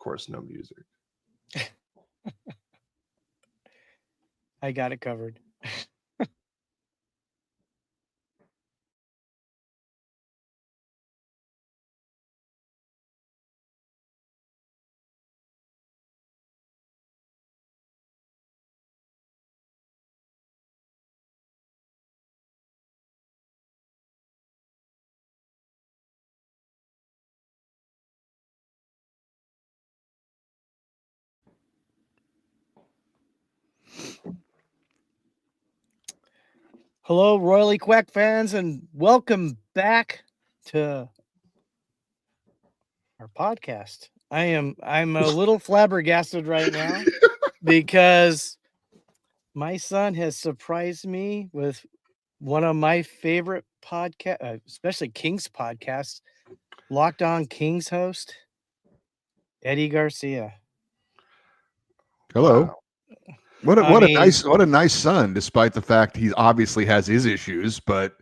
course, no music. I got it covered. Hello, Royally Quacked fans, and welcome back to our podcast. I'm a little flabbergasted right now because my son has surprised me with one of my favorite podcast, especially Kings podcasts, Locked On Kings host, Eddie Garcia. Hello. Wow. What a nice son, despite the fact he obviously has his issues, but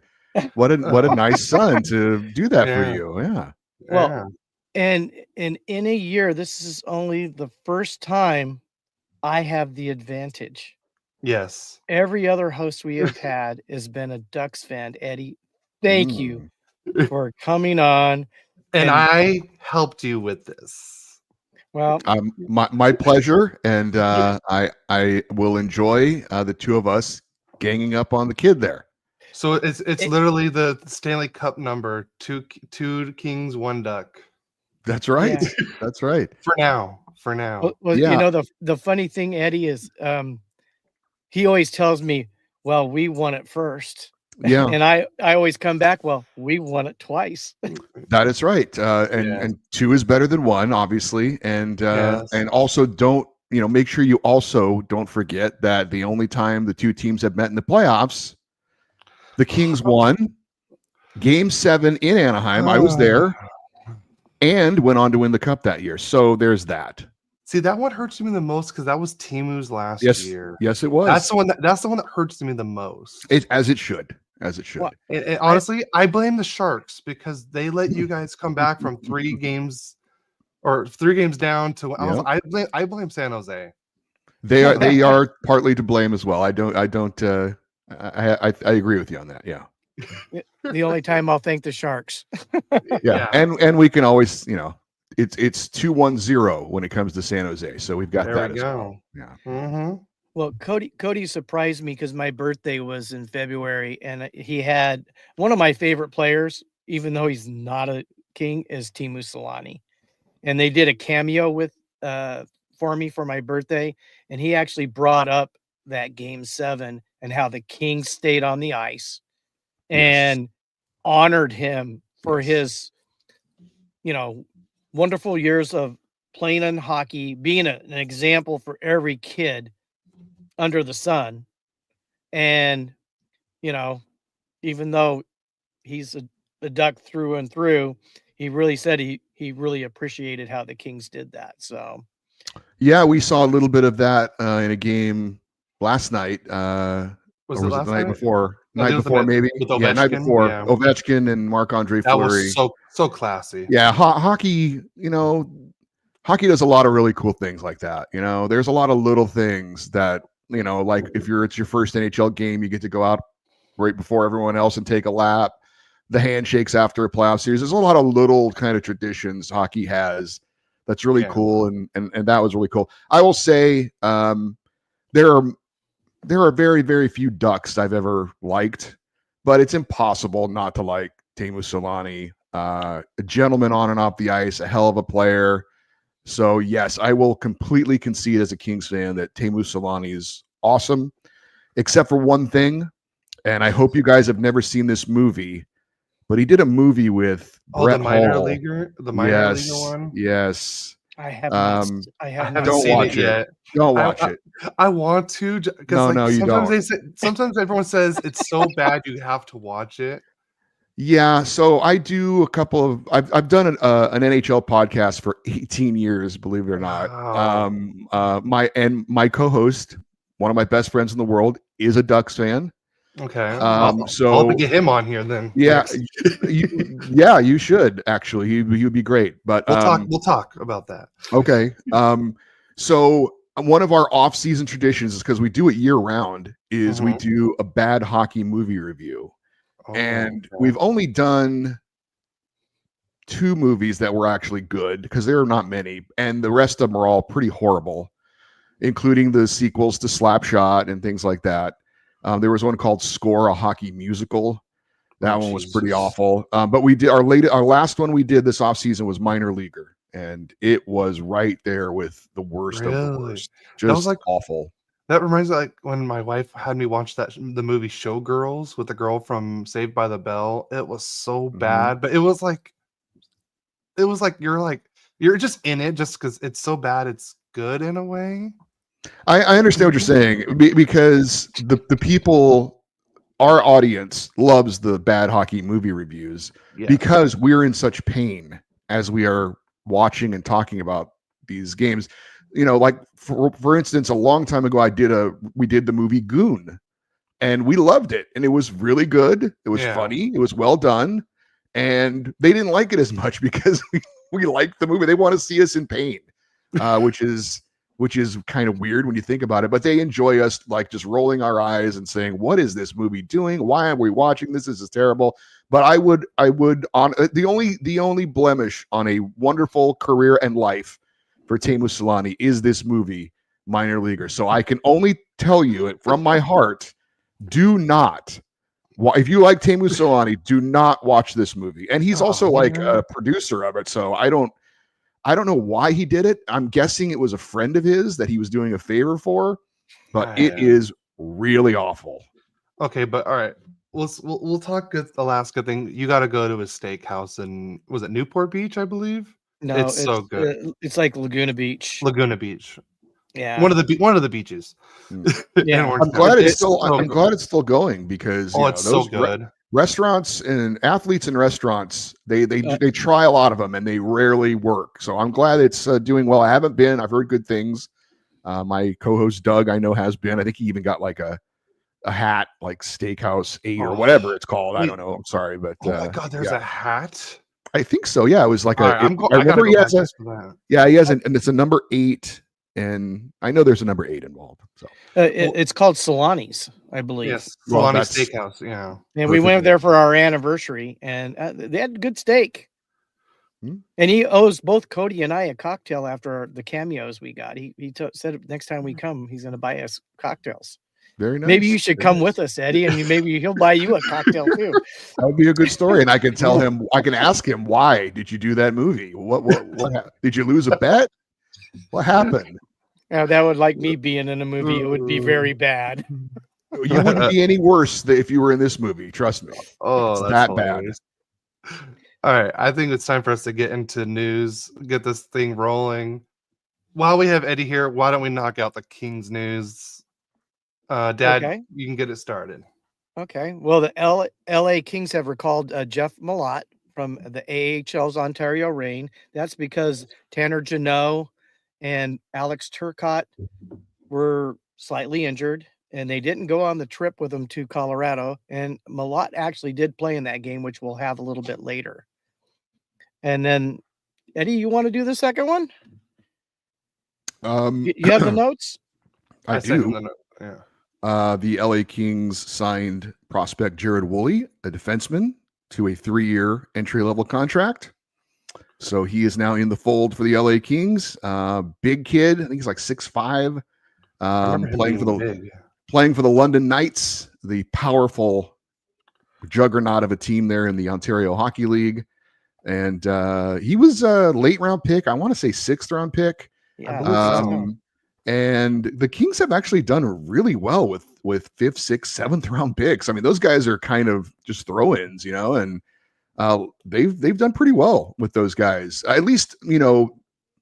what a nice son to do that for you. Yeah. Well, and in a year, this is only the first time I have the advantage. Yes. Every other host we have had has been a Ducks fan. Eddie, thank you for coming on. And I helped you with this. Well, my pleasure, and I will enjoy the two of us ganging up on the kid there. So it's literally the Stanley Cup number: two Kings, 1 Duck. That's right. Yeah. That's right. For now. Well, Yeah. you know, the funny thing, Eddie, is he always tells me, well, we won it first. Yeah. And I always come back, well, we won it twice. That is right. And 2 is better than 1, obviously. And and also make sure you also don't forget that the only time the 2 teams have met in the playoffs, the Kings won Game 7 in Anaheim. I was there, and went on to win the Cup that year. So there's that. See, that one hurts me the most because that was Timu's last year. Yes, it was. That's the one that hurts me the most. As it should. Well, and honestly, I blame the Sharks because they let you guys come back from 3 games down to. I blame San Jose. They are partly to blame as well. I agree with you on that. Yeah. The only time I'll thank the Sharks. Yeah. And we can always, it's 2-1-0 when it comes to San Jose. So we've got that as well. Yeah. Mm-hmm. Well, Cody surprised me because my birthday was in February, and he had one of my favorite players, even though he's not a King, is Teemu Selanne. And they did a cameo with for me for my birthday, and he actually brought up that Game 7 and how the Kings stayed on the ice and honored him for his, wonderful years of playing in hockey, being an example for every kid under the sun. And even though he's a Duck through and through, he really said he really appreciated how the Kings did that. So yeah, we saw a little bit of that in a game last night. Was it the night before? Night before, maybe. Night before. Yeah. Ovechkin and Marc-Andre Fleury. That was so classy. Yeah, hockey. Hockey does a lot of really cool things like that. There's a lot of little things that like if it's your first NHL game, you get to go out right before everyone else and take a lap. The handshakes after a playoff series. There's a lot of little kind of traditions hockey has that's really cool, and that was really cool. I will say there are very, very few Ducks I've ever liked, but it's impossible not to like Teemu Selanne, a gentleman on and off the ice, a hell of a player. So yes, I will completely concede as a Kings fan that Teemu Selanne is awesome, except for one thing, and I hope you guys have never seen this movie, but he did a movie with Brett the minor Hall. leaguer one. Yes. I haven't don't seen watch it yet. Don't watch it. I want to. No, you don't. Sometimes everyone says it's so bad you have to watch it. Yeah, so I do a couple of. I've done an NHL podcast for 18 years, believe it or not. Wow. My co-host, one of my best friends in the world, is a Ducks fan. Okay. So I'll get him on here then. yeah, next. you should actually. He would be great. But we'll talk about that. Okay. So one of our off-season traditions is because we do it year-round. Is we do a bad hockey movie review, and we've only done 2 movies that were actually good because there are not many, and the rest of them are all pretty horrible, including the sequels to Slapshot and things like that. There was one called Score, a hockey musical. That one was pretty awful. But we did our last one we did this offseason was Minor Leaguer, and it was right there with the worst of the worst. Just that was like awful. That reminds me, like when my wife had me watch the movie Showgirls with the girl from Saved by the Bell. It was so bad, but it was like you're just in it just because it's so bad. It's good in a way. I understand what you're saying because the people, our audience loves the bad hockey movie reviews because we're in such pain as we are watching and talking about these games. You know, like for instance, a long time ago, we did the movie Goon, and we loved it, and it was really good. It was funny. It was well done, and they didn't like it as much because we liked the movie. They want to see us in pain, which is kind of weird when you think about it, but they enjoy us like just rolling our eyes and saying, what is this movie doing? Why are we watching this? This is terrible. But I would on the only blemish on a wonderful career and life for Teemu Selanne is this movie, Minor Leaguer. So I can only tell you it from my heart, do not, if you like Teemu Selanne, do not watch this movie. And he's also like a producer of it. So I don't know why he did it. I'm guessing it was a friend of his that he was doing a favor for, but it is really awful. Okay, but all right, we'll talk good. The last good thing, you got to go to his steakhouse in, was it Newport Beach, I believe? No, it's so good. It's like Laguna Beach. Yeah, one of the beaches. Yeah, I'm glad it's still going because it's so good. Restaurants and athletes in restaurants, they try a lot of them and they rarely work. So I'm glad it's doing well. I haven't been. I've heard good things. My co-host Doug, I know, has been. I think he even got like a hat, like Steakhouse 8 or whatever it's called. I don't know. I'm sorry, but oh my god, there's a hat. I think so. Yeah, it was like I remember he has and it's a number 8. And I know there's a number 8 involved. So it's called Solani's, I believe. Yes, Solani Steakhouse. Yeah, and we went there for our anniversary, and they had good steak. And he owes both Cody and I a cocktail after the cameos we got. He said next time we come, he's going to buy us cocktails. Very nice. Maybe you should come with us, Eddie, and maybe he'll buy you a cocktail too. That would be a good story, and I can tell him. I can ask him, why did you do that movie? What did you lose a bet? What happened? Yeah, that would like me being in a movie. It would be very bad. You wouldn't be any worse if you were in this movie. Trust me. Oh, it's that bad. All right, I think it's time for us to get into news. Get this thing rolling. While we have Eddie here, why don't we knock out the Kings news? Dad, you can get it started. Okay. Well, the LA Kings have recalled Jeff Malott from the AHL's Ontario Reign. That's because Tanner Jeannot and Alex Turcotte were slightly injured, and they didn't go on the trip with them to Colorado. And Malott actually did play in that game, which we'll have a little bit later. And then, Eddie, you want to do the second one? You have the notes? I do. Yeah. The LA Kings signed prospect Jared Woolley, a defenseman, to a 3-year entry-level contract. So he is now in the fold for the LA Kings. Big kid, I think he's like 6'5", playing for the London Knights, the powerful juggernaut of a team there in the Ontario Hockey League. And he was a late-round pick. I want to say 6th-round pick. Yeah, and the Kings have actually done really well with 5th, 6th, 7th-round picks. I mean, those guys are kind of just throw-ins, and they've done pretty well with those guys. At least,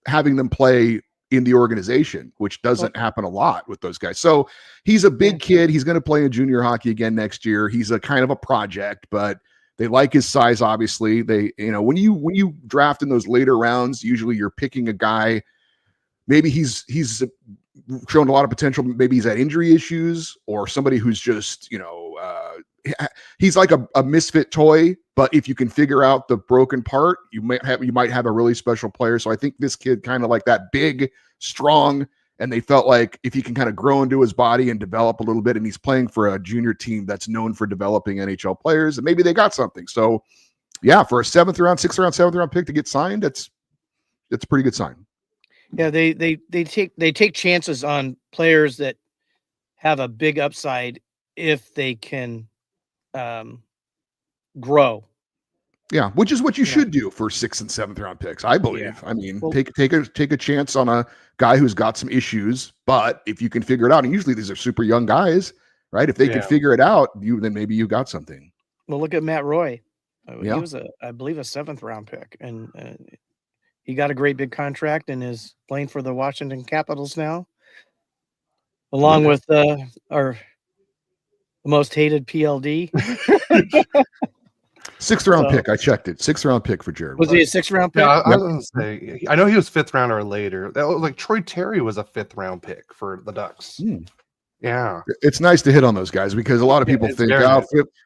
having them play in the organization, which doesn't happen a lot with those guys. So he's a big kid. He's going to play in junior hockey again next year. He's a kind of a project, but they like his size. Obviously, they, when you draft in those later rounds, usually you're picking a guy. Maybe he's shown a lot of potential. Maybe he's had injury issues, or somebody who's just he's like a misfit toy, but if you can figure out the broken part, you might have a really special player. So I think this kid kind of like that big, strong, and they felt like if he can kind of grow into his body and develop a little bit, and he's playing for a junior team that's known for developing NHL players, and maybe they got something. So yeah, for a 7th round pick to get signed, it's a pretty good sign. Yeah, they take chances on players that have a big upside if they can grow. Yeah, which is what you should do for 6th and 7th round picks, I believe. Yeah. I mean, take a chance on a guy who's got some issues, but if you can figure it out, and usually these are super young guys, right? If they can figure it out, then maybe you got something. Well, look at Matt Roy. He was I believe a 7th round pick, and he got a great big contract and is playing for the Washington Capitals now, along with our most hated PLD. 6th round pick. I checked it. 6th round pick for Jared. Was he a 6th round pick? Yeah, I was gonna say. I know he was 5th round or later. That was like Troy Terry was a 5th round pick for the Ducks. Yeah, it's nice to hit on those guys because a lot of people think, oh,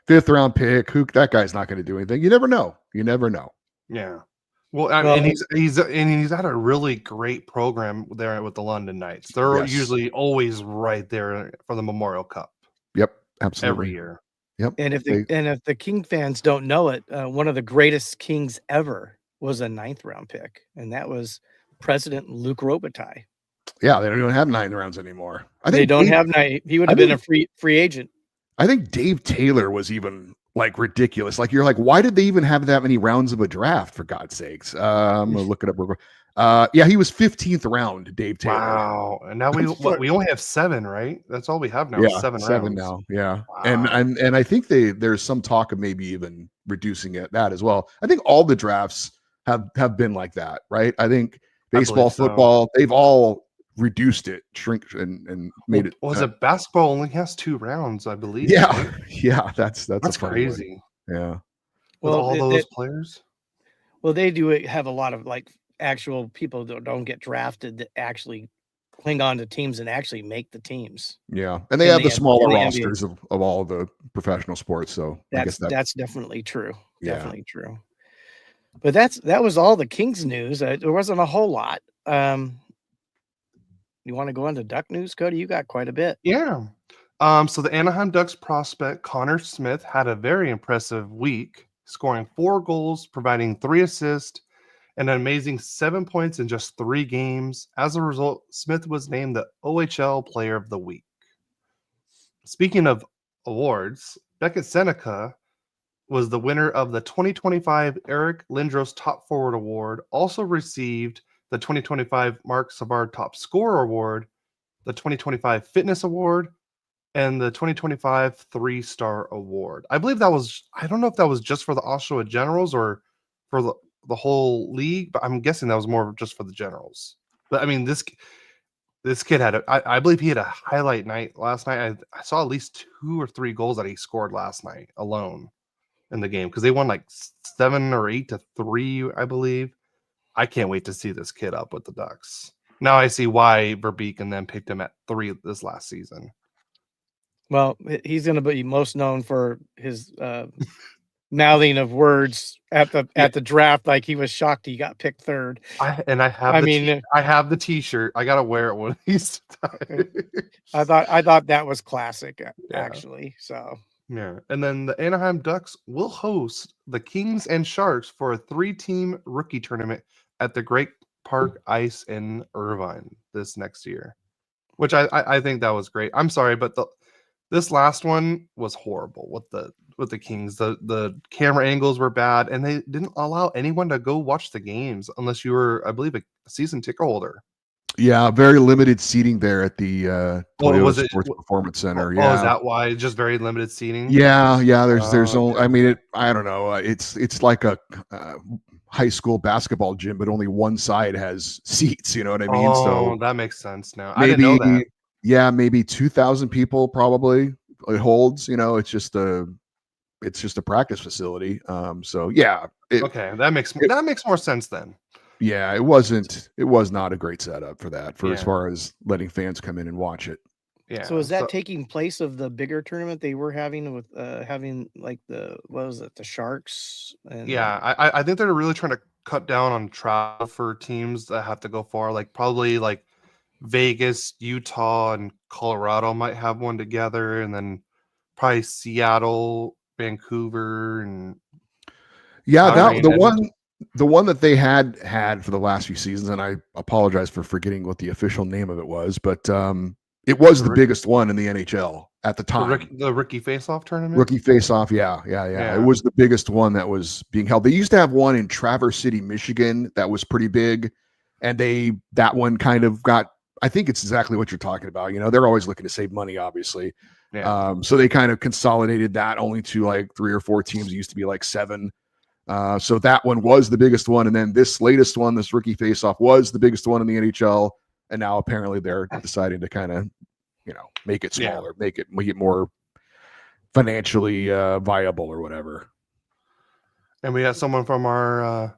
5th round pick, that guy's not going to do anything. You never know. Yeah. Well, and he's had a really great program there with the London Knights. They're usually always right there for the Memorial Cup. Yep, absolutely. Every year. Yep. And if the King fans don't know it, one of the greatest Kings ever was a 9th round pick, and that was President Luc Robitaille. Yeah, they don't even have 9 rounds anymore. They don't have 9. He would have been a free agent. I think Dave Taylor was even like ridiculous. Like you're like, why did they even have that many rounds of a draft? For God's sakes, I'm gonna look it up. Yeah, he was 15th round. Dave Taylor. Wow, and now we only have 7, right? That's all we have now. Yeah, 7 rounds now. Yeah, wow. and I think there's some talk of maybe even reducing that as well. I think all the drafts have been like that, right? I think baseball, football, they've all reduced it, shrink, and made it. Was it basketball only has 2 rounds, I believe? Yeah, right? Yeah, that's crazy. Yeah. Well, all those players. Well, they do have a lot of like actual people that don't get drafted that actually cling on to teams and actually make the teams. Yeah, and they have the smaller rosters of all the professional sports. So that's definitely true. Yeah. Definitely true. But that was all the Kings news. There wasn't a whole lot. You want to go into Duck news, Cody? You got quite a bit. Yeah. So the Anaheim Ducks prospect Konnor Smith had a very impressive week, scoring 4 goals, providing 3 assists, and an amazing 7 points in just 3 games. As a result, Smith was named the OHL Player of the Week. Speaking of awards, Beckett Sennecke was the winner of the 2025 Eric Lindros Top Forward Award, also received the 2025 Mark Savard Top Scorer Award, the 2025 Fitness Award, and the 2025 3-Star Award. I believe I don't know if that was just for the Oshawa Generals or for the whole league, but I'm guessing that was more just for the Generals. But I mean, this kid had I believe he had a highlight night last night. I saw at least 2 or 3 goals that he scored last night alone in the game because they won like 7 or 8-3, I believe. I can't wait to see this kid up with the Ducks. Now I see why Verbeek and then picked him at 3 this last season. Well, he's going to be most known for his mouthing of words at the draft, like he was shocked he got picked 3rd. I have the T-shirt. I gotta wear it one of these times. I thought that was classic, actually. So yeah, and then the Anaheim Ducks will host the Kings and Sharks for a 3-team rookie tournament at the Great Park Ice in Irvine this next year, which I think that was great. I'm sorry, but this last one was horrible with the Kings. The camera angles were bad, and they didn't allow anyone to go watch the games unless you were, I believe, a season ticket holder. Yeah, very limited seating there at the Toyota Sports Performance Center. Yeah, is that why? Just very limited seating. Yeah. There's only. I mean, I don't know. It's like a high school basketball gym, but only one side has seats. You know what I mean? So that makes sense now. I didn't know that. Yeah, maybe 2,000 people probably it holds. You know, it's just a practice facility. So yeah. Okay, that makes more sense then. Yeah, it was not a great setup for that as far as letting fans come in and watch it. Yeah. So is that taking place of the bigger tournament they were having with having like the Sharks? And yeah, I think they're really trying to cut down on travel for teams that have to go far. Like probably like Vegas, Utah, and Colorado might have one together, and then probably Seattle, Vancouver, and Yeah, Calgary that and the one that they had for the last few seasons, and I apologize for forgetting what the official name of it was, but it was the biggest one in the NHL at the time. the rookie face-off tournament. Rookie face-off, yeah. It was the biggest one that was being held. They used to have one in Traverse City, Michigan, that was pretty big, and that one kind of got. I think it's exactly what you're talking about. You know, they're always looking to save money, obviously. Yeah. So they kind of consolidated that only to like 3 or 4 teams. It used to be like 7. So that one was the biggest one, and then this latest one, this rookie face-off, was the biggest one in the NHL. And now apparently they're deciding to kind of, make it smaller, make it more financially viable or whatever. And we got someone from our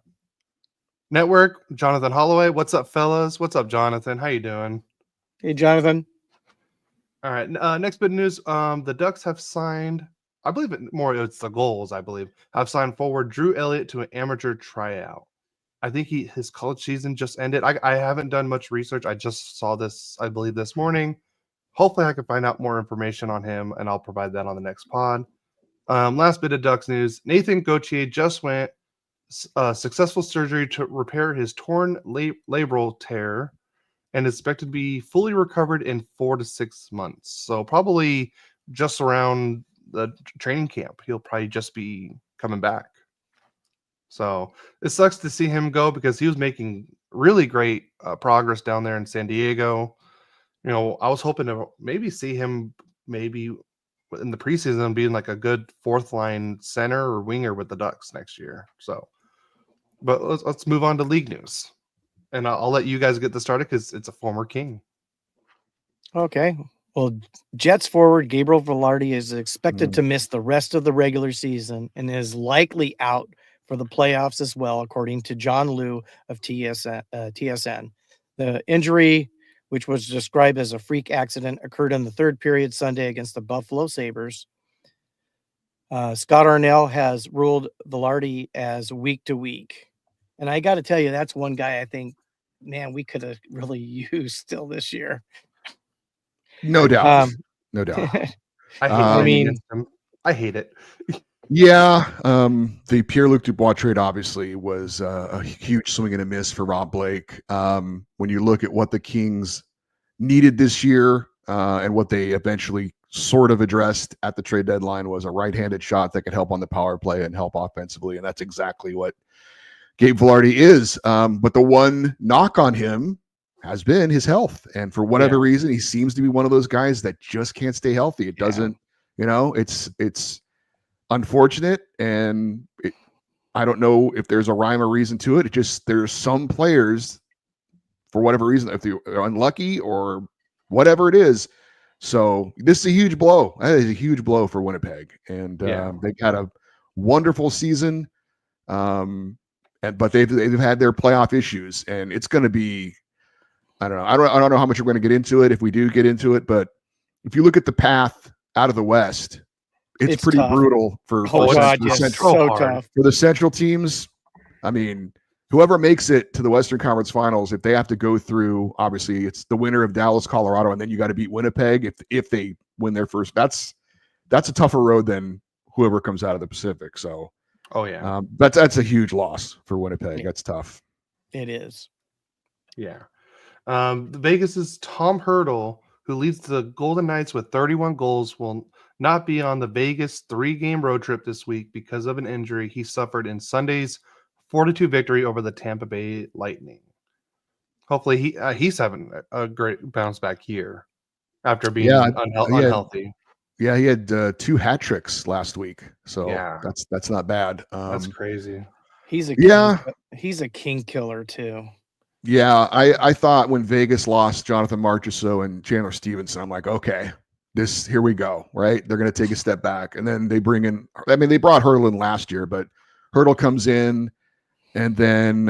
network, Jonathan Holloway. What's up, fellas? What's up, Jonathan? How you doing? Hey, Jonathan. All right. Next bit of news. The Ducks have signed. I believe it's the goals. I believe have signed forward Drew Elliott to an amateur tryout. I think his college season just ended. I haven't done much research. I just saw this, I believe, this morning. Hopefully, I can find out more information on him, and I'll provide that on the next pod. Last bit of Ducks news: Nathan Gauthier just went successful surgery to repair his torn labral tear, and is expected to be fully recovered in 4 to 6 months. So probably just around the training camp, he'll probably just be coming back. So it sucks to see him go because he was making really great progress down there in San Diego. I was hoping to maybe see him maybe in the preseason being like a good 4th line center or winger with the Ducks next year. So, but let's move on to league news, and I'll let you guys get this started because it's a former King. Okay. Well, Jets forward Gabriel Vilardi is expected to miss the rest of the regular season and is likely out for the playoffs as well, according to John Liu of TSN. The injury, which was described as a freak accident, occurred in the 3rd period Sunday against the Buffalo Sabres. Scott Arnell has ruled Vilardi as week to week. And I got to tell you, that's one guy I think, man, we could have really used still this year. No doubt. No doubt. I hate it. Yeah. The Pierre-Luc Dubois trade obviously was a huge swing and a miss for Rob Blake. When you look at what the Kings needed this year and what they eventually sort of addressed at the trade deadline was a right-handed shot that could help on the power play and help offensively. And that's exactly what Gabe Vilardi is. But the one knock on him has been his health. And for whatever reason, he seems to be one of those guys that just can't stay healthy. It doesn't, it's unfortunate. And I don't know if there's a rhyme or reason to it. There's some players, for whatever reason, if they're unlucky or whatever it is. So this is a huge blow. That is a huge blow for Winnipeg. And they've had a wonderful season. But they've had their playoff issues, and it's going to be, I don't know. I don't know how much we're going to get into it if we do get into it, but if you look at the path out of the West, it's pretty tough. Brutal for the Central teams. I mean, whoever makes it to the Western Conference Finals, if they have to go through, obviously it's the winner of Dallas, Colorado, and then you got to beat Winnipeg if they win their first. That's a tougher road than whoever comes out of the Pacific. So, that's a huge loss for Winnipeg. That's tough. It is. Yeah. Vegas's Tom Hertl, who leads the Golden Knights with 31 goals, will not be on the Vegas 3-game road trip this week because of an injury he suffered in Sunday's 4-2 victory over the Tampa Bay Lightning. Hopefully he's having a great bounce back year after being unhealthy. Yeah, he had 2 hat tricks last week, so that's not bad. That's crazy. He's a king killer too. Yeah, I thought when Vegas lost Jonathan Marchessault and Chandler Stevenson, I'm like, okay, here we go, right? They're going to take a step back, and then they bring in. I mean, they brought Hertl in last year, but Hertl comes in, and then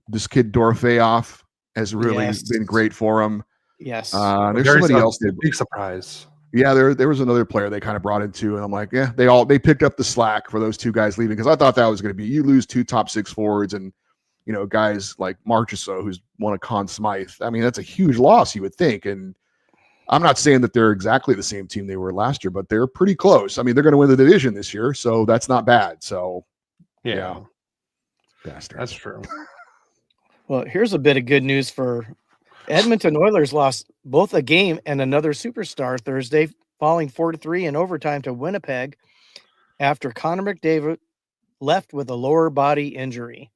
this kid Dorofeyev has really been great for him. Yes. There's somebody else. Big surprise. Yeah, there was another player they kind of brought into, and I'm like, yeah, they picked up the slack for those two guys leaving, because I thought that was going to be, you lose 2 top 6 forwards and, you know, guys like Marchessault, who's won a Conn Smythe. I mean, that's a huge loss, you would think. And I'm not saying that they're exactly the same team they were last year, but they're pretty close. I mean, they're going to win the division this year, so that's not bad. So yeah. Bastards. That's true. Well, here's a bit of good news for Edmonton Oilers. Lost both a game and another superstar Thursday, falling 4-3 in overtime to Winnipeg after Connor McDavid left with a lower body injury.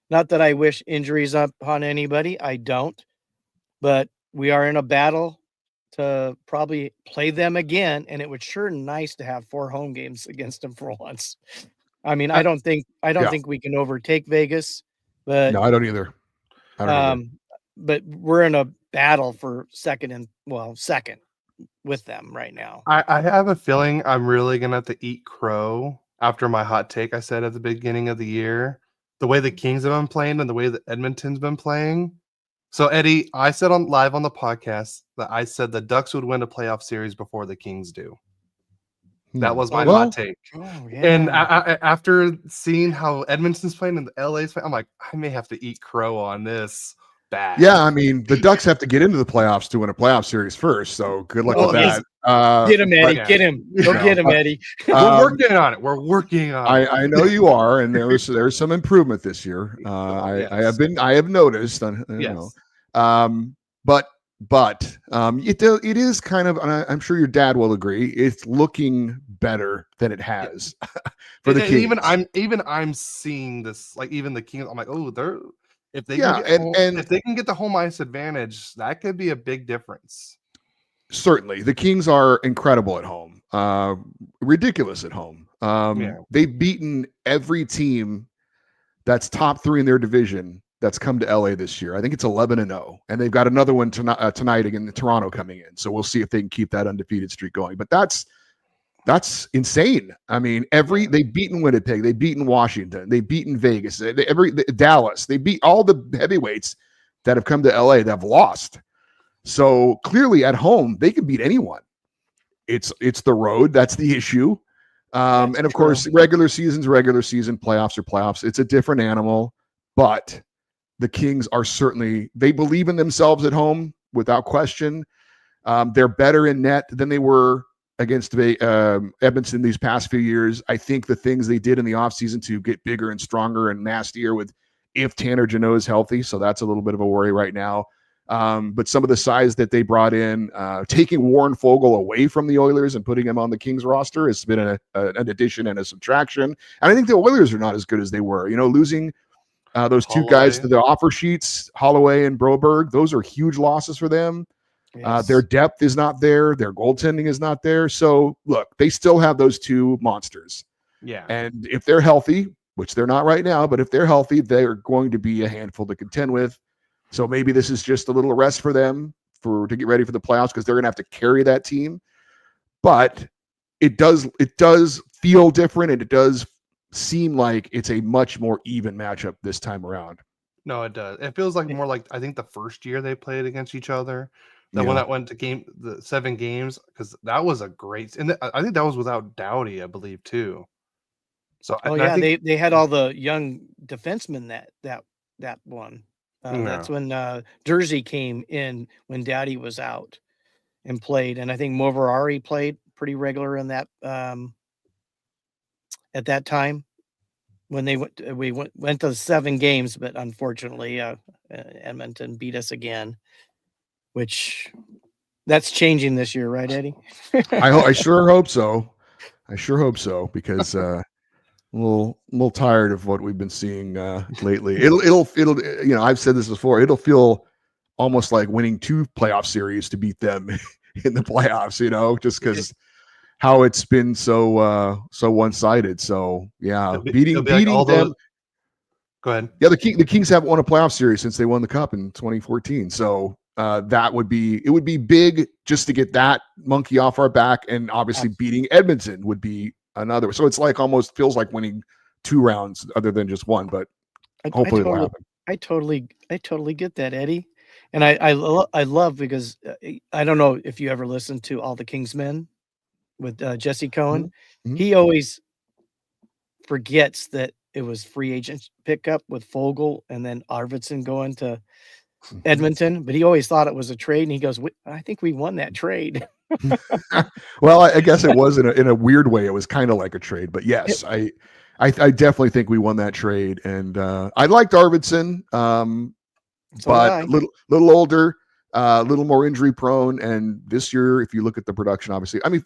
Not that I wish injuries upon anybody. I don't. But we are in a battle to probably play them again, and it would sure nice to have 4 home games against them for once. I mean, I don't think we can overtake Vegas, but no, I don't either. But we're in a battle for second with them right now. I have a feeling I'm really gonna have to eat crow after my hot take I said at the beginning of the year. The way the Kings have been playing and the way that Edmonton's been playing. So Eddie, I said live on the podcast that I said the Ducks would win a playoff series before the Kings do. That was my hot take. Oh, yeah. And after seeing how Edmonton's playing and the LA's playing, I'm like, I may have to eat crow on this. Bad. Yeah, I mean, the Ducks have to get into the playoffs to win a playoff series first, so good luck with that. Get him, Eddie. Get him. Go get him, Eddie. We're working on it. We're working on it. I know you are, and there's some improvement this year. I have noticed. You know, but it is kind of, and I'm sure your dad will agree, it's looking better than it has for the Kings. I'm seeing this, like even the Kings. I'm like, oh, if they can get the home ice advantage, that could be a big difference. Certainly, the Kings are incredible at home, ridiculous at home. They've beaten every team that's top 3 in their division that's come to LA this year. I think it's 11-0, and they've got another one tonight against Toronto coming in. So we'll see if they can keep that undefeated streak going. But that's insane. I mean, they've beaten Winnipeg, they've beaten Washington, they've beaten Vegas, Dallas, they beat all the heavyweights that have come to LA that have lost. So clearly at home, they can beat anyone. It's the road. That's the issue. And of course, regular season, playoffs are playoffs. It's a different animal, but the Kings are certainly, they believe in themselves at home without question. They're better in net than they were against Edmonton these past few years. I think the things they did in the offseason to get bigger and stronger and nastier if Tanner Jeannot is healthy. So that's a little bit of a worry right now. But some of the size that they brought in, taking Warren Fogle away from the Oilers and putting him on the Kings roster has been an addition and a subtraction. And I think the Oilers are not as good as they were. You know, losing those two guys to the offer sheets, Holloway and Broberg, those are huge losses for them. Yes. Their depth is not there. Their goaltending is not there. So, look, they still have those 2 monsters. Yeah. And if they're healthy, which they're not right now, but if they're healthy, they're going to be a handful to contend with. So maybe this is just a little rest for them to get ready for the playoffs, because they're going to have to carry that team. But it does feel different, and it does seem like it's a much more even matchup this time around. No, it does. It feels like more like, I think, the first year they played against each other. The one that went to the 7 games, because that was a great, and I think that was without Doughty, I believe, too. So I think they had all the young defensemen that one. That's when Jersey came in when Doughty was out and played, and I think Moverari played pretty regular in that at that time when we went to the 7 games, but unfortunately Edmonton beat us again. Which that's changing this year, right, Eddie? I sure hope so. Because I'm a little tired of what we've been seeing lately. It'll you know, I've said this before. It'll feel almost like winning 2 playoff series to beat them in the playoffs. You know, just because how it's been so one-sided. So yeah, beating them. Those... Go ahead. Yeah, the Kings haven't won a playoff series since they won the Cup in 2014. So. It would be big just to get that monkey off our back, and obviously beating Edmonton would be another. So it's like almost feels like winning 2 rounds other than just one, but hopefully it'll happen. I totally get that, Eddie. And I love because I don't know if you ever listened to All the King's Men with Jesse Cohen. Mhm. He always forgets that it was free agent pickup with Fogle and then Arvidsson going to Edmonton, but he always thought it was a trade. And he goes, I think we won that trade. Well, I guess it was in a weird way. It was kind of like a trade, but yes, I definitely think we won that trade. And I liked Arvidsson, but a little older, a little more injury prone. And this year, if you look at the production, obviously, I mean,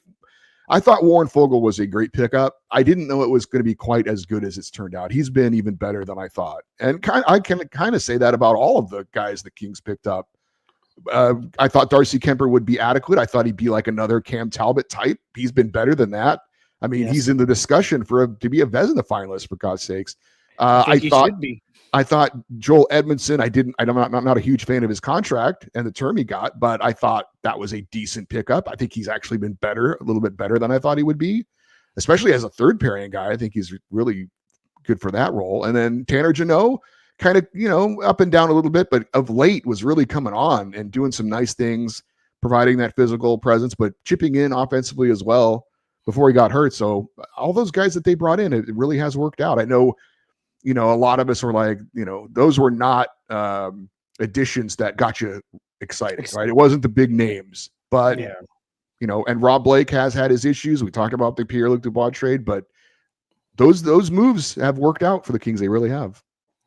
I thought Warren Fogle was a great pickup. I didn't know it was going to be quite as good as it's turned out. He's been even better than I thought. And I can kind of say that about all of the guys the Kings picked up. I thought Darcy Kemper would be adequate. I thought he'd be like another Cam Talbot type. He's been better than that. I mean, he's in the discussion to be a Vezina finalist, for God's sakes. I thought Joel Edmondson, I'm not a huge fan of his contract and the term he got, but I thought that was a decent pickup. I think he's actually been better, a little bit better than I thought he would be, especially as a third pairing guy. I think he's really good for that role. And then Tanner Jeannot, kind of, up and down a little bit, but of late was really coming on and doing some nice things, providing that physical presence, but chipping in offensively as well before he got hurt. So all those guys that they brought in, it really has worked out. I know, a lot of us were like, those were not additions that got you excited, right? It wasn't the big names, but, and Rob Blake has had his issues. We talked about the Pierre-Luc Dubois trade, but those moves have worked out for the Kings. They really have.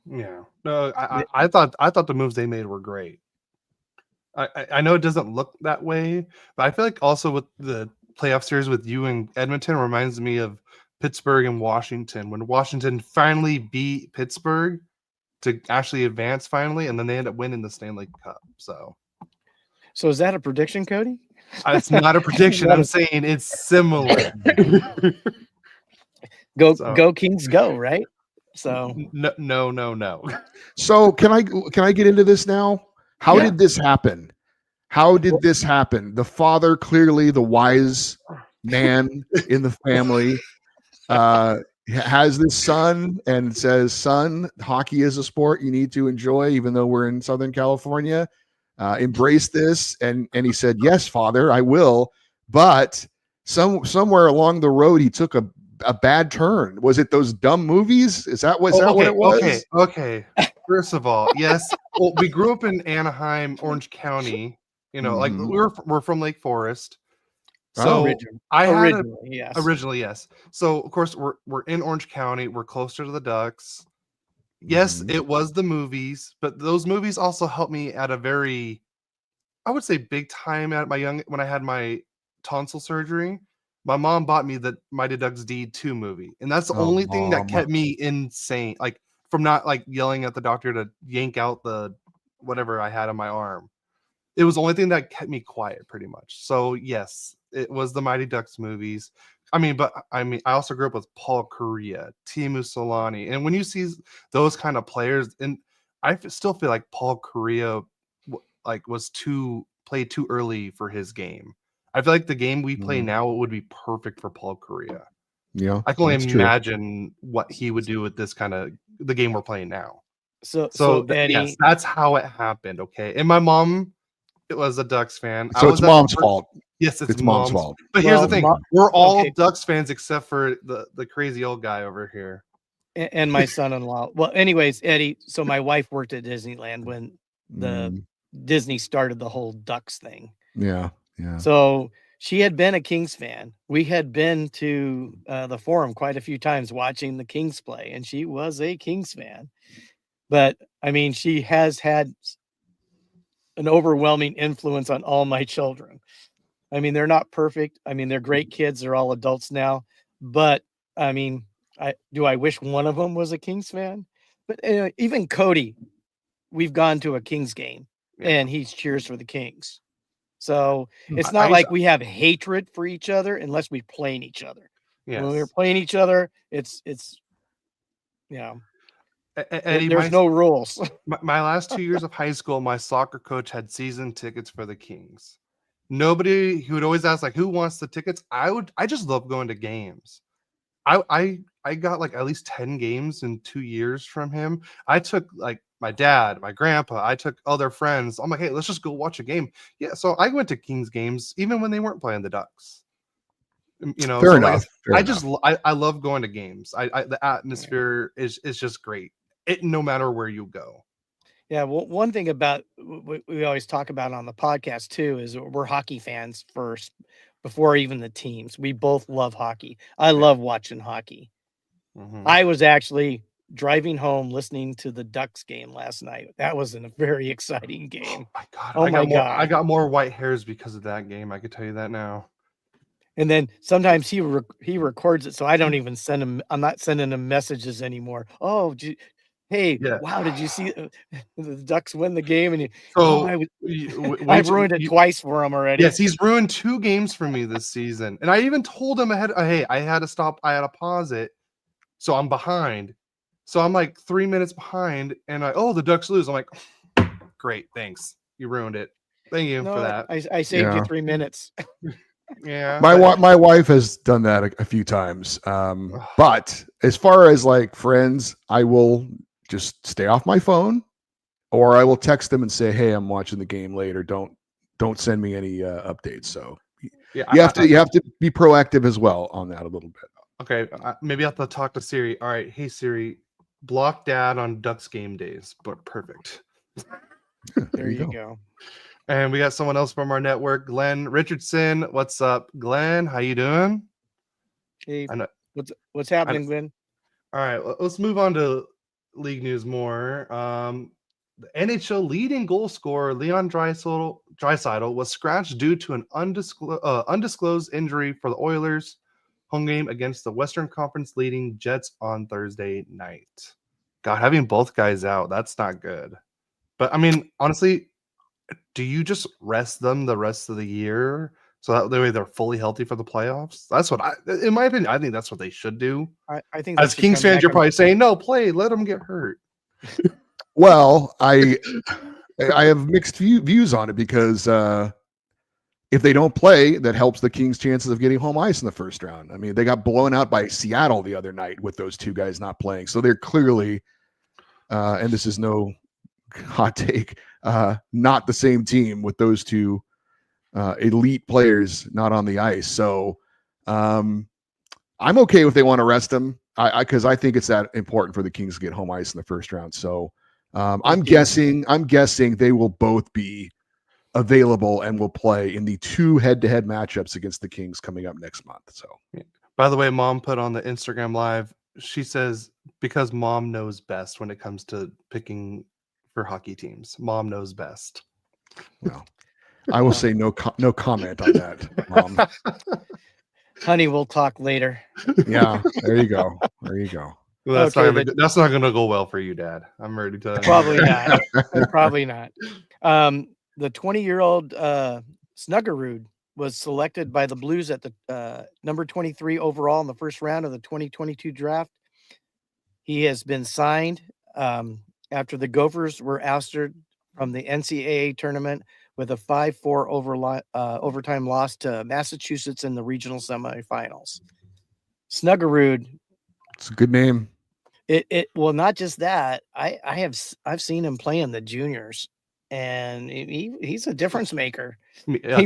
Yeah. No, I thought the moves they made were great. I know it doesn't look that way, but I feel like also with the playoff series with you and Edmonton reminds me of Pittsburgh and Washington, when Washington finally beat Pittsburgh to actually advance finally, and then they end up winning the Stanley Cup. So is that a prediction, Cody? It's not a prediction. I'm saying it's similar. Go Kings, go, right? So no. So can I get into this now? How did this happen? How did this happen? The father, clearly the wise man in the family, has this son and says, son, hockey is a sport you need to enjoy, even though we're in Southern California. Embrace this. And he said, yes, father, I will. But somewhere along the road, he took a bad turn. Was it those dumb movies? Is that what it was? Okay. First of all, yes. Well, we grew up in Anaheim, Orange County. Like we're from Lake Forest. So originally, yes. So of course we're in Orange County. We're closer to the Ducks. Yes, it was the movies, but those movies also helped me at a very, I would say, big time at when I had my tonsil surgery. My mom bought me the Mighty Ducks D2 movie, and that's the only thing that kept me insane, like from not like yelling at the doctor to yank out the whatever I had on my arm. It was the only thing that kept me quiet, pretty much. So yes, it was the Mighty Ducks movies. I also grew up with Paul Kariya, Teemu Selanne, and when you see those kind of players, and I still feel like Paul Kariya was played too early for his game. I feel like the game we play now would be perfect for Paul Kariya. Yeah, I can only imagine what he would do with this kind of the game we're playing now. So Eddie, yes, that's how it happened. Okay, and my mom, it was a Ducks fan. So it's mom's fault. Yes, it's mom's fault. But here's the thing: we're all Ducks fans except for the crazy old guy over here and my son-in-law. Well, anyways, Eddie. So my wife worked at Disneyland when the Disney started the whole Ducks thing. Yeah. So she had been a Kings fan. We had been to the Forum quite a few times watching the Kings play, and she was a Kings fan. But I mean, she has had an overwhelming influence on all my children. I mean, they're not perfect. I mean, they're great kids. They're all adults now. But I mean, I wish one of them was a Kings fan? But even Cody, we've gone to a Kings game, and he cheers for the Kings. So it's not like we have hatred for each other unless we playing each other. Yes. When we're playing each other, it's Eddie, there's no rules. My last 2 years of high school, my soccer coach had season tickets for the Kings. He would always ask, like, who wants the tickets? I just love going to games. I got like at least 10 games in 2 years from him. I took like my dad, my grandpa. I took other friends. I'm like, hey, let's just go watch a game. Yeah, so I went to Kings games even when they weren't playing the Ducks. You know, Fair so enough. I love going to games. The atmosphere is just great. No matter where you go. Yeah, well, one thing about what we always talk about on the podcast too is we're hockey fans first before even the teams. We both love hockey. I love watching hockey. Mm-hmm. I was actually driving home listening to the Ducks game last night. That was a very exciting game. Oh my God. I got more white hairs because of that game. I could tell you that now. And then sometimes he records it, so I don't even send him. I'm not sending him messages anymore. Oh, hey, wow, did you see the Ducks win the game? And I ruined it twice for him already. Yes, he's ruined 2 games for me this season. And I even told him ahead, hey, I had to stop. I had to pause it. So I'm behind. So I'm like 3 minutes behind. And the Ducks lose. I'm like, great, thanks. You ruined it. Thank you for that. I saved you 3 minutes. Yeah. My wife has done that a few times. But as far as like friends, I will just stay off my phone, or I will text them and say, hey, I'm watching the game later. Don't send me any updates. So you have to be proactive as well on that a little bit. Okay, maybe I have to talk to Siri. All right, hey Siri, block Dad on Ducks game days. But perfect. There you go. And we got someone else from our network, Glenn Richardson. What's up, Glenn? How you doing? Hey, what's happening, Glenn? All right, let's move on to league news more. The NHL leading goal scorer Leon Draisaitl was scratched due to an undisclosed injury for the Oilers' home game against the Western Conference leading Jets on Thursday night. God, having both guys out, that's not good. But I mean, honestly, do you just rest them the rest of the year so that way they're fully healthy for the playoffs? That's what in my opinion, I think that's what they should do. I think as Kings fans, you're probably saying, no, let them get hurt. Well, I have mixed views on it because if they don't play, that helps the Kings' chances of getting home ice in the first round. I mean, they got blown out by Seattle the other night with those 2 guys not playing. So they're clearly, and this is no hot take, not the same team with those 2 elite players not on the ice. So I'm okay if they want to rest them, because I think it's that important for the Kings to get home ice in the first round. So I'm guessing they will both be available and will play in the 2 head-to-head matchups against the Kings coming up next month. So, by the way, Mom put on the Instagram live, she says, because Mom knows best when it comes to picking for hockey teams. Mom knows best. Well, I will say no comment on that, Mom. Honey, we'll talk later. Yeah, there you go. Well, that's not going to go well for you, Dad. I'm ready to. Probably not. Probably not. The 20-year-old Snuggerud was selected by the Blues at the number 23 overall in the first round of the 2022 draft. He has been signed after the Gophers were ousted from the NCAA tournament with a 5-4 overtime loss to Massachusetts in the regional semifinals. Snuggerud. It's a good name. Well, not just that. I've seen him play in the juniors, and he's a difference maker.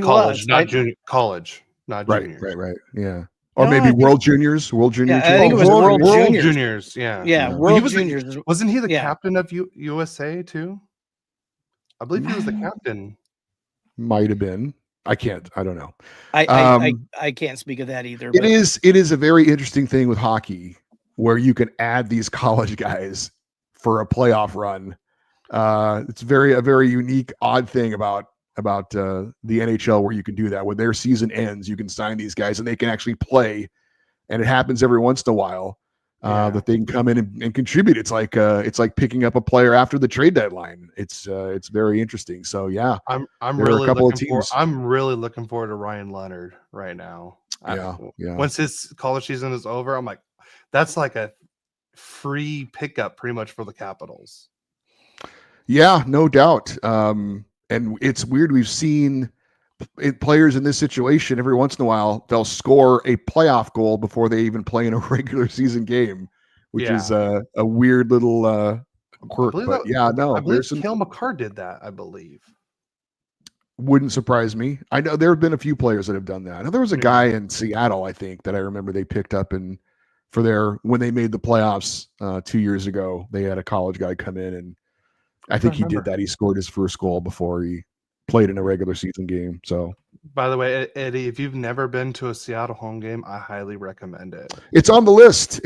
College, not junior. College, not juniors. Right. Yeah. Or maybe World Juniors. Yeah, I think it was World Juniors. Yeah. World Juniors. Wasn't he the captain of USA too? I believe he was the captain. Might have been. I don't know. I can't speak of that either. It is a very interesting thing with hockey where you can add these college guys for a playoff run. It's a very unique, odd thing about the NHL where you can do that. When their season ends, you can sign these guys and they can actually play. And it happens every once in a while that they can come in and contribute. It's like picking up a player after the trade deadline. It's very interesting. So yeah, I'm really looking forward to Ryan Leonard right now. Yeah. Once his college season is over, I'm like, that's like a free pickup pretty much for the Capitals. Yeah, no doubt. And it's weird. We've seen players in this situation every once in a while. They'll score a playoff goal before they even play in a regular season game, which is a weird little quirk. But I believe there's some. Cale Makar did that. I believe. Wouldn't surprise me. I know there have been a few players that have done that. I know there was a guy in Seattle, I think, that I remember they picked up when they made the playoffs 2 years ago. They had a college guy come in, and I think he did that. He scored his first goal before he played in a regular season game. So, by the way, Eddie, if you've never been to a Seattle home game, I highly recommend it. It's on the list.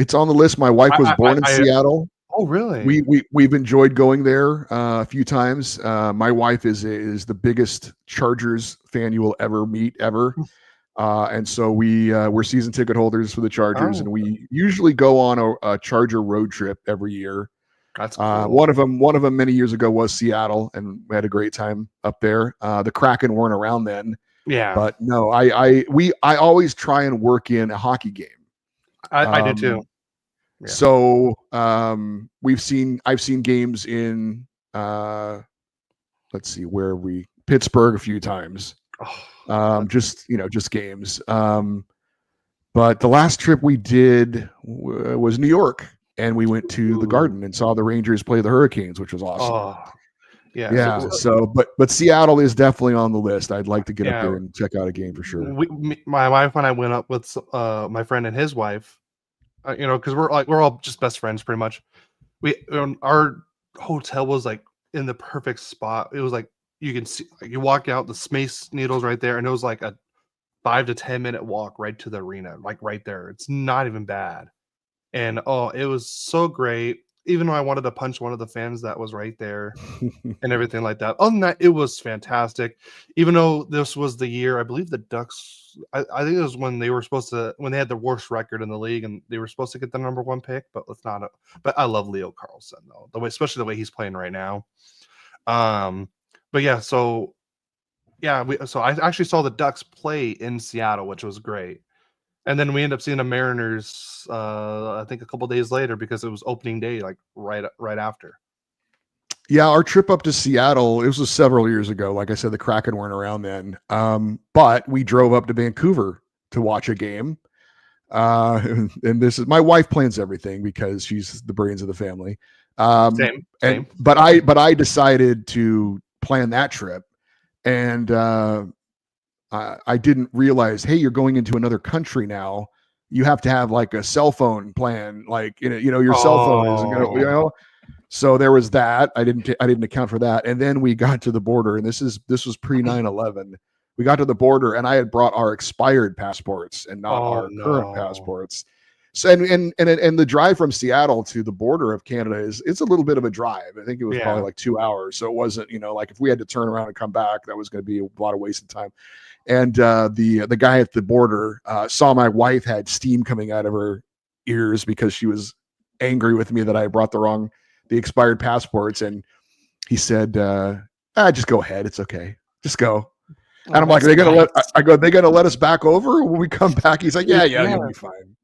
My wife was born in Seattle. Oh, really? We've enjoyed going there a few times. My wife is the biggest Chargers fan you will ever meet ever, and so we're season ticket holders for the Chargers, and we usually go on a Charger road trip every year. That's cool. One of them many years ago was Seattle, and we had a great time up there. The Kraken weren't around then, but no, I always try and work in a hockey game. I do too. Yeah. So I've seen games in Pittsburgh a few times. Just games. But the last trip we did was New York, and we went to the Garden and saw the Rangers play the Hurricanes, which was awesome. Yeah. So but Seattle is definitely on the list. I'd like to get up there and check out a game for sure. My wife and I went up with my friend and his wife. Because we're all just best friends pretty much. Our hotel was like in the perfect spot. It was like you can see, like, you walk out, the Space Needle's right there, and it was like a 5 to 10 minute walk right to the arena, like right there. It's not even bad, and it was so great. Even though I wanted to punch one of the fans that was right there and everything like that. Other than that, it was fantastic. Even though this was the year, I believe the Ducks, I think it was when they had the worst record in the league and they were supposed to get the number 1 pick, but but I love Leo Carlson though, especially the way he's playing right now. So I actually saw the Ducks play in Seattle, which was great. And then we end up seeing the Mariners, I think a couple days later, because it was opening day, like right after. Yeah, our trip up to Seattle, it was several years ago. Like I said, the Kraken weren't around then. But we drove up to Vancouver to watch a game. And this is my wife plans everything because she's the brains of the family. Same. But I decided to plan that trip, and I didn't realize, hey, you're going into another country now. You have to have like a cell phone plan, like your cell phone isn't going to, So there was that. I didn't account for that. And then we got to the border, and this was pre 9/11. We got to the border, and I had brought our expired passports and not our current passports. So and the drive from Seattle to the border of Canada it's a little bit of a drive. I think it was probably like 2 hours. So it wasn't like if we had to turn around and come back, that was going to be a lot of wasted time. And the guy at the border saw my wife had steam coming out of her ears because she was angry with me that I brought the expired passports. And he said, just go ahead. It's okay. Just go. And I'm like, are they going to let us back over when we come back? He's like, yeah, you'll be fine.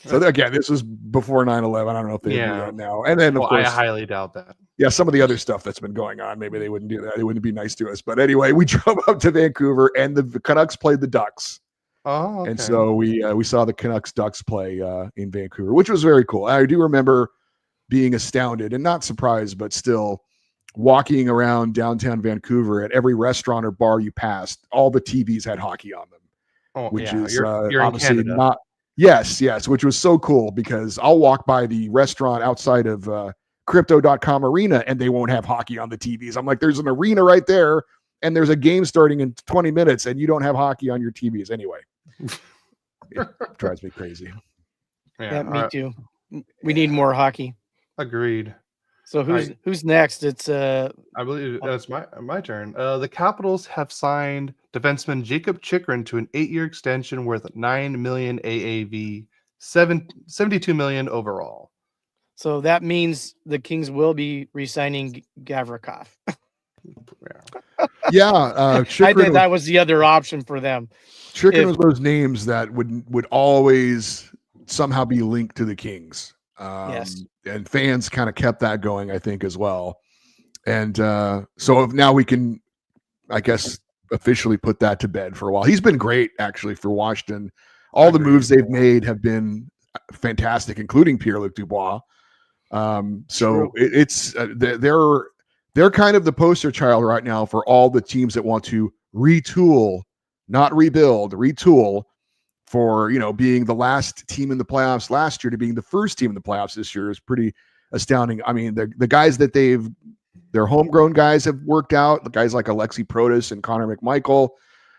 So again, this was before 9/11. I don't know if they do that now. And then of course, I highly doubt that. Yeah, some of the other stuff that's been going on, maybe they wouldn't do that. They wouldn't be nice to us. But anyway, we drove up to Vancouver, and the Canucks played the Ducks. Oh, okay. And so we saw the Canucks Ducks play in Vancouver, which was very cool. I do remember being astounded and not surprised, but still walking around downtown Vancouver. At every restaurant or bar you passed, all the TVs had hockey on them, which is you're obviously in Canada. not. Yes, which was so cool because I'll walk by the restaurant outside of Crypto.com arena and they won't have hockey on the TVs. I'm like, there's an arena right there and there's a game starting in 20 minutes and you don't have hockey on your TVs anyway. It drives me crazy. Yeah, me too. We need more hockey. Agreed. So who's next? It's I believe that's my turn. The Capitals have signed defenseman Jacob Chychrun to an 8-year extension worth $9 million AAV, $72 million overall. So that means the Kings will be re-signing Gavrikov. I think that was the other option for them. Chychrun was those names that would always somehow be linked to the Kings. Yes. And fans kind of kept that going, I think, as well. And so now we can, I guess, officially put that to bed for a while. He's been great, actually, for Washington. All the moves they've made have been fantastic, including Pierre-Luc Dubois. So they're kind of the poster child right now for all the teams that want to retool, not rebuild, retool for, being the last team in the playoffs last year to being the first team in the playoffs this year is pretty astounding. I mean, the guys that their homegrown guys have worked out, the guys like Alexi Protas and Connor McMichael,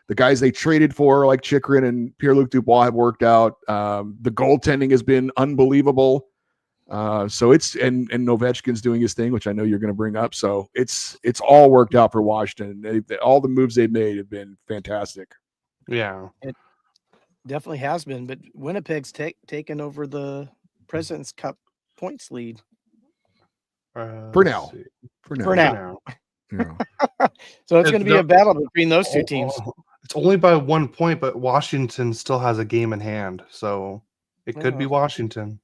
the guys they traded for like Chychrun and Pierre-Luc Dubois have worked out. The goaltending has been unbelievable. So it's and Ovechkin's doing his thing, which I know you're going to bring up. So it's all worked out for Washington. All the moves they've made have been fantastic. Yeah, it definitely has been. But Winnipeg's taken over the President's Cup points lead for now. Yeah. So it's going to be a battle between those two teams. It's only by 1 point, but Washington still has a game in hand, so it could be Washington.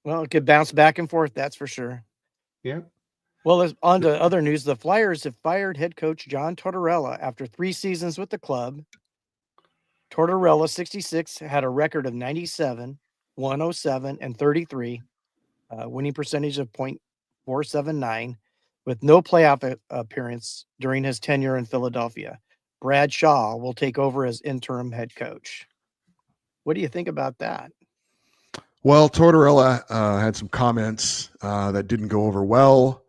Well, it could bounce back and forth, that's for sure. Yeah. Well, on to other news. The Flyers have fired head coach John Tortorella after 3 seasons with the club. Tortorella, 66, had a record of 97, 107, and 33, winning percentage of .479, with no playoff appearance during his tenure in Philadelphia. Brad Shaw will take over as interim head coach. What do you think about that? Well, Tortorella had some comments that didn't go over well.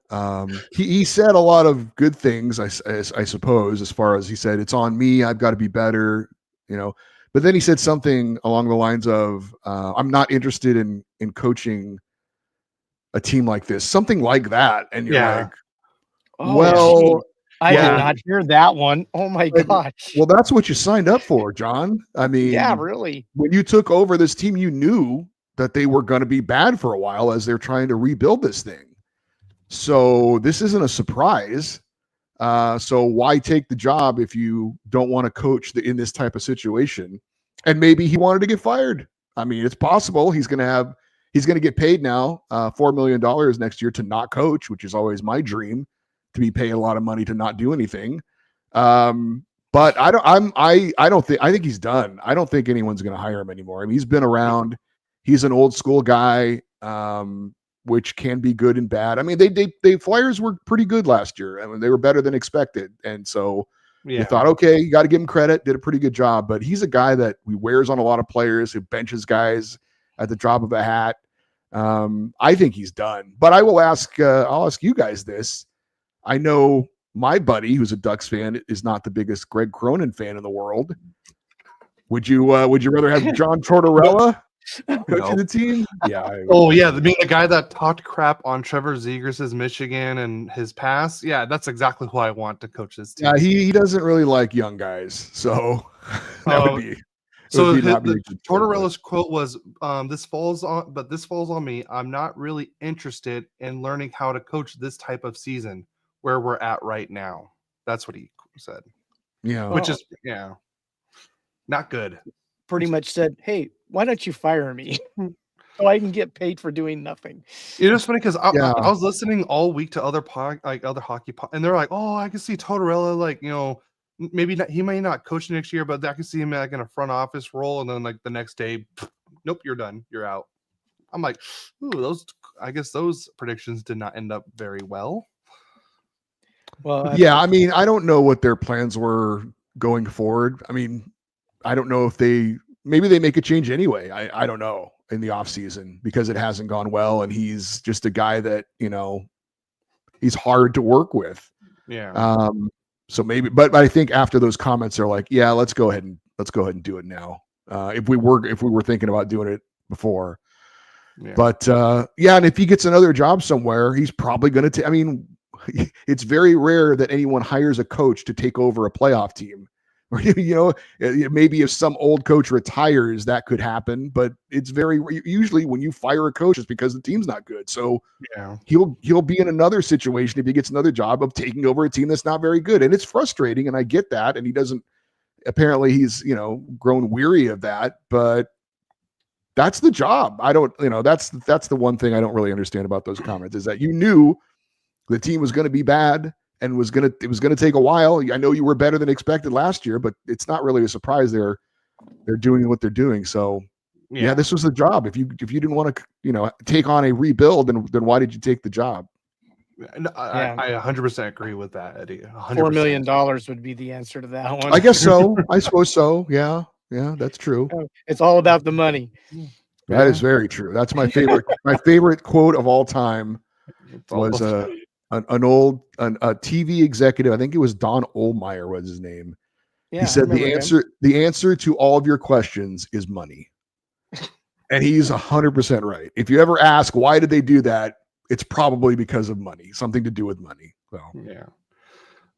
He said a lot of good things, I suppose, as far as he said, it's on me, I've got to be better, But then he said something along the lines of, I'm not interested in coaching a team like this, something like that. And you're like, well, I did not hear that one. Oh my gosh. Well, that's what you signed up for, John. I mean, yeah, really. When you took over this team, you knew that they were going to be bad for a while as they're trying to rebuild this thing. So this isn't a surprise. So why take the job if you don't want to coach in this type of situation? And maybe he wanted to get fired. I mean, it's possible he's going to get paid now $4 million next year to not coach, which is always my dream, to be paid a lot of money to not do anything. But I think he's done. I don't think anyone's going to hire him anymore. I mean, he's been around. He's an old school guy, which can be good and bad. I mean, they Flyers were pretty good last year. I mean, they were better than expected. And so you thought, okay, you got to give him credit, did a pretty good job. But he's a guy that he wears on a lot of players, who benches guys at the drop of a hat. I think he's done. But I'll ask you guys this. I know my buddy, who's a Ducks fan, is not the biggest Greg Cronin fan in the world. Would you rather have John Tortorella coaching the team? Yeah. The guy that talked crap on Trevor Zegras' Michigan and his past. Yeah, that's exactly who I want to coach this team. Yeah, he doesn't really like young guys, so that would be. So Tortorella's quote was, "This falls on me. I'm not really interested in learning how to coach this type of season where we're at right now." That's what he said. Yeah, which is not good. Pretty much said, "Hey, why don't you fire me so I can get paid for doing nothing?" It's funny because I was listening all week to other hockey, and they're like, "Oh, I can see Tortorella, maybe not, he may not coach next year, but I can see him like in a front office role." And then like the next day, nope, you're done, you're out. I'm like, ooh, I guess those predictions did not end up very well. Well, yeah, I mean, I don't know what their plans were going forward. I mean, I don't know if maybe they make a change anyway. I don't know in the off season because it hasn't gone well. And he's just a guy that, he's hard to work with. Yeah. So maybe, but I think after those comments, they're like, yeah, let's go ahead and do it now. If we were thinking about doing it before, but and if he gets another job somewhere, he's probably going to, I mean, it's very rare that anyone hires a coach to take over a playoff team. Maybe if some old coach retires, that could happen, but it's usually when you fire a coach, it's because the team's not good. So he'll be in another situation if he gets another job of taking over a team that's not very good. And it's frustrating. And I get that. And apparently he's, grown weary of that, but that's the job. I don't, that's the one thing I don't really understand about those comments is that you knew the team was going to be bad. And it was going to take a while. I know you were better than expected last year, but it's not really a surprise they're doing what they're doing. So Yeah, this was the job. If you didn't want to, take on a rebuild, then why did you take the job? I 100% agree with that, Eddie. 100%. $4 million would be the answer to that one. I guess so. I suppose so. Yeah, that's true. It's all about the money. That is very true. That's my favorite. My favorite quote of all time was a TV executive. I think it was Don Ohlmeyer was his name. Yeah, he said the answer to all of your questions is money. And he's 100% right. If you ever ask why did they do that, it's probably because of money, something to do with money. So yeah.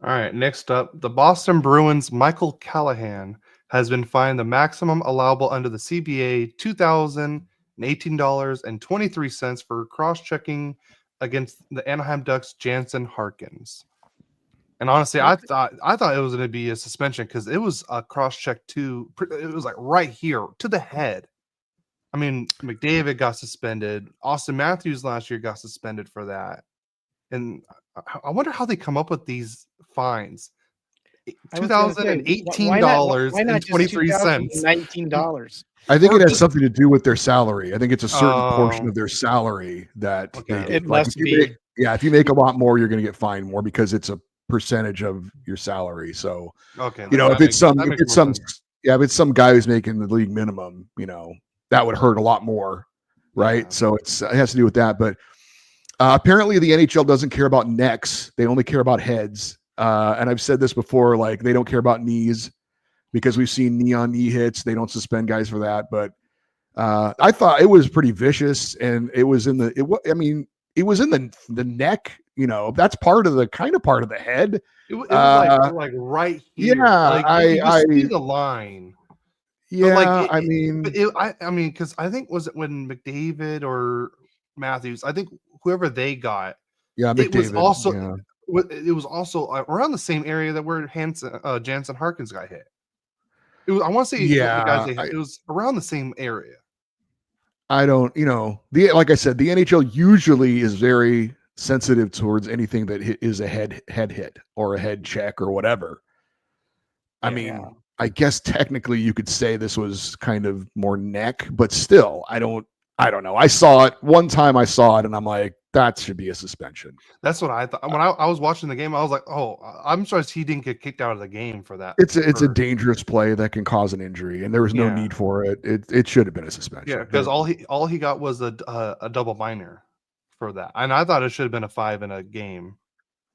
All right. Next up, the Boston Bruins' Michael Callahan has been fined the maximum allowable under the CBA $2,018.23 for cross-checking against the Anaheim Ducks' Jansen Harkins. And honestly, I thought it was going to be a suspension because it was a cross-check too. It was like right here to the head. I mean, McDavid got suspended. Austin Matthews last year got suspended for that. And I wonder how they come up with these fines. $2,018.23. $19. I think it has something to do with their salary. I think it's a certain portion of their salary that it must be. If you make a lot more, you're going to get fined more because it's a percentage of your salary. So, if it's some guy who's making the league minimum, that would hurt a lot more, right? Yeah. So it has to do with that. But apparently the NHL doesn't care about necks; they only care about heads. And I've said this before, like they don't care about knees because we've seen knee on knee hits. They don't suspend guys for that. But I thought it was pretty vicious, and it was in the neck. That's part of the head. It was like right here. Yeah, you see the line. Yeah, because I think was it when McDavid or Matthews? I think whoever they got. Yeah, McDavid. It was also around the same area that where Jansen Harkins got hit. It was. I want to say the guys they hit. It was around the same area. I don't. Like I said, the NHL usually is very sensitive towards anything that is a head hit or a head check or whatever. I mean, I guess technically you could say this was kind of more neck, but still, I don't know. I saw it one time. And I'm like, that should be a suspension. That's what I thought. When I was watching the game, I was like, oh, I'm surprised he didn't get kicked out of the game for that. It's a dangerous play that can cause an injury, and there was no need for it. It should have been a suspension. Yeah, because all he got was a double minor for that, and I thought it should have been a 5 in a game.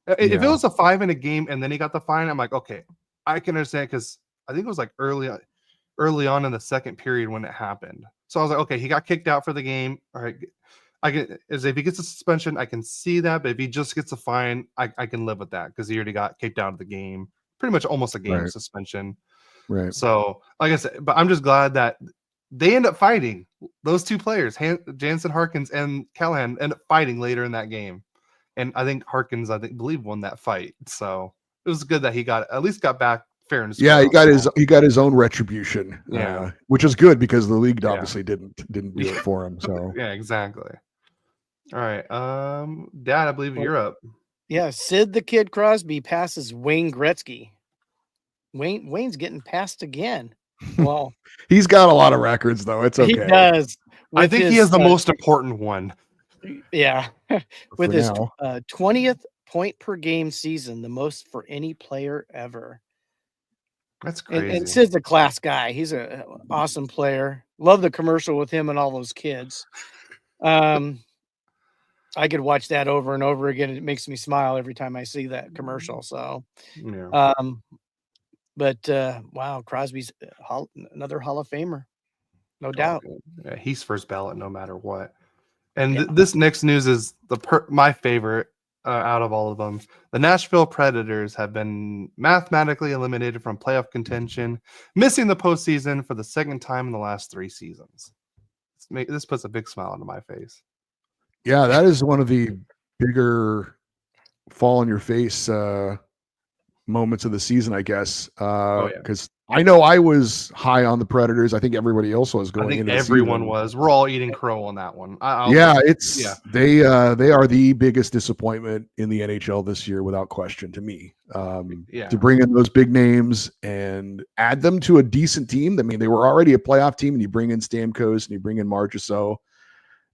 If it was a 5 in a game and then he got the fine, I'm like, okay, I can understand because I think it was like early on in the second period when it happened. So I was like, okay, he got kicked out for the game. All right, if he gets a suspension, I can see that. But if he just gets a fine, I can live with that because he already got kicked out of the game. Pretty much almost a game suspension. Right. So like I said, but I'm just glad that they end up fighting. Those two players, Jansen Harkins and Callahan, end up fighting later in that game. And I think Harkins, believe won that fight. So it was good that he at least got back fair and square. Yeah, he got his own retribution. Yeah, which is good because the league obviously didn't do it for him. So yeah, exactly. All right, Dad, I believe you're up. Yeah, Sid the Kid Crosby passes Wayne Gretzky. Wayne's getting passed again. Well, he's got a lot of records though. It's okay. He does. I think he has the most important one. Yeah, with his 20th point per game season, the most for any player ever. That's crazy. And Sid's a class guy. He's an awesome player. Love the commercial with him and all those kids. I could watch that over and over again. It makes me smile every time I see that commercial. So, wow, Crosby's another Hall of Famer, no doubt. Yeah, he's first ballot no matter what. And this next news is my favorite out of all of them. The Nashville Predators have been mathematically eliminated from playoff contention, missing the postseason for the second time in the last 3 seasons. This puts a big smile on my face. Yeah, that is one of the bigger fall on your face moments of the season, I guess. Because I know I was high on the Predators. I think everybody else was going I think into everyone the season. was. We're all eating crow on that one. They are the biggest disappointment in the NHL this year, without question, to me. To bring in those big names and add them to a decent team. I mean, they were already a playoff team, and you bring in Stamkos and you bring in Marchessault,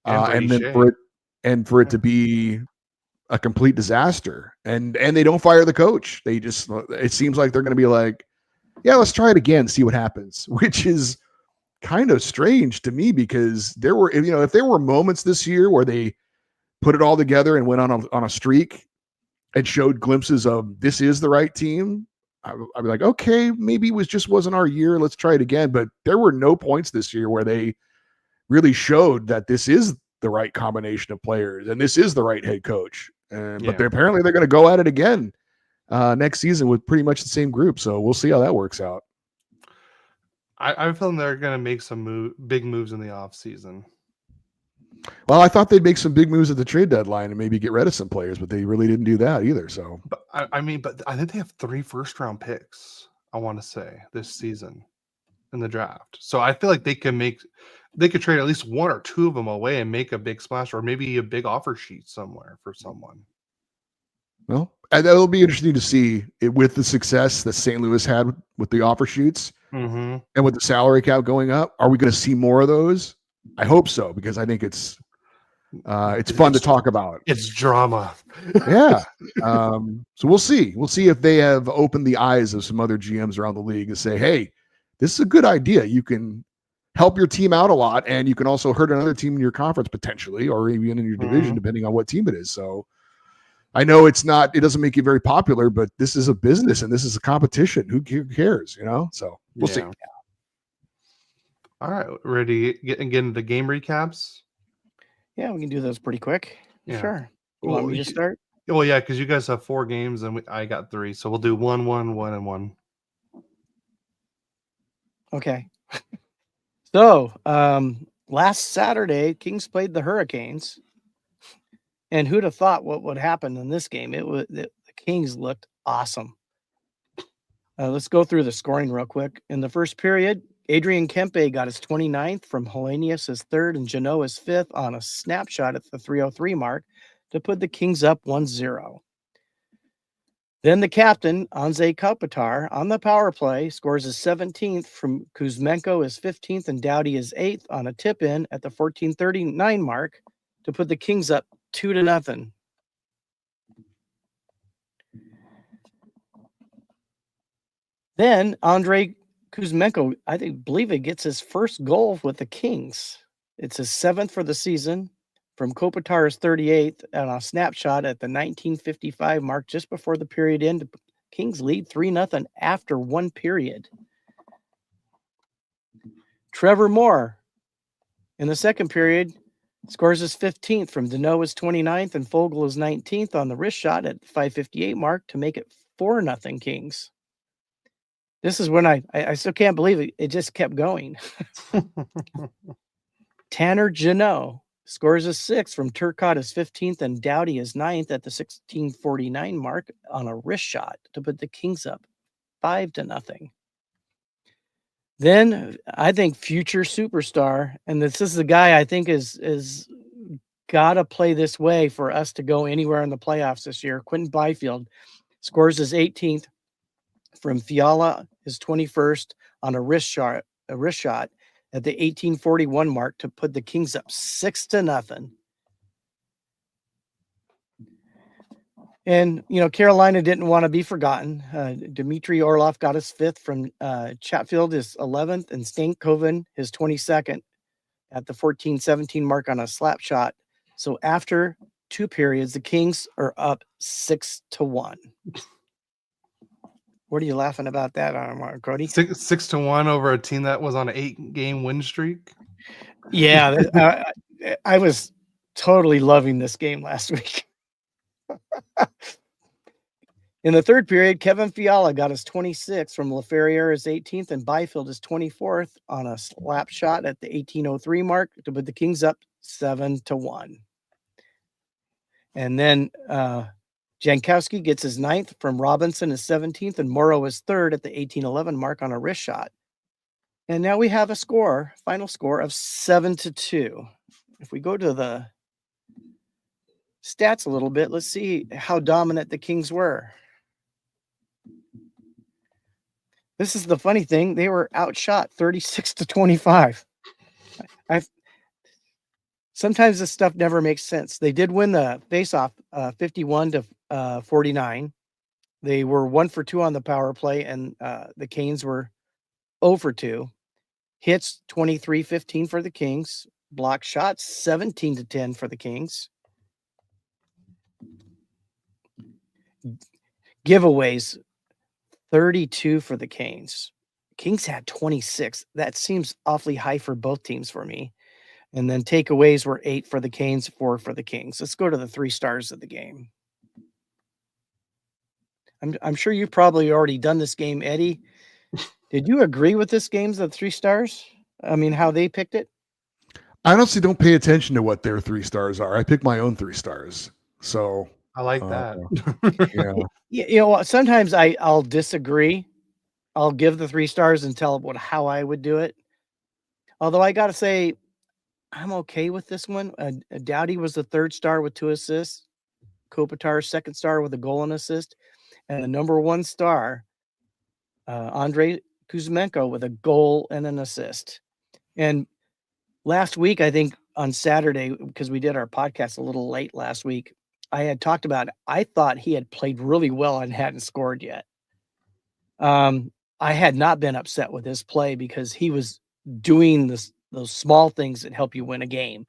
and then for it to be a complete disaster, and they don't fire the coach. It seems like they're going to be like, yeah, let's try it again, see what happens, which is kind of strange to me, because there were, if there were moments this year where they put it all together and went on a streak and showed glimpses of this is the right team, I'd be like, okay, maybe it wasn't our year. Let's try it again. But there were no points this year where they really showed that this is the right combination of players and this is the right head coach. But they're going to go at it again next season with pretty much the same group. So we'll see how that works out. I feel they're going to make some big moves in the offseason. Well, I thought they'd make some big moves at the trade deadline and maybe get rid of some players, but they really didn't do that either. So, but I think they have 3 first-round picks, I want to say, this season in the draft. So I feel like they could trade at least 1 or 2 of them away and make a big splash, or maybe a big offer sheet somewhere for someone. Well, that'll be interesting to see with the success that St. Louis had with the offer sheets and with the salary cap going up. Are we going to see more of those? I hope so, because I think it's fun to talk about. It's drama. Yeah. So we'll see. We'll see if they have opened the eyes of some other GMs around the league and say, hey, this is a good idea. You can help your team out a lot, and you can also hurt another team in your conference potentially, or even in your division, depending on what team it is. So I know it doesn't make you very popular, but this is a business and this is a competition. Who cares, So we'll see. All right. Ready to get into the game recaps? Yeah, we can do those pretty quick. Yeah. Sure. You want me to start? Well, yeah, because you guys have 4 games and I got 3. So we'll do 1, 1, 1, and 1. Okay. So last Saturday, Kings played the Hurricanes. And who'd have thought what would happen in this game? The Kings looked awesome. Let's go through the scoring real quick. In the first period, Adrian Kempe got his 29th from Helenius his 3rd and Janot his 5th on a snapshot at the 3:03 mark to put the Kings up 1-0. Then the captain, Anze Kopitar, on the power play, scores his 17th from Kuzmenko his 15th and Doughty his 8th on a tip-in at the 14:39 mark to put the Kings up 2-0. Then Andrei Kuzmenko, believe it gets his first goal with the Kings. It's his 7th for the season from Kopitar's 38th and a snapshot at the 19:55 mark just before the period end. Kings lead 3-0 after 1 period. Trevor Moore in the second period scores his 15th from Danoa's 29th and Fogle his 19th on the wrist shot at the 5:58 mark to make it 4-0 Kings. This is when I still can't believe it. It just kept going. Tanner Janot scores his 6th from Turcotte his 15th and Doughty his 9th at the 16:49 mark on a wrist shot to put the Kings up 5-0. Then I think future superstar, and this is the guy I think is got to play this way for us to go anywhere in the playoffs this year. Quentin Byfield scores his 18th from Fiala his 21st on a wrist shot at the 18:41 mark to put the Kings up 6-0. And, Carolina didn't want to be forgotten. Dmitry Orlov got his 5th from Chatfield, his 11th, and Stankoven, his 22nd at the 14:17 mark on a slap shot. So after 2 periods, the Kings are up 6-1. What are you laughing about that, Cody? 6-1 over a team that was on an 8-game win streak. Yeah, I was totally loving this game last week. In the third period, Kevin Fiala got his 26th from LaFerriere his 18th and Byfield his 24th on a slap shot at the 18:03 mark to put the Kings up 7-1. And then Jankowski gets his 9th from Robinson, his 17th, and Morrow is 3rd at the 18-11 mark on a wrist shot. And now we have a final score of 7-2. If we go to the stats a little bit, let's see how dominant the Kings were. This is the funny thing. They were outshot 36-25. Sometimes this stuff never makes sense. They did win the faceoff 51-49. They were 1 for 2 on the power play, and the Canes were 0 for 2. Hits 23-15 for the Kings. Block shots 17-10 for the Kings. Giveaways 32 for the Canes. Kings had 26. That seems awfully high for both teams for me. And then takeaways were 8 for the Canes, 4 for the Kings. Let's go to the 3 stars of the game. I'm sure you've probably already done this game, Eddie. Did you agree with this game's the 3 stars? I mean, how they picked it? I honestly don't pay attention to what their 3 stars are. I pick my own 3 stars. So I like that. Yeah. You know, sometimes I'll disagree. I'll give the 3 stars and tell how I would do it. Although I got to say, I'm okay with this one. Doughty was the 3rd star with 2 assists. Kopitar, 2nd star with a goal and assist. And the number 1 star, Andrei Kuzmenko, with a goal and an assist. And last week, I think on Saturday, because we did our podcast a little late last week, I had talked about it. I thought he had played really well and hadn't scored yet. I had not been upset with his play because he was doing those small things that help you win a game.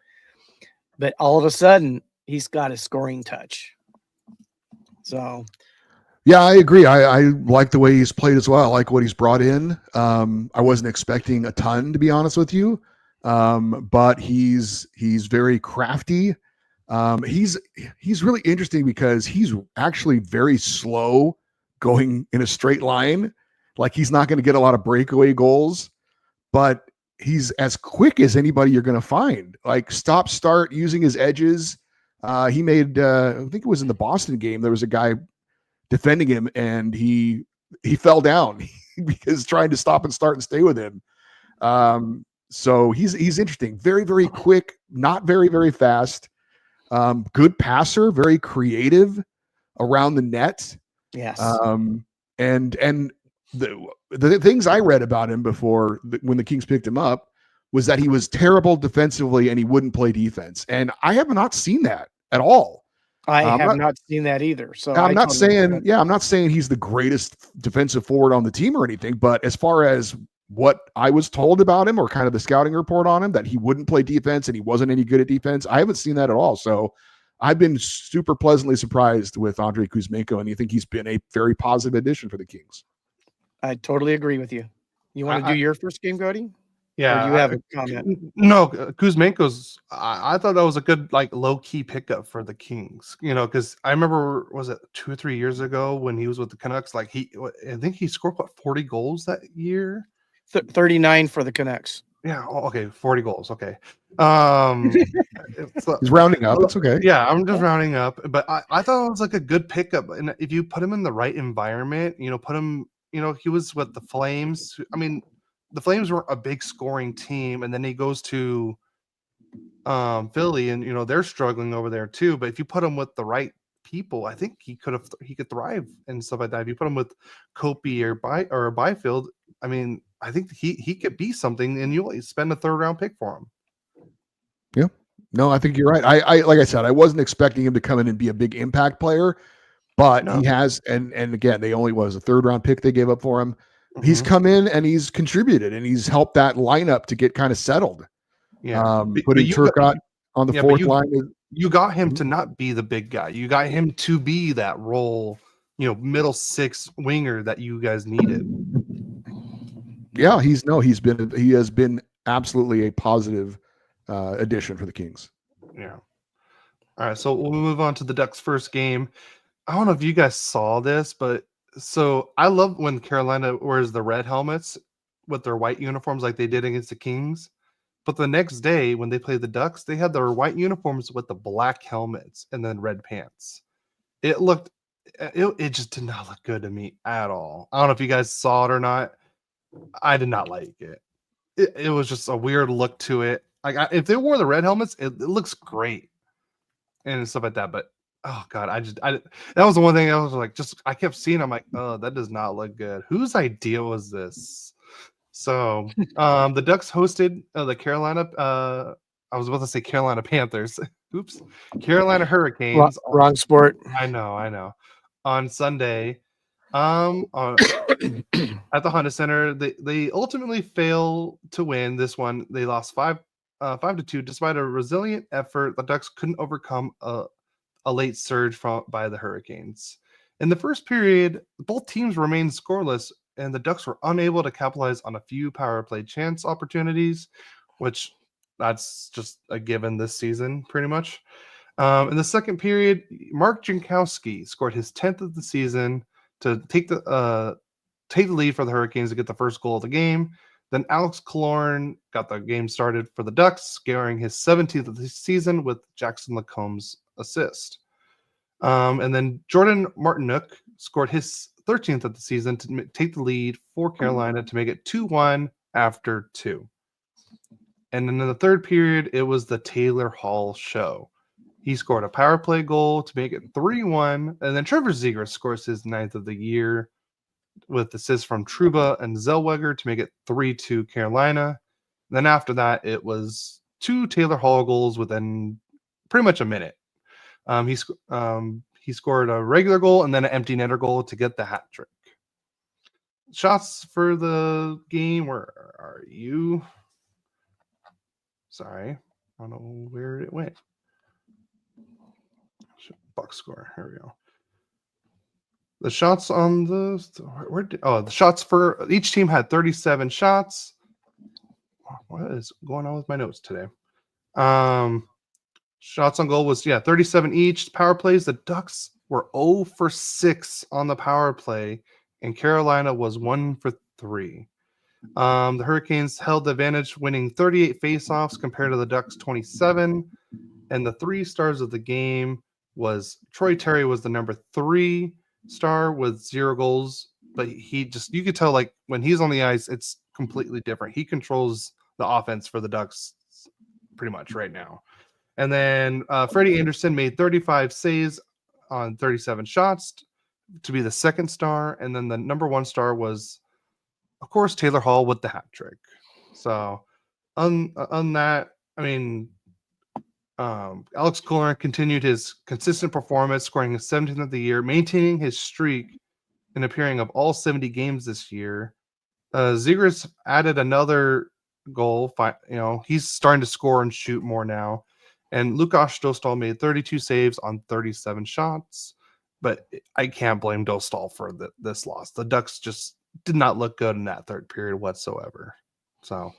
But all of a sudden, he's got a scoring touch. So, yeah, I agree. I like the way he's played as well. I like what he's brought in. I wasn't expecting a ton, to be honest with you, but he's very crafty. He's really interesting because he's actually very slow going in a straight line. Like, he's not going to get a lot of breakaway goals, but he's as quick as anybody you're going to find. Like, stop, start, using his edges. He made, I think it was in the Boston game, there was a guy defending him and he fell down because trying to stop and start and stay with him. So he's interesting. Very, very quick, not very, very fast. Good passer, very creative around the net. yes. And the things I read about him before when the Kings picked him up was that he was terrible defensively and he wouldn't play defense. And I have not seen that at all. I have not seen that either. So I'm not saying he's the greatest defensive forward on the team or anything, but as far as what I was told about him or kind of the scouting report on him, that he wouldn't play defense and he wasn't any good at defense, I haven't seen that at all. So I've been super pleasantly surprised with Andrei Kuzmenko, and I think he's been a very positive addition for the Kings. I totally agree with you. You want to do your first game, Cody? Yeah. Or do you have a comment? No, Kuzmenko's, I thought that was a good, like, low-key pickup for the Kings, you know, because I remember, was it 2 or 3 years ago when he was with the Canucks? Like, I think he scored, 40 goals that year? 39 for the Canucks. Yeah. Okay. 40 goals. Okay. He's rounding up. It's okay. Yeah, I'm just rounding up. But I thought it was like a good pickup. And if you put him in the right environment, put him, he was with the Flames. I mean, the Flames were a big scoring team. And then he goes to Philly and, they're struggling over there too. But if you put him with the right people, I think he could thrive and stuff like that. If you put him with Kopi or Byfield, I mean, I think he could be something, and you'll spend a 3rd round pick for him. Yeah, no, I think you're right. I like I said, I wasn't expecting him to come in and be a big impact player, but he has. And again, they only was a 3rd round pick they gave up for him. Mm-hmm. He's come in and he's contributed and he's helped that lineup to get kind of settled. Yeah, putting Turcotte on the 4th line. You got him to not be the big guy. You got him to be that role, middle 6 winger that you guys needed. Yeah, he has been absolutely a positive addition for the Kings. Yeah. All right, so we'll move on to the Ducks' first game. I don't know if you guys saw this, but so I love when Carolina wears the red helmets with their white uniforms like they did against the Kings. But the next day when they played the Ducks, they had their white uniforms with the black helmets and then red pants. It looked it just did not look good to me at all. I don't know if you guys saw it or not. I did not like it. It was just a weird look to it. Like if they wore the red helmets, it looks great and stuff like that. But oh god, that was the one thing I was like, I kept seeing. I'm like, oh, that does not look good. Whose idea was this? So the Ducks hosted the Carolina. I was about to say Carolina Panthers. Oops, Carolina Hurricanes. Wrong sport. I know. On Sunday, at the Honda Center, they ultimately fail to win this one. They lost 5-2, despite a resilient effort. The Ducks couldn't overcome a late surge by the Hurricanes. In the first period, both teams remained scoreless, and the Ducks were unable to capitalize on a few power play chance opportunities, which that's just a given this season, pretty much. In the second period, Mark Jankowski scored his 10th of the season to take the lead for the Hurricanes to get the first goal of the game. Then Alex Killorn got the game started for the Ducks, scoring his 17th of the season with Jackson Lacombe's assist. And then Jordan Martinook scored his 13th of the season to take the lead for Carolina to make it 2-1 after 2. And then in the third period, it was the Taylor Hall show. He scored a power play goal to make it 3-1. And then Trevor Zegras scores his 9th of the year with assists from Trouba and Zellweger to make it 3-2 Carolina. And then after that, it was 2 Taylor Hall goals within pretty much a minute. He scored a regular goal and then an empty netter goal to get the hat trick. Shots for the game, where are you? Sorry, I don't know where it went. Box score. Here we go. The shots on the shots for each team had 37 shots. What is going on with my notes today? Shots on goal was 37 each. Power plays, the Ducks were 0 for 6 on the power play, and Carolina was 1 for 3. The Hurricanes held the advantage, winning 38 faceoffs compared to the Ducks 27. And the 3 stars of the game was Troy Terry was the number 3 star with 0 goals, but you could tell, like, when he's on the ice, it's completely different. He controls the offense for the Ducks pretty much right now. And then Freddie Anderson made 35 saves on 37 shots to be the 2nd star. And then the number 1 star was, of course, Taylor Hall with the hat trick. So on that, I mean, Alex Killorn continued his consistent performance, scoring his 17th of the year, maintaining his streak and appearing of all 70 games this year. Zegras added another goal. He's starting to score and shoot more now. And Lukas Dostal made 32 saves on 37 shots. But I can't blame Dostal for this loss. The Ducks just did not look good in that third period whatsoever. So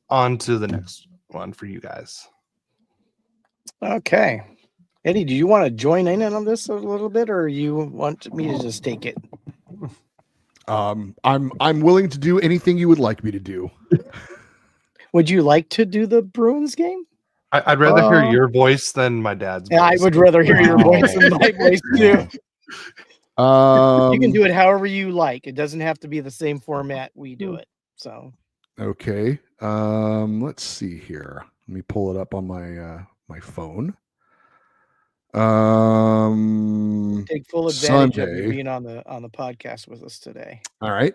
on to the next one for you guys. Okay. Eddie, do you want to join in on this a little bit, or you want me to just take it? I'm willing to do anything you would like me to do. Would you like to do the Bruins game? I'd rather hear your voice than my dad's voice. I would rather hear your voice than my voice too. You can do it however you like. It doesn't have to be the same format we do it. So okay. Let's see here. Let me pull it up on my phone. Take full advantage of you being on the podcast with us today. All right.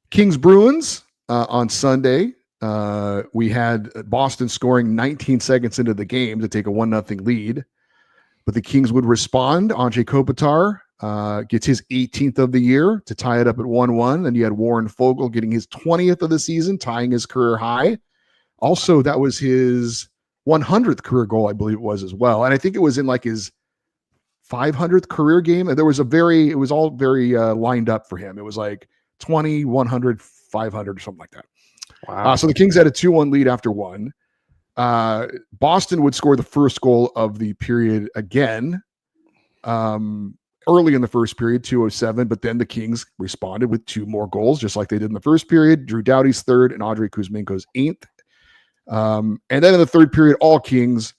Kings Bruins on Sunday. We had Boston scoring 19 seconds into the game to take a 1-0 lead, but the Kings would respond. Anze Kopitar gets his 18th of the year to tie it up at 1-1. Then you had Warren Foegele getting his 20th of the season, tying his career high. Also, that was his 100th career goal, I believe it was as well. And I think it was in like his 500th career game. And it was all very lined up for him. It was like 20, 100, 500 or something like that. Wow. So the Kings had a 2-1 lead after 1. Boston would score the first goal of the period again early in the first period, 2:07, but then the Kings responded with 2 more goals, just like they did in the first period. Drew Doughty's 3rd and Andrei Kuzmenko's 8th. And then in the third period, all Kings,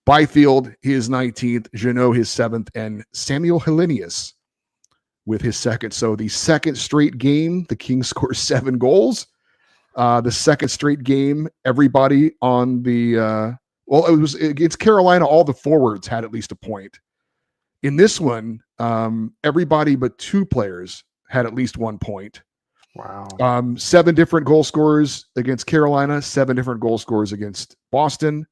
Byfield, his 19th, Jeannot, his 7th, and Samuel Helenius with his 2nd. So the second straight game, the Kings score 7 goals. The second straight game, everybody on the it was against Carolina, all the forwards had at least a point. In this one, everybody but 2 players had at least 1 point. Wow. 7 different goal scorers against Carolina, 7 different goal scorers against Boston.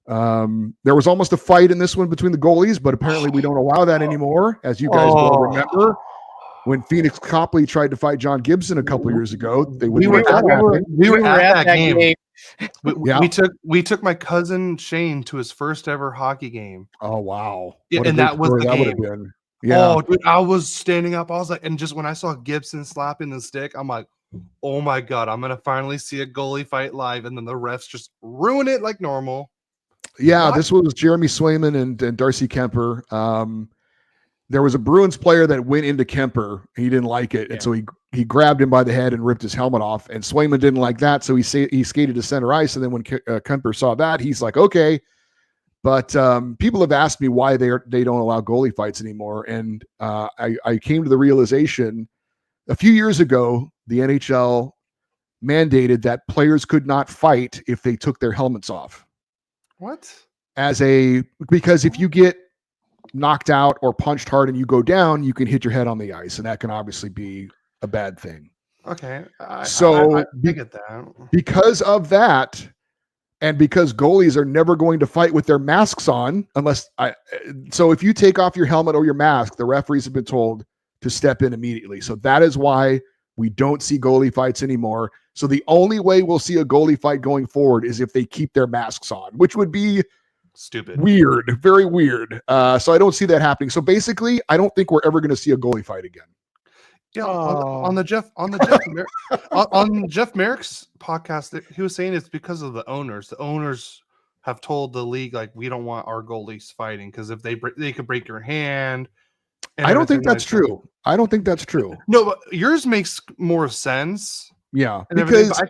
There was almost a fight in this one between the goalies, but apparently we don't allow that anymore, as you guys will remember. When Phoenix Copley tried to fight John Gibson a couple years ago, we were at that game. We took my cousin Shane to his first ever hockey game. Oh wow! Yeah, and that was the game. Would have been. Yeah. Oh, dude, I was standing up. I was like, and just when I saw Gibson slapping the stick, I'm like, oh my god, I'm gonna finally see a goalie fight live, and then the refs just ruin it like normal. Yeah, this was Jeremy Swayman and Darcy Kemper. There was a Bruins player that went into Kemper. He didn't like it, and so he grabbed him by the head and ripped his helmet off. And Swayman didn't like that, so he skated to center ice. And then when Kemper saw that, he's like, okay. But people have asked me why they don't allow goalie fights anymore, and I came to the realization a few years ago the NHL mandated that players could not fight if they took their helmets off. What? Because if you get knocked out or punched hard and you go down, you can hit your head on the ice, and that can obviously be a bad thing. Okay. I get that. Because of that, and because goalies are never going to fight with their masks on, so if you take off your helmet or your mask, the referees have been told to step in immediately. So that is why we don't see goalie fights anymore. So the only way we'll see a goalie fight going forward is if they keep their masks on, which would be stupid, weird, very weird. So I don't see that happening. So basically, I don't think we're ever going to see a goalie fight again. Yeah, on Jeff Merrick's podcast, he was saying it's because of the owners. The owners have told the league, like, we don't want our goalies fighting because if they could break your hand. I don't think that's true. I don't think that's true. No, but yours makes more sense. Yeah, because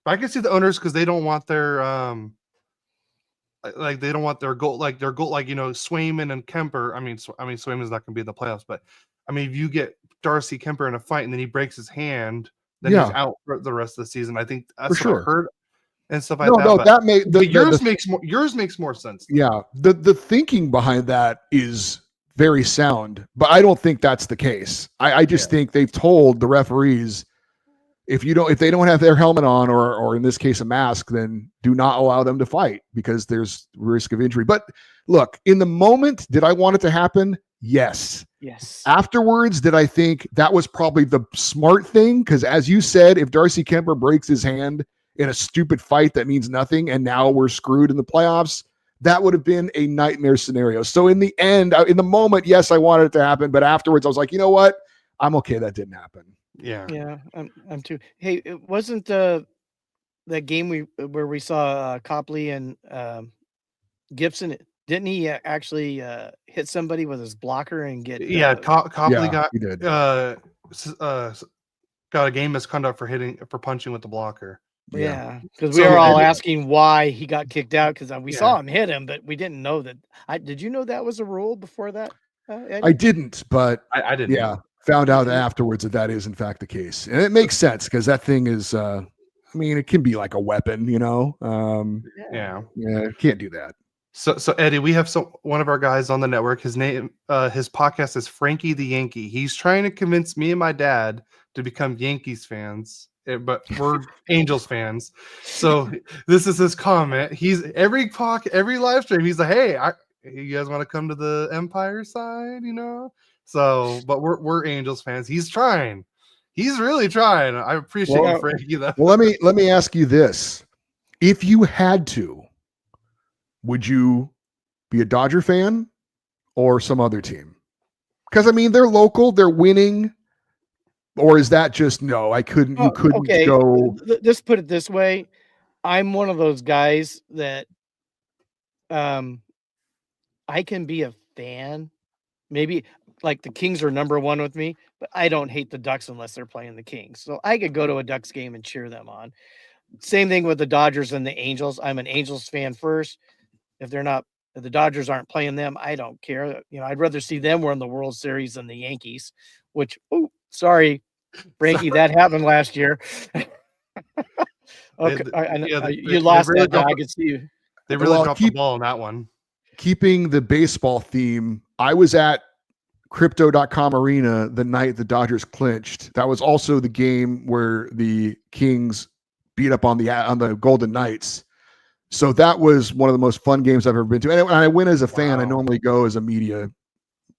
I can see the owners because they don't want their they don't want their goal, Swayman and Kemper. I mean, Swayman's not going to be in the playoffs, but I mean, if you get Darcy Kemper in a fight and then he breaks his hand, then he's out for the rest of the season. I think that's for sure. I heard and stuff like that. No, yours makes more sense. Though. Yeah, the thinking behind that is very sound, but I don't think that's the case. I just think they've told the referees if they don't have their helmet on or in this case a mask, then do not allow them to fight because there's risk of injury. But look, in the moment, did I want it to happen? Yes. Afterwards, did I think that was probably the smart thing? Because as you said, if Darcy Kemper breaks his hand in a stupid fight that means nothing, and now we're screwed in the playoffs, that would have been a nightmare scenario. So in the end, in the moment, yes, I wanted it to happen. But afterwards, I was like, you know what? I'm okay that didn't happen. Yeah, I'm too. Hey, it wasn't that game where we saw Copley and Gibson. Didn't he actually hit somebody with his blocker and get? Copley got a game misconduct for punching with the blocker. Yeah, because we were all asking why he got kicked out because we saw him hit him, but we didn't know that. Did you know that was a rule before that? I didn't, but I didn't. Yeah, found out afterwards that is in fact the case, and it makes sense because that thing is. I mean, it can be like a weapon, you know. Can't do that. So Eddie, we have one of our guys on the network. His name, his podcast is Frankie the Yankee. He's trying to convince me and my dad to become Yankees fans, but we're Angels fans. So this is his comment. He's every live stream. He's like, "Hey, you guys want to come to the Empire side?" You know. So, but we're Angels fans. He's trying. He's really trying. I appreciate you, Frankie. Though. Well, let me ask you this: if you had to, would you be a Dodger fan or some other team? Because I mean, they're local, they're winning. Or is that just no? You couldn't go. Let's put it this way: I'm one of those guys that, I can be a fan. Maybe like the Kings are number one with me, but I don't hate the Ducks unless they're playing the Kings. So I could go to a Ducks game and cheer them on. Same thing with the Dodgers and the Angels. I'm an Angels fan first. If they're not If the Dodgers aren't playing them, I don't care. I'd rather see them win the World Series than the Yankees, which, sorry, Frankie, that happened last year. Okay, you lost really that. I could see you. They really dropped the ball on that one. Keeping the baseball theme, I was at Crypto.com Arena the night the Dodgers clinched. That was also the game where the Kings beat up on the Golden Knights. So that was one of the most fun games I've ever been to. And I went as a fan. I normally go as a media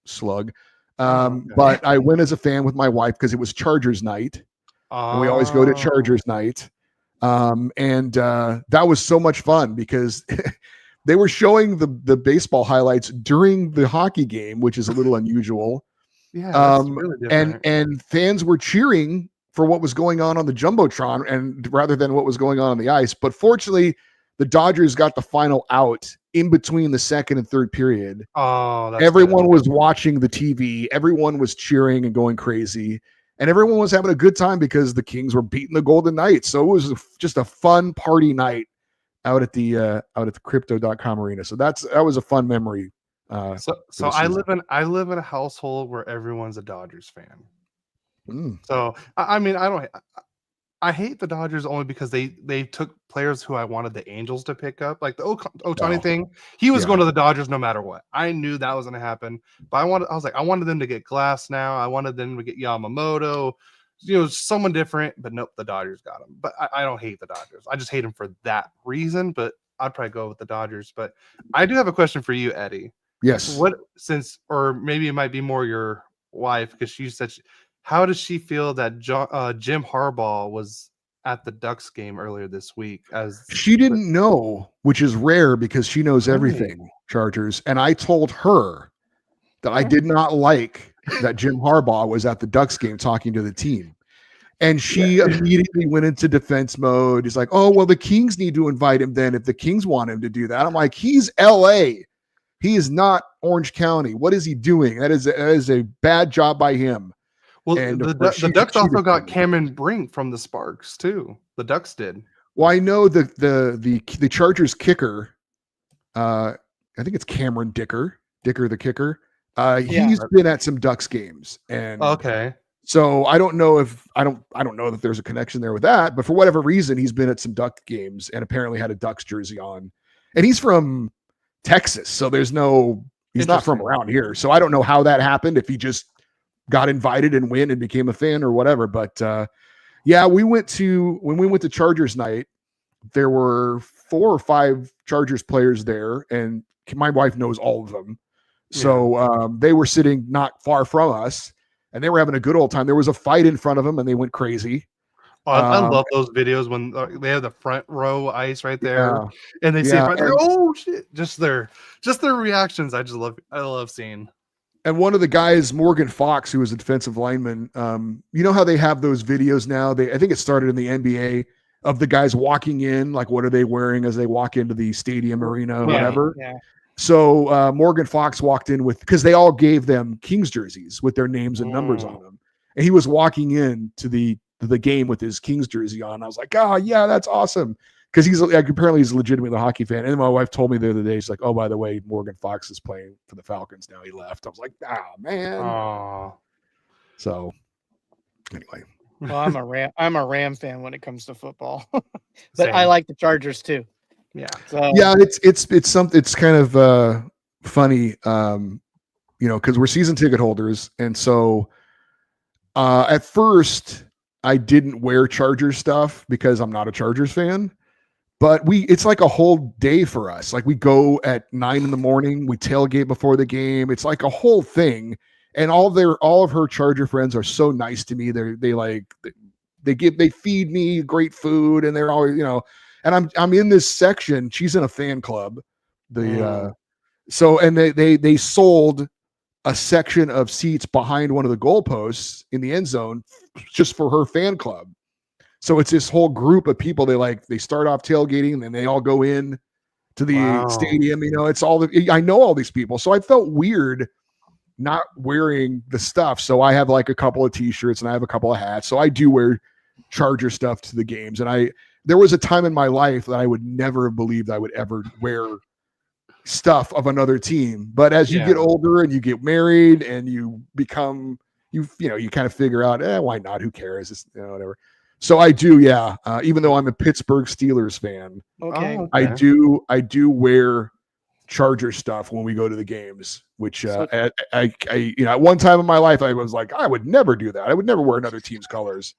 slug. But I went as a fan with my wife because it was Chargers night. And we always go to Chargers night. That was so much fun because they were showing the baseball highlights during the hockey game, which is a little unusual. Yeah, that's really different. And fans were cheering for what was going on the Jumbotron and rather than what was going on the ice. But fortunately, the Dodgers got the final out in between the second and third period. Everyone was watching the TV. Everyone was cheering and going crazy. And everyone was having a good time because the Kings were beating the Golden Knights. So it was just a fun party night out at the Crypto.com Arena. So that was a fun memory. So I live in a household where everyone's a Dodgers fan. So I mean, I hate the Dodgers only because they took players who I wanted the Angels to pick up, like the Ohtani thing. He was going to the Dodgers no matter what. I knew that was going to happen, but I wanted them to get Glass now. I wanted them to get Yamamoto, someone different. But nope, the Dodgers got him. But I don't hate the Dodgers. I just hate them for that reason. But I'd probably go with the Dodgers. But I do have a question for you, Eddie. Yes. Or maybe it might be more your wife because she said. How does she feel that Jim Harbaugh was at the Ducks game earlier this week? She didn't know, which is rare because she knows everything, Chargers. And I told her that I did not like that Jim Harbaugh was at the Ducks game talking to the team. And she immediately went into defense mode. He's like, oh, well, the Kings need to invite him then if the Kings want him to do that. I'm like, he's LA. He is not Orange County. What is he doing? That is a bad job by him. Well, the Ducks also got Cameron Brink from the Sparks too. The Ducks did. Well, I know the Chargers kicker. I think it's Cameron Dicker the kicker. He's been at some Ducks games, and so I don't know that there's a connection there with that. But for whatever reason, he's been at some Duck games and apparently had a Ducks jersey on. And he's from Texas, so he's not from around here. So I don't know how that happened. If he just got invited and went and became a fan or whatever. But when we went to Chargers night, there were 4 or 5 Chargers players there, and my wife knows all of them. So they were sitting not far from us, and they were having a good old time. There was a fight in front of them, and they went crazy. I love those videos when they have the front row ice right there, and they say, "Oh shit!" Just their reactions. I love seeing. And one of the guys, Morgan Fox, who was a defensive lineman, you know how they have those videos now? I think it started in the NBA of the guys walking in, like what are they wearing as they walk into the stadium, arena, whatever. Yeah. So Morgan Fox walked in because they all gave them Kings jerseys with their names and numbers on them, and he was walking in to the game with his Kings jersey on. I was like, oh yeah, that's awesome. Because apparently he's legitimately a hockey fan. And my wife told me the other day, she's like, oh, by the way, Morgan Fox is playing for the Falcons now. He left. I was like, man. Aww. So anyway. Well, I'm a Ram fan when it comes to football. But same. I like the Chargers too. Yeah. So. Yeah, it's kind of funny, because we're season ticket holders. And so at first I didn't wear Chargers stuff because I'm not a Chargers fan. But it's like a whole day for us. Like we go at 9 a.m, we tailgate before the game. It's like a whole thing. And all of her Charger friends are so nice to me. They feed me great food, and they're always, and I'm in this section. She's in a fan club. And they sold a section of seats behind one of the goalposts in the end zone just for her fan club. So it's this whole group of people. They start off tailgating, and then they all go in to the stadium. I know all these people. So I felt weird not wearing the stuff. So I have like a couple of t-shirts and I have a couple of hats. So I do wear Charger stuff to the games. And there was a time in my life that I would never have believed I would ever wear stuff of another team. But as you get older and you get married and you become, you kind of figure out, why not? Who cares? It's, whatever. So I do, even though I'm a Pittsburgh Steelers fan, okay. I do wear Charger stuff when we go to the games, which I at one time in my life I was like, I would never do that. I would never wear another team's colors.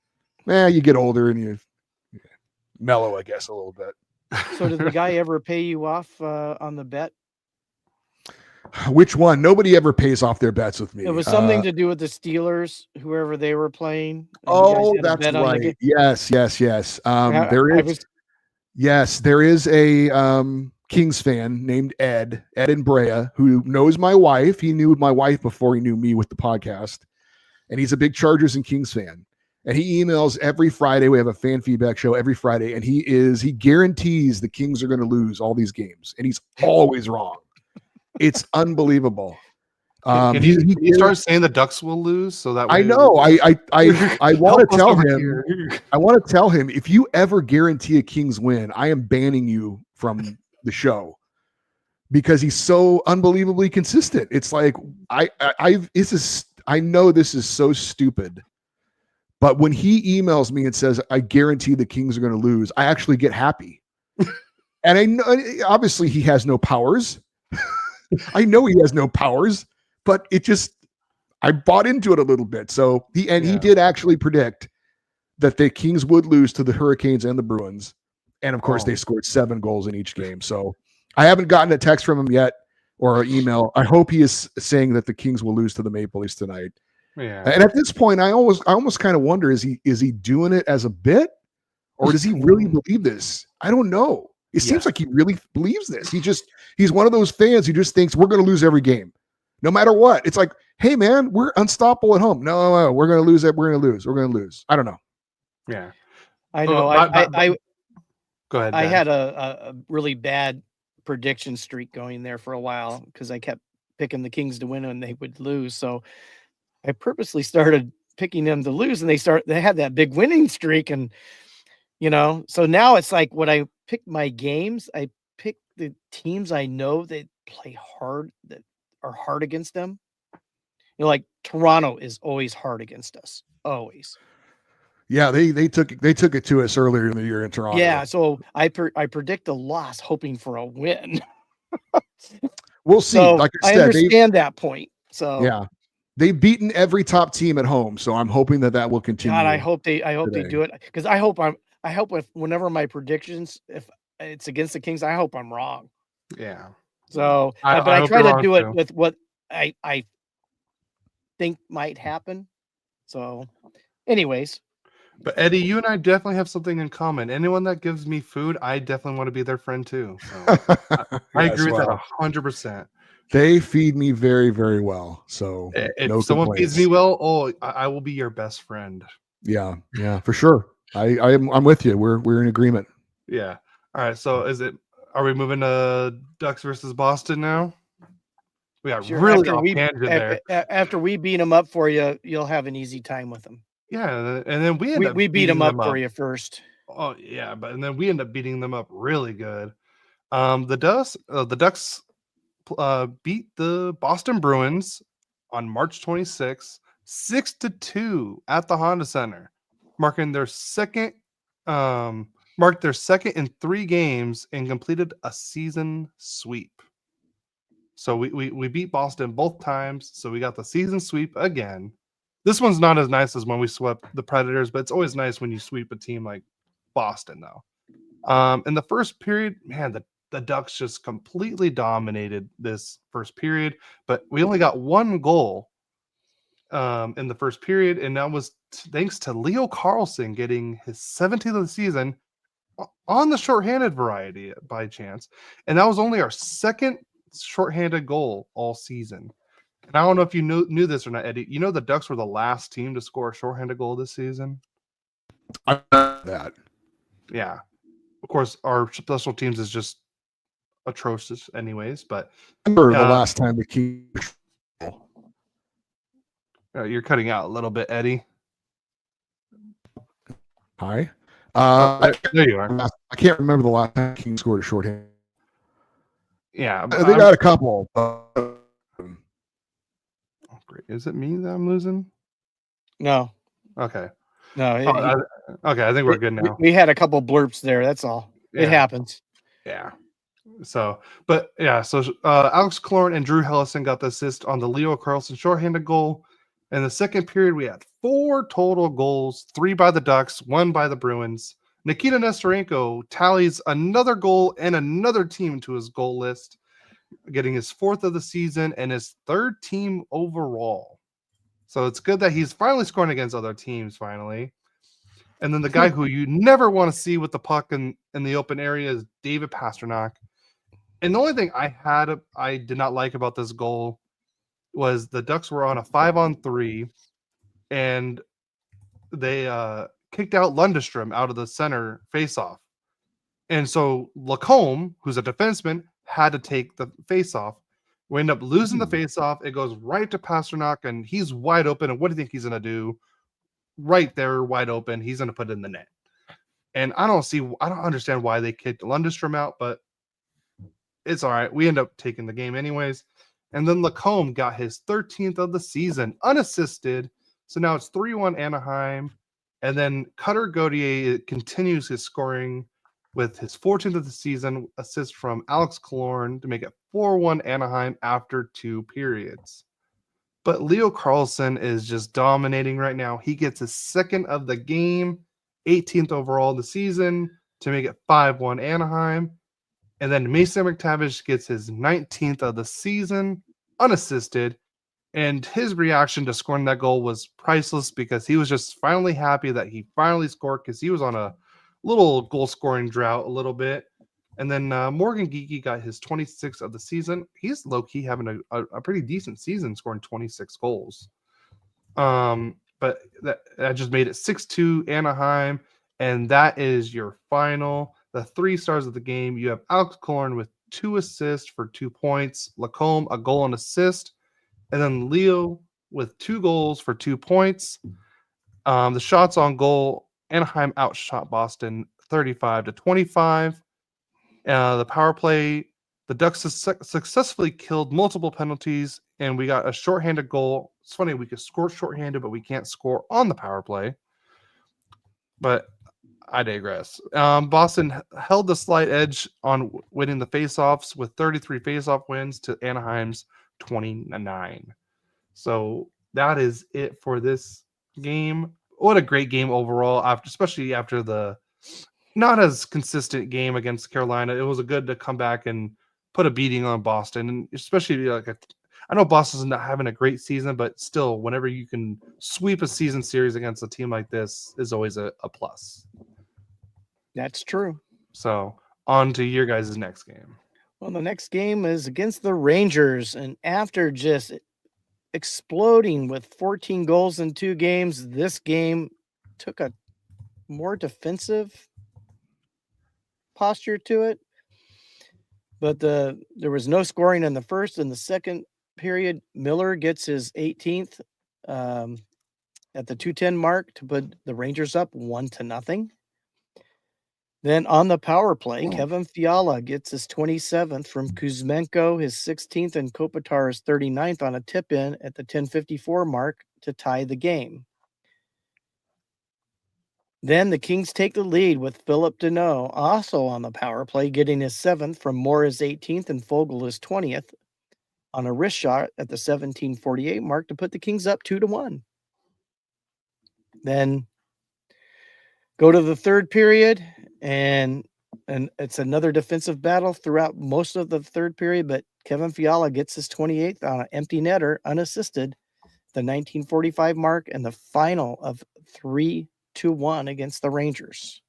You get older and you mellow, I guess, a little bit. So did the guy ever pay you off on the bet? Which one? Nobody ever pays off their bets with me. It was something to do with the Steelers, whoever they were playing. Oh, that's right. Yes. There is a Kings fan named Ed in Brea, who knows my wife. He knew my wife before he knew me with the podcast. And he's a big Chargers and Kings fan. And he emails every Friday. We have a fan feedback show every Friday. And he guarantees the Kings are going to lose all these games. And he's always wrong. It's unbelievable. He starts saying the Ducks will lose, so that way I know. I want to tell him. I want to tell him, if you ever guarantee a Kings win, I am banning you from the show, because he's so unbelievably consistent. It's like I know this is so stupid, but when he emails me and says, I guarantee the Kings are going to lose, I actually get happy. And I know, obviously he has no powers. I know he has no powers, but I bought into it a little bit. So he did actually predict that the Kings would lose to the Hurricanes and the Bruins. And of course they scored 7 goals in each game. So I haven't gotten a text from him yet or an email. I hope he is saying that the Kings will lose to the Maple Leafs tonight. Yeah. And at this point, I almost kind of wonder, is he doing it as a bit, or does he really believe this? I don't know. It seems like he really believes this. He's one of those fans who just thinks we're going to lose every game, no matter what. It's like, hey man, we're unstoppable at home. No, we're going to lose it. We're going to lose. We're going to lose. I don't know. Yeah, I know. Go ahead. Dan. I had a really bad prediction streak going there for a while because I kept picking the Kings to win and they would lose. So I purposely started picking them to lose, and they had that big winning streak, and so now it's like when I pick my games, I pick the teams I know that play hard, that are hard against them. Like Toronto is always hard against us, always. Yeah, they took it to us earlier in the year in Toronto. Yeah, so I predict a loss, hoping for a win. We'll see. So like I said, understand that point. So yeah, they've beaten every top team at home. So I'm hoping that will continue. God, I hope they do it, because I hope whenever my predictions, if it's against the Kings, I hope I'm wrong. Yeah. So, but I try to do it with what I think might happen. So, anyways. But Eddie, you and I definitely have something in common. Anyone that gives me food, I definitely want to be their friend too. So I agree with that 100%. They feed me very, very well. So if someone feeds me well, I will be your best friend. Yeah, for sure. I'm with you. We're in agreement. Yeah. All right. So are we moving to Ducks versus Boston now? We got really off tangent there. After we beat them up for you, you'll have an easy time with them. Yeah, and then we beat them up for you first. Oh yeah, and then we end up beating them up really good. The Ducks beat the Boston Bruins on March 26th, 6-2 at the Honda Center, marking their second in 3 games and completed a season sweep. So we beat Boston both times, so we got the season sweep again. This one's not as nice as when we swept the Predators, but it's always nice when you sweep a team like Boston, though. In the first period, man, the Ducks just completely dominated this first period, but we only got 1 goal in the first period, and that was thanks to Leo Carlsson getting his 17th of the season on the shorthanded variety by chance, and that was only our second shorthanded goal all season. And I don't know if you knew this or not, Eddie. You know the Ducks were the last team to score a shorthanded goal this season? I know that. Yeah. Of course, our special teams is just atrocious anyways, but... I remember the last time the Kings... You're cutting out a little bit, Eddie. Hi. There you are. I can't remember the last time the Kings scored a shorthand. Yeah, They got a couple. Oh, great. Is it me that I'm losing? No. Okay. No. Okay, I think we're good now. We had a couple blurps there. That's all. Yeah. It happens. Yeah. So, but yeah, so Alex Killorn and Drew Helleson got the assist on the Leo Carlsson shorthanded goal. In the second period, we had 4 total goals, 3 by the Ducks, 1 by the Bruins. Nikita Nesterenko tallies another goal and another team to his goal list, getting his 4th of the season and his 3rd team overall. So it's good that he's finally scoring against other teams finally. And then the guy who you never want to see with the puck in the open area is David Pastrnak. And the only thing I did not like about this goal was the Ducks were on a 5-on-3, and they kicked out Lundestrom out of the center faceoff. And so Lacombe, who's a defenseman, had to take the faceoff. We end up losing the faceoff. It goes right to Pastrnak, and he's wide open. And what do you think he's going to do? Right there, wide open. He's going to put it in the net. And I don't understand why they kicked Lundestrom out, but it's all right. We end up taking the game anyways. And then Lacombe got his 13th of the season unassisted. So now it's 3-1 Anaheim. And then Cutter Gauthier continues his scoring with his 14th of the season assist from Alex Killorn to make it 4-1 Anaheim after 2 periods. But Leo Carlsson is just dominating right now. He gets his 2nd of the game, 18th overall of the season to make it 5-1 Anaheim. And then Mason McTavish gets his 19th of the season unassisted. And his reaction to scoring that goal was priceless because he was just finally happy that he finally scored because he was on a little goal scoring drought a little bit. And then Morgan Geekie got his 26th of the season. He's low-key having a pretty decent season, scoring 26 goals. But that just made it 6-2 Anaheim. And that is your final. The 3 stars of the game. You have Alex Killorn with 2 assists for 2 points. Lacombe, a goal and assist. And then Leo with 2 goals for 2 points. The shots on goal, Anaheim outshot Boston 35-25. The power play, the Ducks successfully killed multiple penalties, and we got a shorthanded goal. It's funny, we could score shorthanded, but we can't score on the power play. But I digress. Boston held the slight edge on winning the faceoffs with 33 faceoff wins to Anaheim's 29. So that is it for this game. What a great game overall, especially after the not as consistent game against Carolina. It was a good to come back and put a beating on Boston, and especially I know Boston's not having a great season, but still, whenever you can sweep a season series against a team like this is always a plus. That's true. So on to your guys' next game. Well, the next game is against the Rangers, and after just exploding with 14 goals in 2 games, this game took a more defensive posture to it. But there was no scoring in the first and the second period. Miller gets his 18th at the 2:10 mark to put the Rangers up 1-0. Then on the power play, Kevin Fiala gets his 27th from Kuzmenko, his 16th, and Kopitar's 39th on a tip-in at the 10:54 mark to tie the game. Then the Kings take the lead with Philip Deneau also on the power play, getting his 7th from Moore his 18th and Fogle his 20th on a wrist shot at the 17:48 mark to put the Kings up 2-1. Then go to the third period, and it's another defensive battle throughout most of the third period, but Kevin Fiala gets his 28th on an empty netter, unassisted, the 19:45 mark, and the final of 3-1 against the Rangers.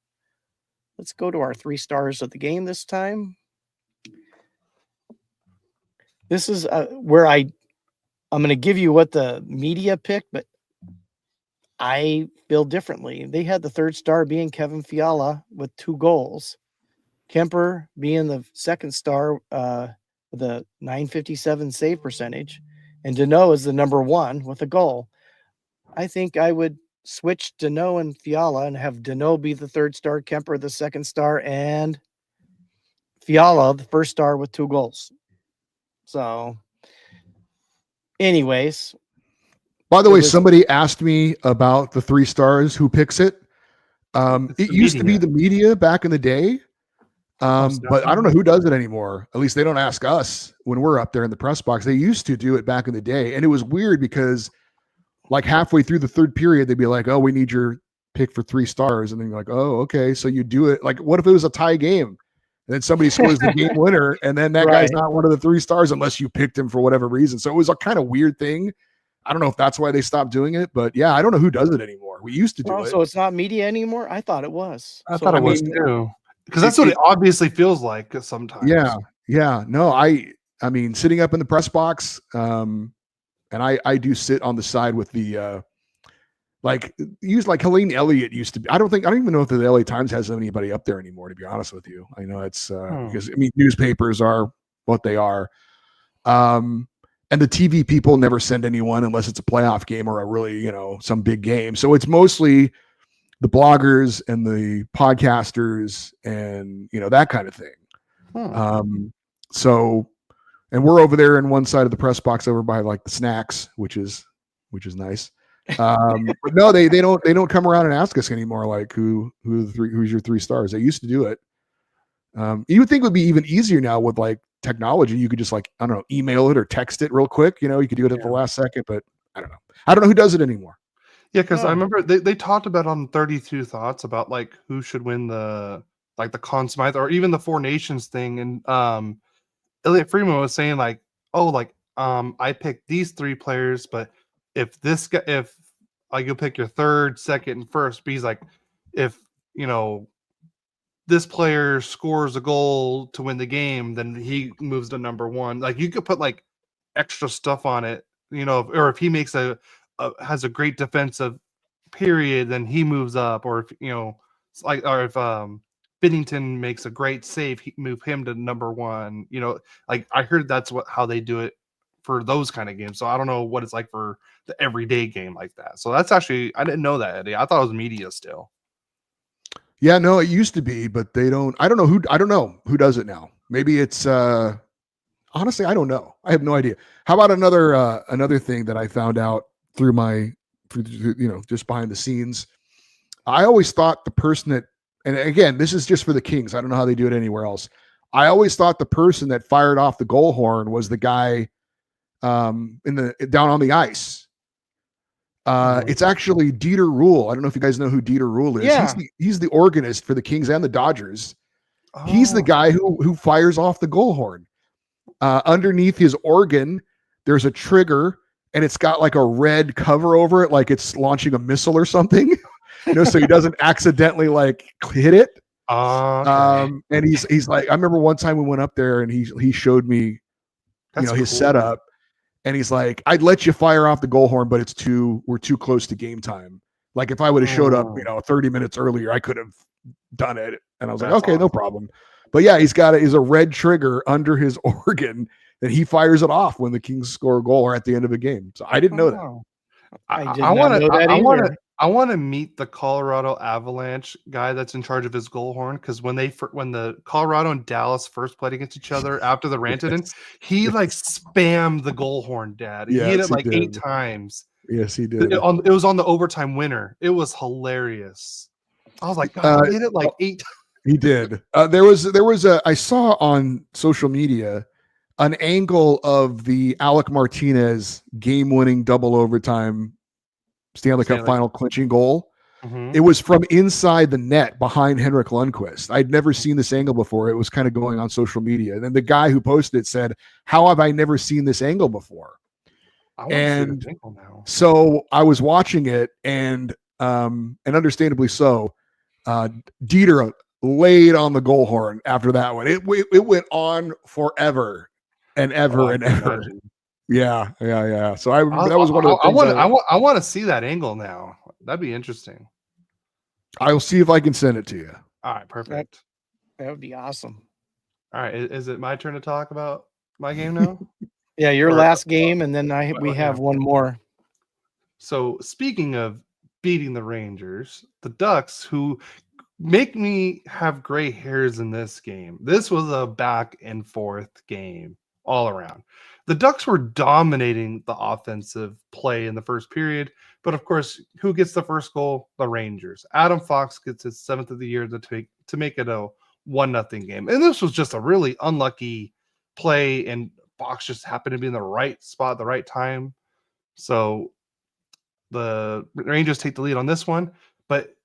Let's go to our 3 stars of the game this time. This is where I'm going to give you what the media picked, but I feel differently. They had the 3rd star being Kevin Fiala with 2 goals. Kemper being the 2nd star with a .957 save percentage. And Deneau is the number 1 with a goal. I think I would switch Deneau and Fiala and have Deneau be the 3rd star, Kemper the 2nd star, and Fiala, the first star with 2 goals. So, anyways. By the way, somebody asked me about the 3 stars, who picks it. It used to be the media back in the day. But I don't know who does it anymore. At least they don't ask us when we're up there in the press box. They used to do it back in the day. And it was weird because like halfway through the third period, they'd be like, oh, we need your pick for 3 stars. And then you're like, oh, okay. So you do it. Like, what if it was a tie game? And then somebody scores the game winner, and then that guy's not one of the 3 stars unless you picked him for whatever reason. So it was a kind of weird thing. I don't know if that's why they stopped doing it, but yeah, I don't know who does it anymore. We used to do it. So it's not media anymore? I thought it was. I thought it was too. Because that's what it obviously feels like sometimes. Yeah. No, I mean, sitting up in the press box, and I do sit on the side with the like Helene Elliott used to be. I don't even know if the LA Times has anybody up there anymore, to be honest with you. I know it's because I mean newspapers are what they are. And the TV people never send anyone unless it's a playoff game or a really, some big game. So it's mostly the bloggers and the podcasters and, that kind of thing. So, and we're over there in one side of the press box over by like the snacks, which is nice. But no, they don't come around and ask us anymore. Like who's your 3 stars? They used to do it. You would think it would be even easier now with like technology. You could just like, I don't know, email it or text it real quick. You could do it at the last second, but I don't know who does it anymore. Yeah, because I remember they talked about on 32 Thoughts about like who should win the Conn Smythe or even the 4 Nations thing, and Elliot Freeman was saying like, I picked these 3 players, but if this guy, if like you'll pick your 3rd, 2nd, and 1st, but he's like, if this player scores a goal to win the game, then he moves to number 1. Like you could put like extra stuff on it, or if he makes has a great defensive period, then he moves up, or if Binnington makes a great save, he move him to number 1. Like I heard that's how they do it for those kind of games. So I don't know what it's like for the everyday game like that. So that's actually, I didn't know that, Eddie. I thought it was media still. Yeah, no, it used to be, but they don't. I don't know who does it now. Maybe it's honestly, I don't know. I have no idea. How about another thing that I found out through just behind the scenes? I always thought the person that, and again, this is just for the Kings. I don't know how they do it anywhere else. I always thought the person that fired off the goal horn was the guy down on the ice. It's actually Dieter Rule. I don't know if you guys know who Dieter Rule is. Yeah. He's the organist for the Kings and the Dodgers. He's the guy who fires off the goal horn. Underneath his organ, there's a trigger, and it's got like a red cover over it, like it's launching a missile or something. So he doesn't accidentally like hit it. Okay. And he's like, I remember one time we went up there and he showed me, his setup. And he's like, I'd let you fire off the goal horn, but we're too close to game time. Like if I would have showed up, 30 minutes earlier, I could have done it. And I was like, okay, awesome. No problem. But yeah, he's a red trigger under his organ that he fires it off when the Kings score a goal or at the end of a game. So I didn't know that. I want to meet the Colorado Avalanche guy that's in charge of his goal horn, because when the Colorado and Dallas first played against each other after the Rantanen, he like spammed the goal horn, Dad. He hit it like 8 times. Yes, he did. It was on the overtime winner. It was hilarious. I was like, God, he hit it like 8 times. He did. There was I saw on social media an angle of the Alec Martinez game-winning double overtime Stanley Cup final clinching goal. Mm-hmm. It was from inside the net behind Henrik Lundqvist. I'd never seen this angle before. It was kind of going on social media. And then the guy who posted it said, how have I never seen this angle before? And so I was watching it, and understandably so, Dieter laid on the goal horn after that one. It went on forever and ever and ever. Imagine. Yeah. So that was one of the things I want to see that angle now. That'd be interesting. I'll see if I can send it to you. All right, perfect. That would be awesome. All right, is it my turn to talk about my game now? Yeah, your last game, and then we have one more. So speaking of beating the Rangers, the Ducks, who make me have gray hairs in this game. This was a back and forth game all around. The Ducks were dominating the offensive play in the first period, but of course, who gets the first goal? The Rangers. Adam Fox gets his 7th of the year to make it a 1-0 game. And this was just a really unlucky play, and Fox just happened to be in the right spot at the right time. So the Rangers take the lead on this one, but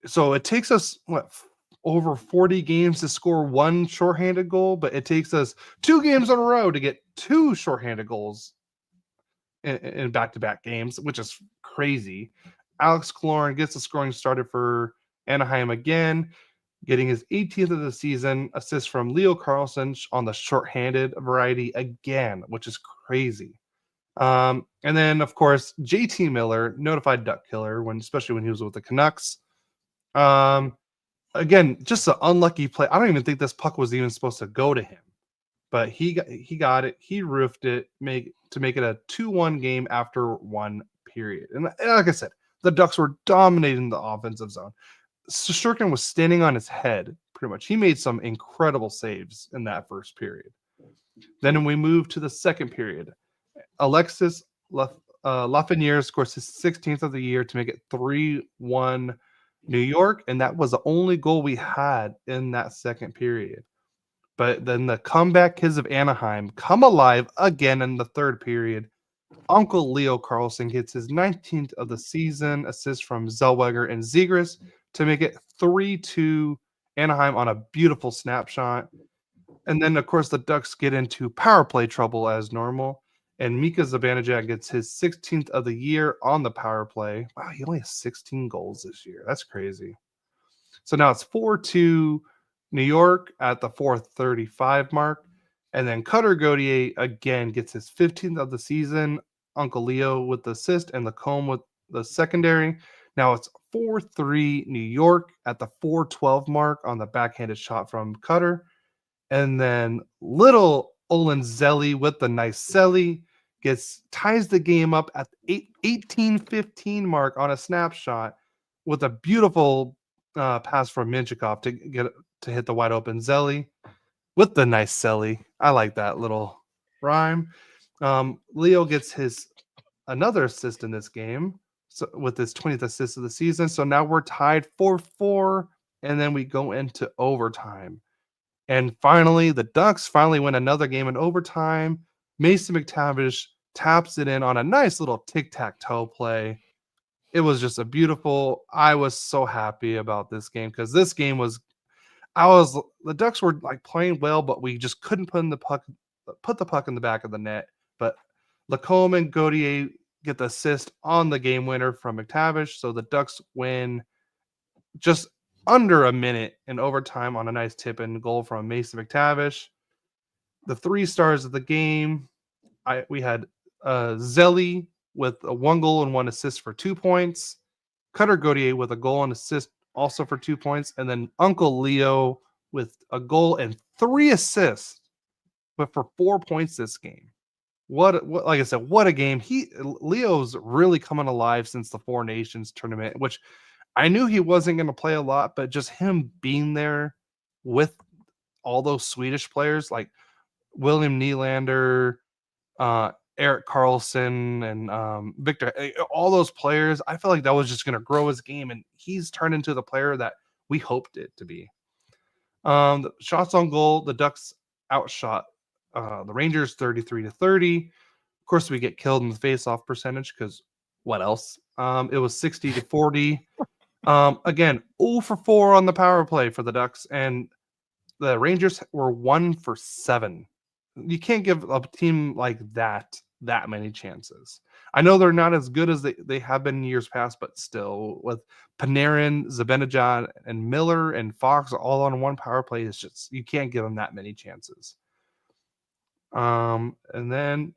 so it takes us over 40 games to score one shorthanded goal, but it takes us 2 games in a row to get 2 shorthanded goals in back-to-back games, which is crazy. Alex Killorn gets the scoring started for Anaheim again, getting his 18th of the season, assist from Leo Carlsson on the shorthanded variety again, which is crazy. And then, of course, JT Miller, notified duck killer, especially when he was with the Canucks. Again, just an unlucky play. I don't even think this puck was even supposed to go to him, but he got it. He roofed it, to make it a 2-1 game after 1 period. And like I said, the Ducks were dominating the offensive zone. Shesterkin was standing on his head, pretty much. He made some incredible saves in that first period. Then we move to the second period. Alexis Lafreniere scores his 16th of the year to make it 3-1 New York, and that was the only goal we had in that second period. But then the comeback kids of Anaheim come alive again in the third period. Uncle Leo Carlsson gets his 19th of the season assist from Zellweger and Zegras to make it 3-2 Anaheim on a beautiful snapshot. And then, of course, the Ducks get into power play trouble as normal. And Mika Zibanejad gets his 16th of the year on the power play. Wow, he only has 16 goals this year. That's crazy. So now it's 4-2 New York at the 4:35 mark. And then Cutter Gauthier again gets his 15th of the season. Uncle Leo with the assist and Lacombe with the secondary. Now it's 4-3 New York at the 4:12 mark on the backhanded shot from Cutter. And then little Olin Zelli with the nice Selly ties the game up at the 18:15 mark on a snapshot with a beautiful pass from Minchikov to hit the wide open Zelli with the nice Selly. I like that little rhyme. Leo gets another assist in this game, with his 20th assist of the season. So now we're tied 4-4, and then we go into overtime. And finally, the Ducks finally win another game in overtime. Mason McTavish taps it in on a nice little tic-tac-toe play. It was just I was so happy about this game, because this game the Ducks were like playing well, but we just couldn't put the puck in the back of the net. But Lacombe and Gauthier get the assist on the game winner from McTavish. So the Ducks win just under a minute in overtime on a nice tip and goal from Mason McTavish. The 3 stars of the game, we had Zelli with a 1 goal and 1 assist for 2 points. Cutter Gauthier with a goal and assist also for 2 points. And then Uncle Leo with a goal and 3 assists, but for 4 points this game. What like I said, what a game. Leo's really coming alive since the Four Nations tournament, which I knew he wasn't going to play a lot, but just him being there with all those Swedish players like William Nylander, Erik Karlsson, and Victor, all those players, I felt like that was just going to grow his game, and he's turned into the player that we hoped it to be. The shots on goal, the Ducks outshot the Rangers 33-30. Of course, we get killed in the face-off percentage, because what else? It was 60-40. Again, 0 for 4 on the power play for the Ducks, and the Rangers were 1 for 7. You can't give a team like that many chances. I know they're not as good as they have been in years past, but still, with Panarin, Zibanejad, and Miller and Fox all on one power play, it's just, you can't give them that many chances. And then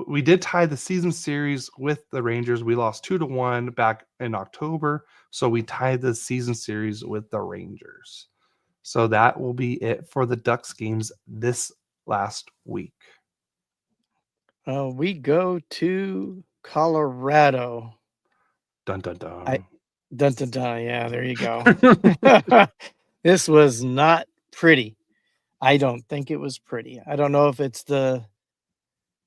we did tie the season series with the Rangers. We lost 2-1 back in October, so we tied the season series with the Rangers. So that will be it for the Ducks games this last week. We go to Colorado. Dun dun dun. Dun, dun, dun. Yeah, there you go. This was not pretty. I don't think it was pretty. I don't know if it's the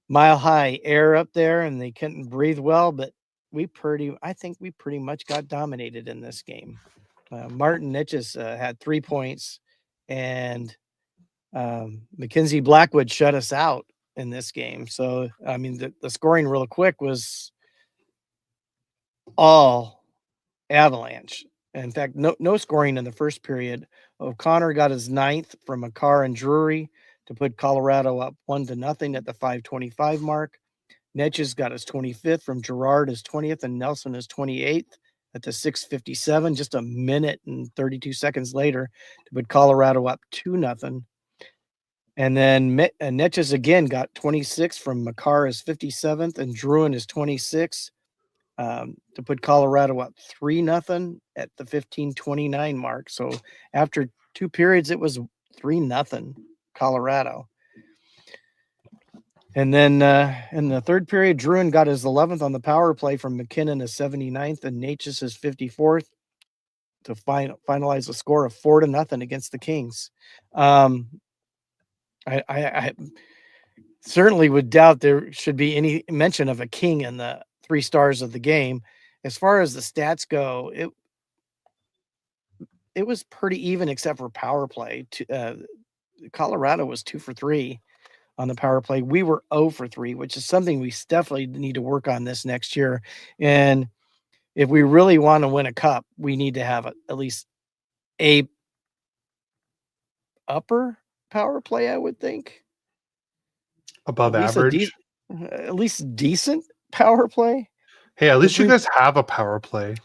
mile-high air up there and they couldn't breathe well, but I think we pretty much got dominated in this game. Martin Nitches had 3 points, and Mackenzie Blackwood shut us out in this game. So, I mean, the scoring real quick was all Avalanche. In fact, no scoring in the first period. O'Connor got his 9th from Makar and Drury to put Colorado up 1-0 at the 5:25 mark. Netches got his 25th from Gerard, his 20th, and Nelson his 28th at the 6:57, just a minute and 32 seconds later to put Colorado up 2-0. And then Netches again got 26 from Makar his 57th and Druin his 26th. To put Colorado up 3-0 at the 15:29 mark. So after 2 periods, it was 3-0 Colorado. And then in the third period, Druin got his 11th on the power play from McKinnon his 79th and Natchez his 54th to finalize a score of 4-0 against the Kings. I certainly would doubt there should be any mention of a King in the 3 stars of the game. As far as the stats go, it was pretty even except for power play. Colorado was 2 for 3 on the power play. We were 0 for 3, which is something we definitely need to work on this next year. And if we really want to win a cup, we need to have at least a upper power play, I would think. Above average. At least decent power play. Hey, at least you guys have a power play.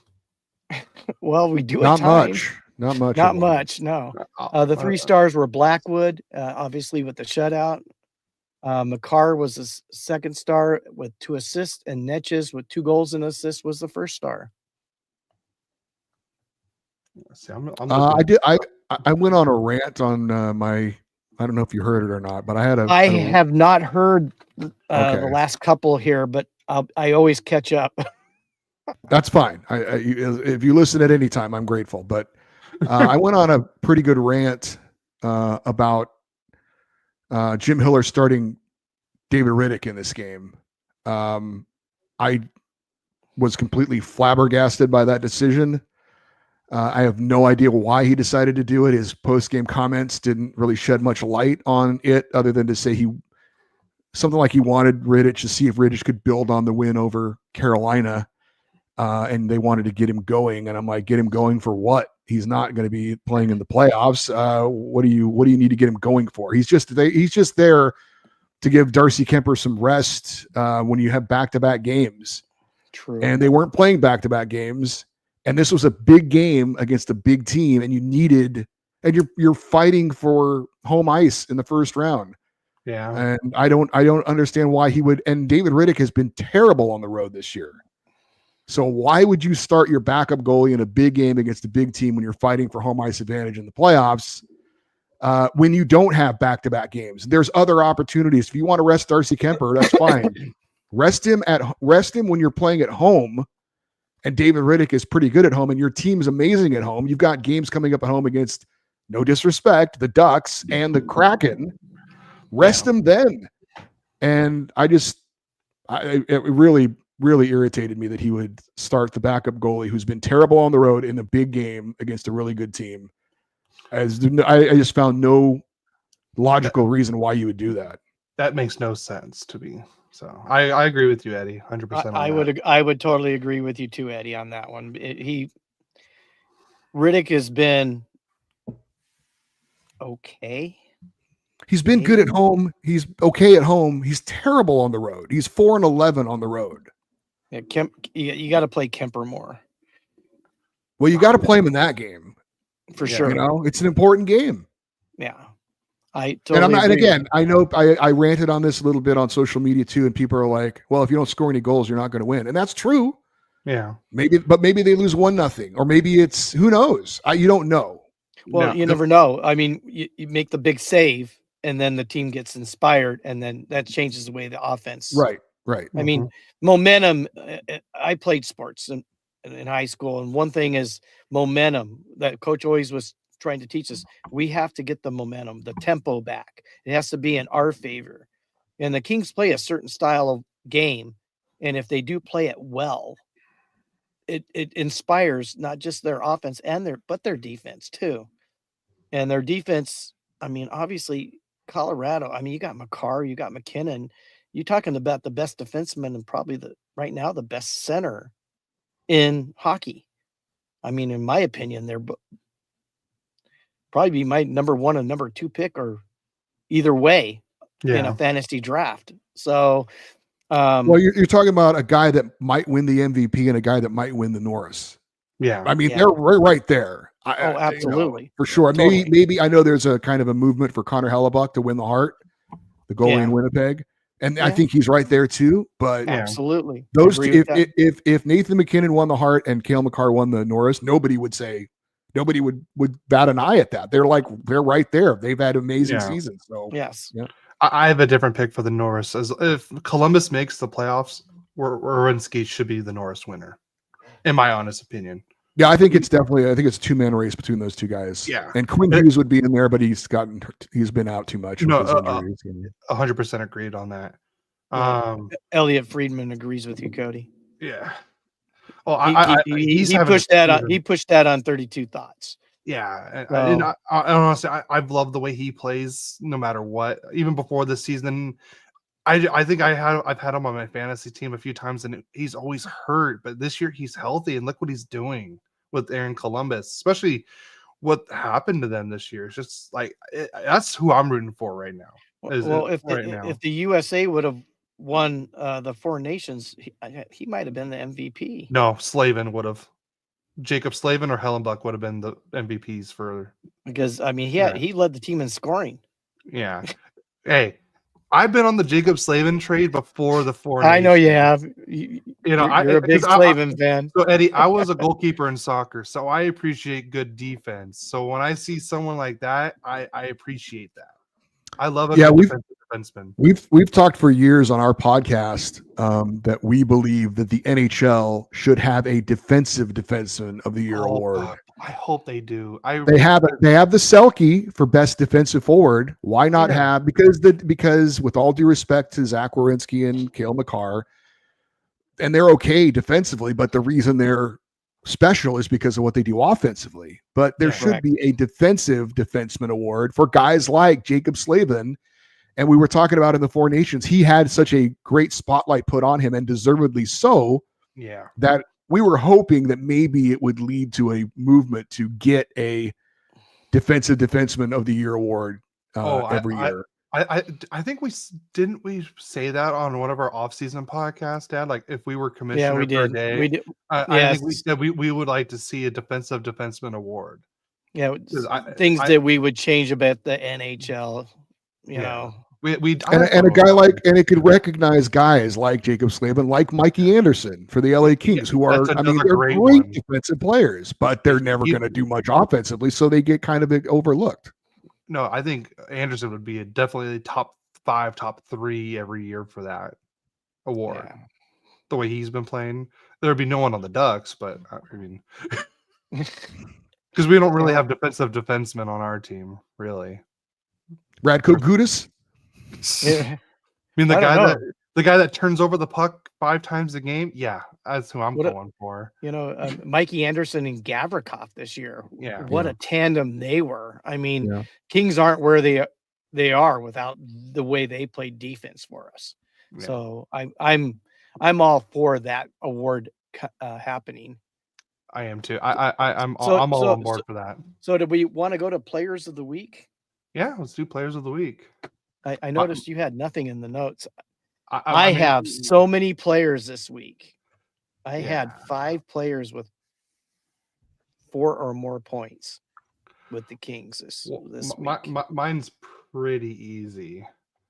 Well, we do not at times. much. Not much. Not much. No. The 3 stars were Blackwood, obviously with the shutout. Makar was his 2nd star with 2 assists, and Netches with 2 goals and assists was the 1st star. See, I went on a rant on my. I don't know if you heard it or not, but I have not heard the last couple here, but I always catch up. That's fine. If you listen at any time, I'm grateful. But I went on a pretty good rant about Jim Hiller starting David Riddick in this game. I was completely flabbergasted by that decision. I have no idea why he decided to do it. His post-game comments didn't really shed much light on it, other than to say something like he wanted Rittich to see if Rittich could build on the win over Carolina, and they wanted to get him going. And I'm like, get him going for what? He's not going to be playing in the playoffs. What do you need to get him going for? He's just there to give Darcy Kemper some rest when you have back-to-back games. True. And they weren't playing back-to-back games. And this was a big game against a big team, and you're fighting for home ice in the first round. Yeah. And I don't understand why he would. And David Riddick has been terrible on the road this year. So why would you start your backup goalie in a big game against a big team when you're fighting for home ice advantage in the playoffs? When you don't have back-to-back games, there's other opportunities. If you want to rest Darcy Kemper, that's fine. Rest him when you're playing at home. And David Riddick is pretty good at home, and your team's amazing at home. You've got games coming up at home against, no disrespect, the Ducks and the Kraken. Rest them then. And it really, really irritated me that he would start the backup goalie who's been terrible on the road in a big game against a really good team. I just found no logical reason why you would do that. That makes no sense to me. So I agree with you, Eddie, 100%. I would totally agree with you too, Eddie, on that one. Riddick has been okay. He's been good at home. He's okay at home. He's terrible on the road. He's 4-11 on the road. Yeah, you got to play Kemper more. Well, you got to play him in that game for sure. You know, it's an important game. Yeah. I totally and again, I know I ranted on this a little bit on social media too, and people are like, "Well, if you don't score any goals, you're not going to win," and that's true. Yeah, maybe they lose 1-0, or maybe it's who knows. You don't know. Well, you never know. I mean, you make the big save, and then the team gets inspired, and then that changes the way the offense. Right. I mean, momentum. I played sports, in high school. And one thing is momentum that coach always was trying to teach us. We have to get the momentum, the tempo back. It has to be in our favor. And the Kings play a certain style of game. And if they do play it well, it inspires not just their offense but their defense too. And their defense, I mean, obviously Colorado, I mean, you got Makar, you got McKinnon, you're talking about the best defenseman and probably right now the best center in hockey. I mean, in my opinion, they're probably be my number 1 and number 2 pick, or either way in a fantasy draft. So, well, you're talking about a guy that might win the MVP and a guy that might win the Norris. Yeah, I mean, they're right there. Absolutely, for sure. Totally. Maybe I know there's a kind of a movement for Connor Hellebuck to win the Hart, the goalie in Winnipeg, and I think he's right there too. But absolutely, those two, if Nathan McKinnon won the Hart and Cale Makar won the Norris, nobody would bat an eye at that. They're right there. They've had amazing seasons. So yes, I have a different pick for the Norris. As if Columbus makes the playoffs, Werenski should be the Norris winner, in my honest opinion. Yeah, I think it's a 2-man race between those two guys. Yeah, and Quinn Hughes would be in there, but he's been out too much. No, 100% agreed on that. Elliot Friedman agrees with you, Cody. Yeah. Well, he pushed that on 32 Thoughts. Yeah, and honestly, I've loved the way he plays, no matter what. Even before this season, I think I've had him on my fantasy team a few times, and he's always hurt. But this year he's healthy, and look what he's doing with Aaron Columbus, especially what happened to them this year. It's just that's who I'm rooting for right now. If the USA would have won the Four Nations, he might have been the MVP. No, Slavin would have. Jacob Slavin or Hellenbuck would have been the MVPs because I mean he led the team in scoring. Yeah. Hey, I've been on the Jacob Slavin trade before the Four Nations. I know you have. You're a big Slavin fan. So Eddie, I was a goalkeeper in soccer, so I appreciate good defense. So when I see someone like that, I appreciate that. I love a defensive defenseman. We've talked for years on our podcast that we believe that the NHL should have a defensive defenseman of the year award. I hope they do. They have the Selke for best defensive forward. Why not have because with all due respect to Zach Werenski and Cale Makar, and they're okay defensively, but the reason they're special is because of what they do offensively. But there should be a defensive defenseman award for guys like Jacob Slavin. And we were talking about in the Four Nations, he had such a great spotlight put on him, and deservedly so. Yeah, that we were hoping that maybe it would lead to a movement to get a defensive defenseman of the year award every year. I think we say that on one of our off-season podcasts, Dad. Like if we were commissioner for a day, we did. I think we said we would like to see a defensive defenseman award. Yeah, things that we would change about the NHL. You know. And a guy and it could recognize guys like Jacob Slavin, like Mikey Anderson for the LA Kings, who are, they're great defensive players, but they're never going to do much offensively, so they get kind of overlooked. No, I think Anderson would be definitely top 5, top 3 every year for that award. Yeah. The way he's been playing, there'd be no one on the Ducks, but I mean, because we don't really have defensive defensemen on our team, really. Radko Gudas. Yeah. I mean, the guy that turns over the puck 5 times a game. Yeah, that's who I'm going for. Mikey Anderson and Gavrikov this year. Yeah, what a tandem they were. I mean, Kings aren't where they are without the way they played defense for us. Yeah. So I'm all for that award happening. I am too. I'm all on board for that. So, do we want to go to Players of the Week? Yeah, let's do Players of the Week. I noticed you had nothing in the notes. I have so many players this week. I had 5 players with 4 or more points with the Kings this week. Mine's pretty easy.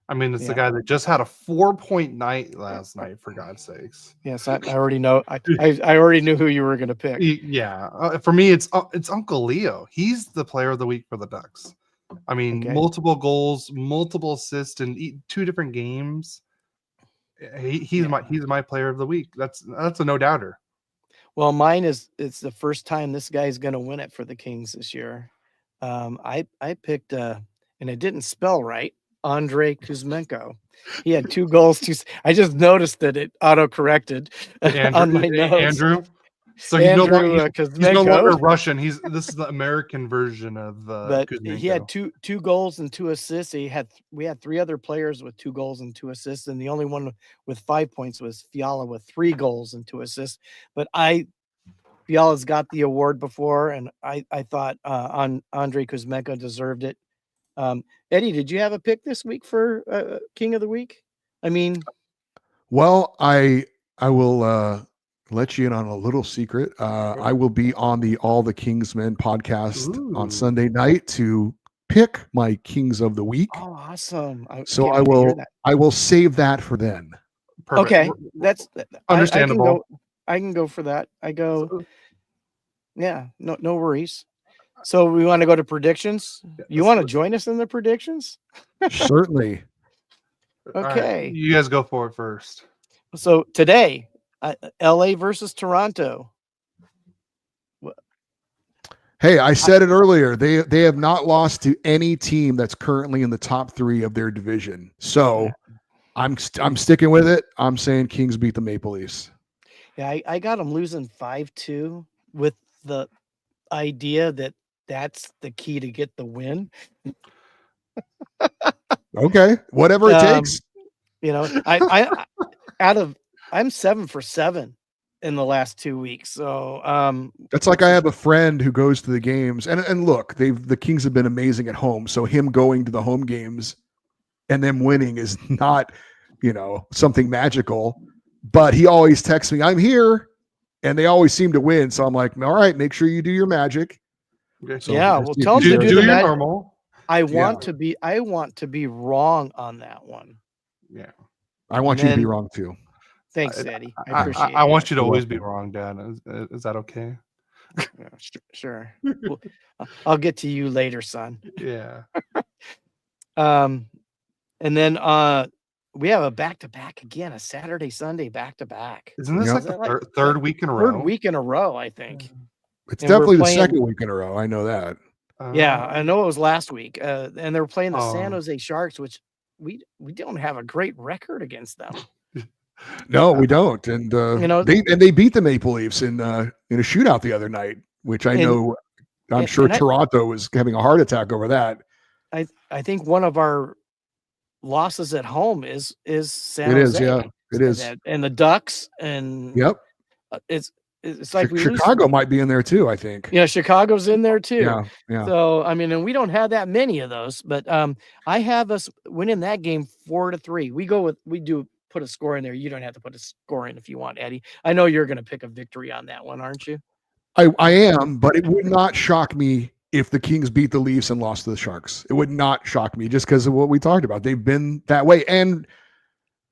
I mean, it's the guy that just had a 4-point night last night, for God's sakes. Yes, I already know. I already knew who you were going to pick. Yeah, for me, it's Uncle Leo. He's the player of the week for the Ducks. I mean, multiple goals, multiple assists in 2 different games. He's my player of the week. That's a no doubter. Well, mine is it's the first time this guy's going to win it for the Kings this year. I picked and it didn't spell right. Andrei Kuzmenko. He had 2 goals. I just noticed that it auto-corrected on my notes. Andrew. So Andrew he's no longer Russian. This is the American version of but Kuzmenko. He had two goals and 2 assists. We had 3 other players with 2 goals and 2 assists, and the only one with 5 points was Fiala with 3 goals and 2 assists. But Fiala's got the award before, and I thought Andrei Kuzmenko deserved it. Eddie, did you have a pick this week for King of the Week? I mean, well, I will let you in on a little secret. I will be on the All the Kingsmen podcast on Sunday night to pick my Kings of the Week. Oh, awesome! So I will save that for then. Perfect. Okay, that's understandable. I can go for that. Yeah, no worries. So we want to go to predictions. You want to join us in the predictions? Certainly. Okay. Right, you guys go for it first. So today, LA versus Toronto. Hey, I said it earlier. They have not lost to any team that's currently in the top 3 of their division. So I'm sticking with it. I'm saying Kings beat the Maple Leafs. Yeah, I got them losing 5-2 with the idea that that's the key to get the win. Okay, whatever it takes. You know, I'm 7 for 7 in the last 2 weeks. So that's like I have a friend who goes to the games, and look, the Kings have been amazing at home. So him going to the home games and them winning is not, something magical. But he always texts me, "I'm here," and they always seem to win. So I'm like, all right, make sure you do your magic. So yeah, well, tell them to do your normal. I want to be wrong on that one. Yeah, I want you to be wrong too. Thanks, Eddie. I appreciate it. I want you to always be wrong, Dad. Is that okay? Yeah, sure. Well, I'll get to you later, son. Yeah. And then we have a back-to-back again, a Saturday, Sunday back-to-back. Isn't this the third week in a row? Third week in a row, I think. It's definitely the second week in a row. I know that. Yeah, I know it was last week. And they were playing the San Jose Sharks, which we don't have a great record against them. No, we don't. And they beat the Maple Leafs in a shootout the other night, which I'm sure Toronto was having a heart attack over that. I think one of our losses at home is San Jose. It is, yeah. It is. And the Ducks and yep. It's like Chicago might be in there too, I think. Yeah, Chicago's in there too. Yeah. So I mean, and we don't have that many of those, but I have us winning that game 4-3. We do put a score in there. You don't have to put a score in if you want, Eddie. I know you're going to pick a victory on that one, aren't you? I am, but it would not shock me if the Kings beat the Leafs and lost to the Sharks. It would not shock me just because of what we talked about. They've been that way, and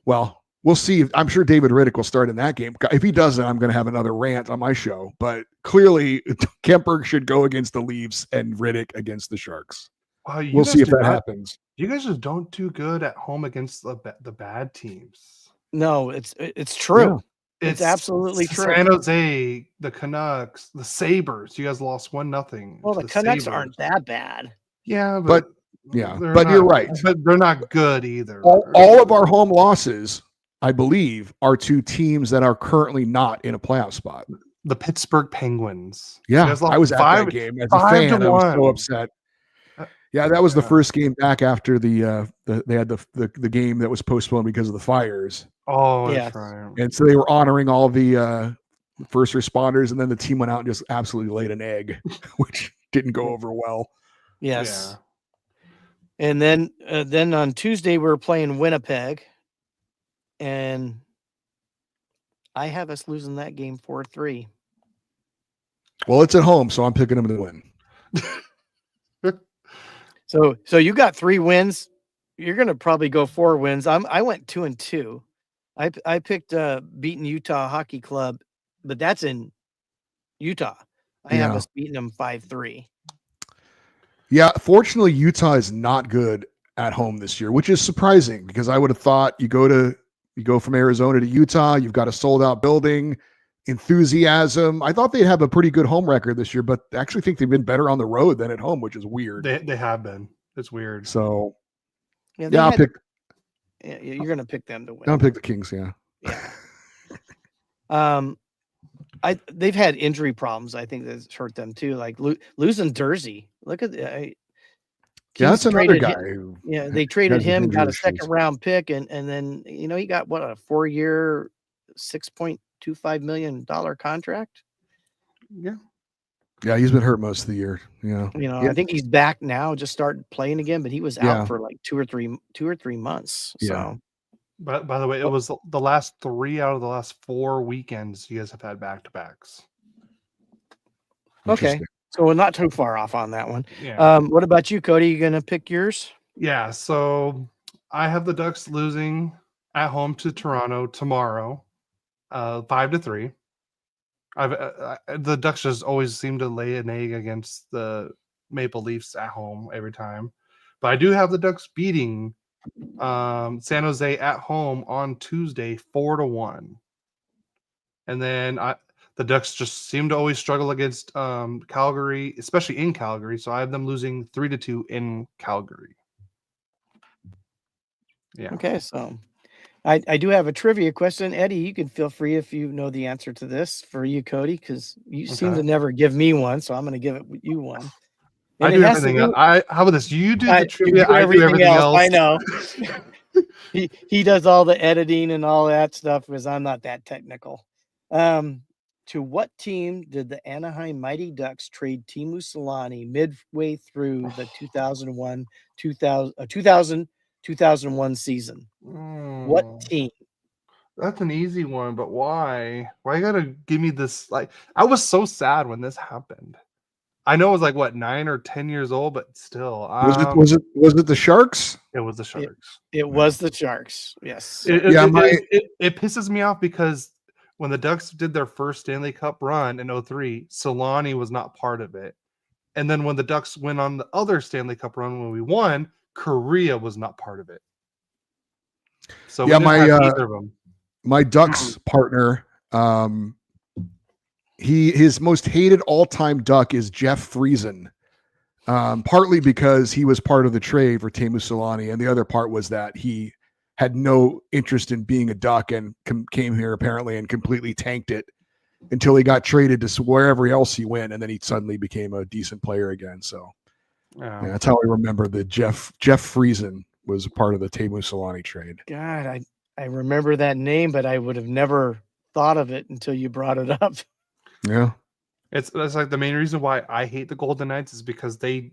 well. We'll see. I'm sure David Riddick will start in that game. If he doesn't, I'm going to have another rant on my show. But clearly, Kemper should go against the Leafs and Riddick against the Sharks. Wow, we'll see if that happens. You guys just don't do good at home against the bad teams. No, it's true. Yeah. It's absolutely true. San Jose, the Canucks, the Sabres. You guys lost 1-0. Well, the Canucks aren't that bad. Yeah, but you're right. But they're not good either. All of our home losses, I believe, are to teams that are currently not in a playoff spot. The Pittsburgh Penguins. Yeah, I was at that game as a fan. I was so upset. Yeah, that was the first game back after they had the game that was postponed because of the fires. Oh, yeah. That's right. And so they were honoring all the first responders, and then the team went out and just absolutely laid an egg, which didn't go over well. Yes. Yeah. And then on Tuesday we were playing Winnipeg. And I have us losing that game 4-3. Well, it's at home, so I'm picking them to win. So you got 3 wins. You're going to probably go 4 wins. I went 2-2. I picked beating Utah Hockey Club, but that's in Utah. I have us beating them 5-3. Yeah, fortunately, Utah is not good at home this year, which is surprising because I would have thought you go from Arizona to Utah, you've got a sold out building. enthusiasm. I thought they'd have a pretty good home record this year, but I actually think they've been better on the road than at home, which is weird. They have been. It's weird. So I'll pick. Yeah, you're going to pick them to win. I'll pick the Kings. Yeah. They've had injury problems. I think that's hurt them too. Like losing Dursey. Look at that's another guy. They traded him, got a second round pick, and then he got what, a 4-year, $6.25 million contract. Yeah, he's been hurt most of the year. I think he's back now, just started playing again, but he was out for like 2 or 3 months. So, but by the way, it was the last 3 out of the last 4 weekends you guys have had back-to-backs. Okay, so we're not too far off on that one. Yeah. What about you, Cody? You gonna pick yours? Yeah. So I have the Ducks losing at home to Toronto tomorrow, 5-3. The Ducks just always seem to lay an egg against the Maple Leafs at home every time, but I do have the Ducks beating San Jose at home on Tuesday 4-1, and then the Ducks just seem to always struggle against Calgary, especially in Calgary. So I have them losing 3-2 in Calgary. Yeah. Okay, so. I do have a trivia question. Eddie, you can feel free if you know the answer to this for you, Cody, because you seem to never give me one, so I'm going to give you one. And I do everything else. How about this? You do the trivia, I do everything else. I know. he does all the editing and all that stuff because I'm not that technical. To what team did the Anaheim Mighty Ducks trade Teemu Selanne midway through the 2001 season? What team? That's an easy one, but why? Why you gotta give me this? Like, I was so sad when this happened. I know it was like what, 9 or 10 years old, but still. Was it the Sharks? It was the Sharks. It was the Sharks. Yes. It pisses me off because when the Ducks did their first Stanley Cup run in 2003, Selanne was not part of it. And then when the Ducks went on the other Stanley Cup run when we won, Korea was not part of it. So my Ducks partner, his most hated all-time Duck is Jeff Friesen, partly because he was part of the trade for Teemu Selanne, and the other part was that he had no interest in being a Duck and came here apparently and completely tanked it until he got traded to wherever else he went, and then he suddenly became a decent player again. So that's how I remember the Jeff Friesen was a part of the Teemu Selanne trade. God, I remember that name, but I would have never thought of it until you brought it up. Yeah. That's like the main reason why I hate the Golden Knights is because they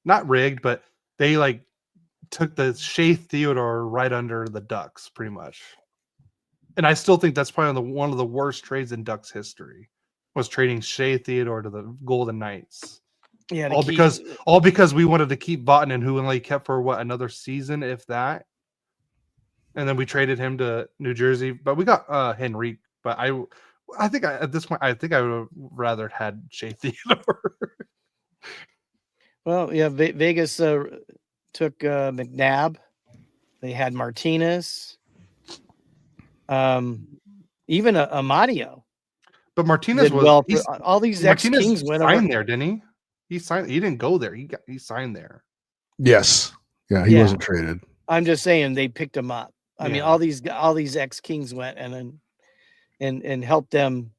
not rigged, but they like took the Shea Theodore right under the Ducks pretty much. And I still think that's probably one of the worst trades in Ducks history was trading Shea Theodore to the Golden Knights. Yeah, all because we wanted to keep Vatanen, who only kept for another season, if that. And then we traded him to New Jersey, but we got Henrique. But I think at this point, I would have rather had Shea Theodore. Well, yeah, Vegas took McNabb. They had Martinez, even Amadio. But Martinez all these ex-Kings went signed there, didn't he? He signed. He didn't go there. He signed there. Yes. Yeah, he wasn't traded. I'm just saying they picked him up. I mean, all these ex-Kings went and helped them.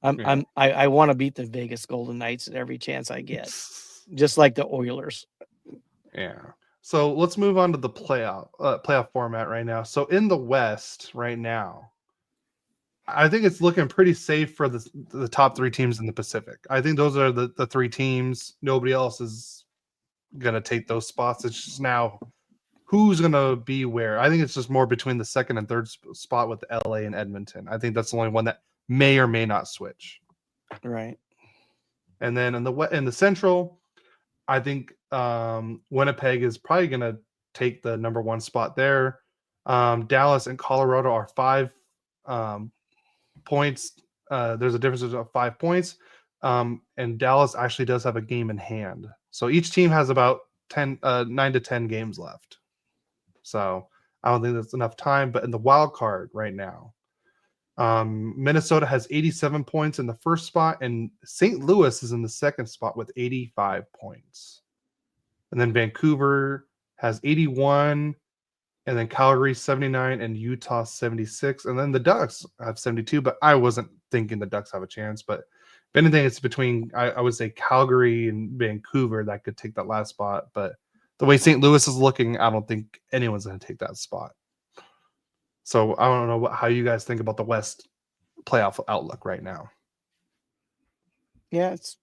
I want to beat the Vegas Golden Knights at every chance I get, just like the Oilers. Yeah. So let's move on to the playoff format right now. So in the West right now, I think it's looking pretty safe for the top 3 teams in the Pacific. I think those are the 3 teams. Nobody else is going to take those spots. It's just now who's going to be where. I think it's just more between the second and third spot with LA and Edmonton. I think that's the only one that may or may not switch. Right. And then in the Central, I think Winnipeg is probably going to take the number 1 spot there. Dallas and Colorado are 5 points. There's a difference of 5 points. And Dallas actually does have a game in hand. So each team has about 9 to 10 games left. So I don't think that's enough time. But in the wild card right now, Minnesota has 87 points in the first spot, and St. Louis is in the second spot with 85 points. And then Vancouver has 81, and then Calgary 79, and Utah 76. And then the Ducks have 72, but I wasn't thinking the Ducks have a chance. But if anything, it's between, I would say, Calgary and Vancouver that could take that last spot. But the way St. Louis is looking, I don't think anyone's going to take that spot. So I don't know how you guys think about the West playoff outlook right now. Yeah, it's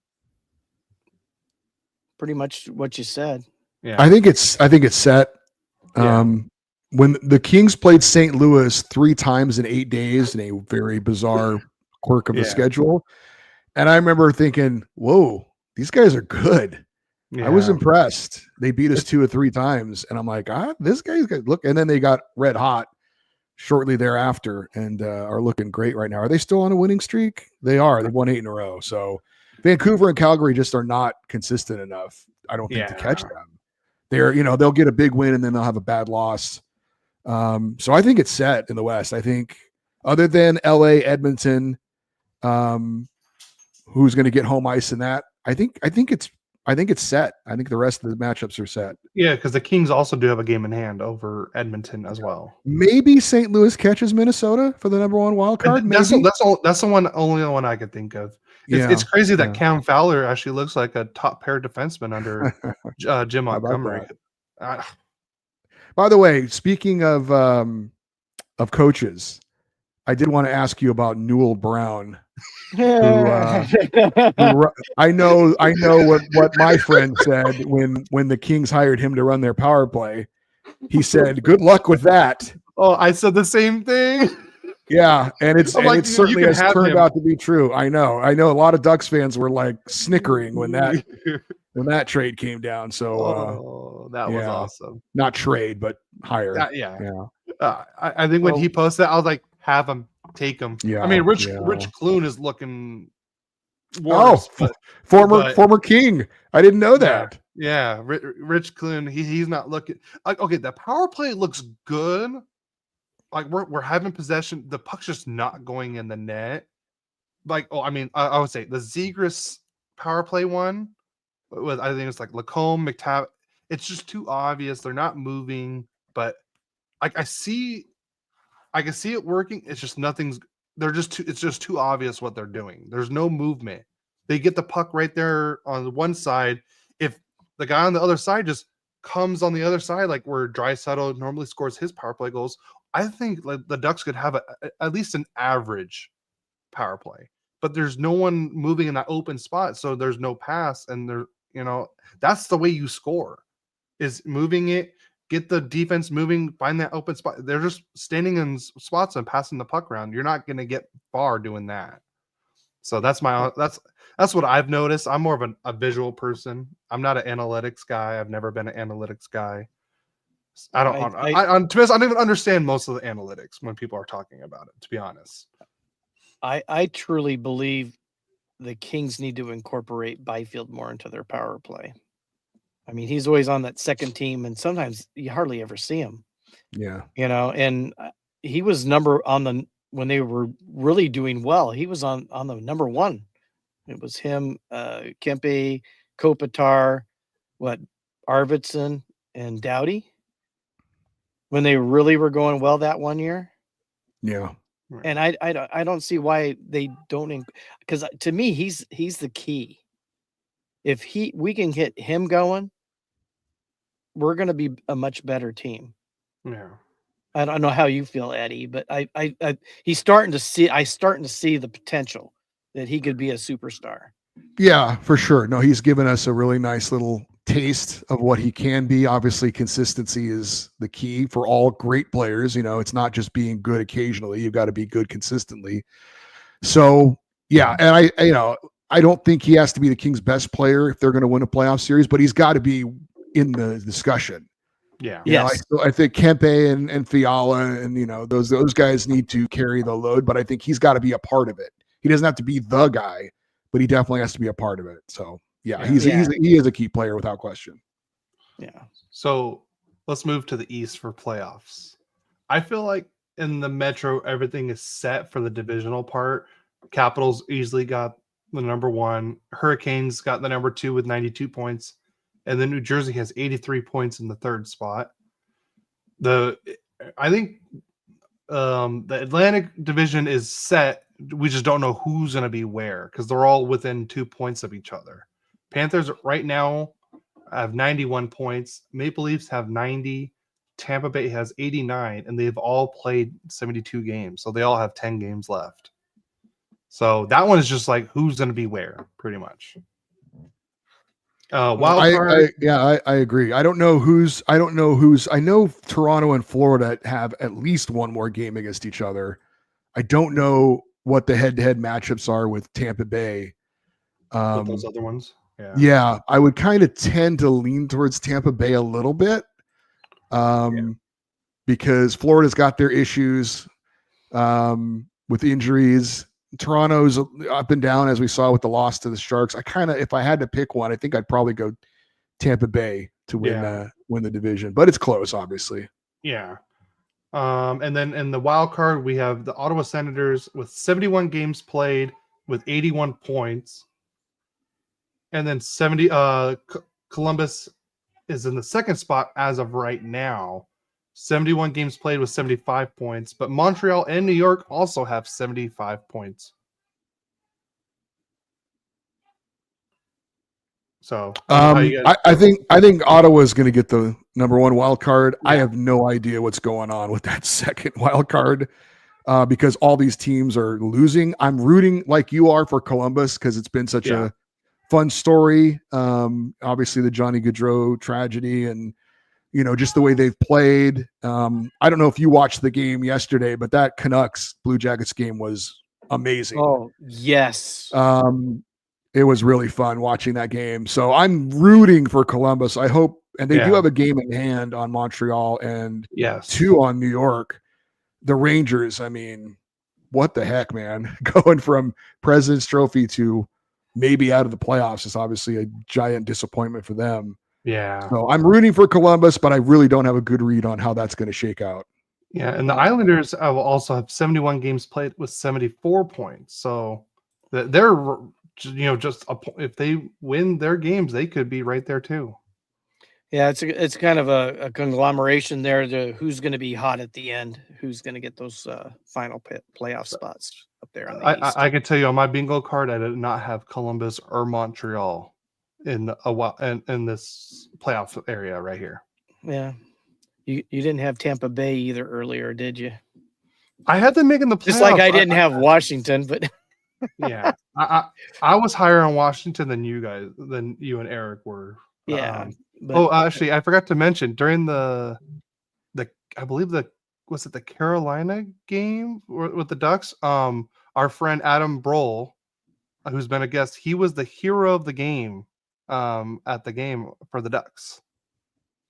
pretty much what you said. Yeah, I think it's set. Yeah. When the Kings played St. Louis 3 times in 8 days in a very bizarre quirk of the schedule, and I remember thinking, "Whoa, these guys are good." Yeah. I was impressed. They beat us 2 or 3 times, and I'm like, this guy's good. Look, and then they got red hot shortly thereafter and are looking great right now. Are they still on a winning streak? They are. They've won 8 in a row. So Vancouver and Calgary just are not consistent enough, I don't think, to catch them. They're, they'll get a big win and then they'll have a bad loss. So I think it's set in the West. I think other than LA, Edmonton, who's going to get home ice in that, I think it's set. I think the rest of the matchups are set. Yeah, because the Kings also do have a game in hand over Edmonton as well. Maybe St. Louis catches Minnesota for the number 1 wild card. That's the only one I could think of. It's crazy that Cam Fowler actually looks like a top pair defenseman under Jim Montgomery. By the way, speaking of coaches, I did want to ask you about Newell Brown. Who, I know what my friend said when the Kings hired him to run their power play. He said, "Good luck with that." Oh, I said the same thing. Yeah, and it certainly has turned out to be true. I know. A lot of Ducks fans were like snickering when that trade came down. So that was awesome. Not trade, but hire. I think when he posted that, I was like, have him. Take him. Yeah, I mean, Rich Clune is looking worse. Former King. I didn't know that. Yeah, Rich Clune. He's not looking like okay. The power play looks good. Like we're having possession. The puck's just not going in the net. Like I would say the Zegras power play one with I think it's like Lacombe, McTavish. It's just too obvious. They're not moving, but I can see it working. It's just it's just too obvious what they're doing. There's no movement. They get the puck right there on the one side. If the guy on the other side just comes on the other side, like where Draisaitl normally scores his power play goals, I think like the Ducks could have at least an average power play. But there's no one moving in that open spot, so there's no pass, and that's the way you score, is moving it. Get the defense moving, find that open spot. They're just standing in spots and passing the puck around. You're not going to get far doing that. So that's what I've noticed. I'm more of a visual person. I'm not an analytics guy. I've never been an analytics guy. I don't even understand most of the analytics when people are talking about it, to be honest. I truly believe the Kings need to incorporate Byfield more into their power play. I mean, he's always on that second team, and sometimes you hardly ever see him. Yeah. And he was when they were really doing well, he was on the number 1. It was him, Kempe, Kopitar, Arvidsson, and Doughty. When they really were going well that one year. Yeah. And I don't see why they don't, because to me, he's the key. If we can get him going, we're going to be a much better team. Yeah. I don't know how you feel, Eddie, but he's starting to see the potential that he could be a superstar. Yeah, for sure. No, he's given us a really nice little taste of what he can be. Obviously, consistency is the key for all great players. It's not just being good occasionally. You've got to be good consistently. So, yeah, and I don't think he has to be the Kings' best player if they're going to win a playoff series, but he's got to be in the discussion. Yeah. Yes. I think Kempe and Fiala and those guys need to carry the load, but I think he's got to be a part of it. He doesn't have to be the guy, but he definitely has to be a part of it. So he is a key player without question. Yeah. So let's move to the East for playoffs. I feel like in the Metro, everything is set for the divisional part. Capitals easily got the number 1. Hurricanes got the number 2 with 92 points. And then New Jersey has 83 points in the 3rd spot. I think the Atlantic division is set. We just don't know who's going to be where because they're all within 2 points of each other. Panthers right now have 91 points. Maple Leafs have 90. Tampa Bay has 89, and they've all played 72 games. So they all have 10 games left. So that one is just like who's going to be where, pretty much. Wild card. I agree. I know Toronto and Florida have at least one more game against each other. I don't know what the head-to-head matchups are with Tampa Bay. With those other ones. Yeah, I would kind of tend to lean towards Tampa Bay a little bit. Because Florida's got their issues with injuries. Toronto's up and down, as we saw with the loss to the Sharks. If I had to pick one, I think I'd probably go Tampa Bay to win the division, but it's close, obviously. Yeah. And then in the wild card, we have the Ottawa Senators with 71 games played with 81 points. And then Columbus is in the 2nd spot as of right now. 71 games played with 75 points, but Montreal and New York also have 75 points. So I think Ottawa is going to get the number 1 wild card. Yeah. I have no idea what's going on with that 2nd wild card because all these teams are losing. I'm rooting like you are for Columbus because it's been such a fun story. Obviously the Johnny Gaudreau tragedy and just the way they've played. I don't know if you watched the game yesterday, but that Canucks Blue Jackets game was amazing. Oh, yes. It was really fun watching that game. So I'm rooting for Columbus. I hope, and they do have a game in hand on Montreal and 2 on New York. The Rangers, I mean, what the heck, man? Going from President's Trophy to maybe out of the playoffs is obviously a giant disappointment for them. Yeah. So I'm rooting for Columbus, but I really don't have a good read on how that's going to shake out. Yeah, and the Islanders will also have 71 games played with 74 points. So they're, if they win their games, they could be right there too. Yeah, it's kind of a conglomeration there to who's going to be hot at the end, who's going to get those final playoff spots up there on the East. I can tell you on my bingo card, I did not have Columbus or Montreal in this playoff area right here. Yeah, you didn't have Tampa Bay either earlier, did you? I had them making the playoffs. Just like I didn't have Washington, but yeah, I was higher on Washington than you and Eric were. Yeah. Actually, I forgot to mention during the I believe was it the Carolina game with the Ducks? Our friend Adam Broll, who's been a guest, he was the hero of the game at the game for the Ducks.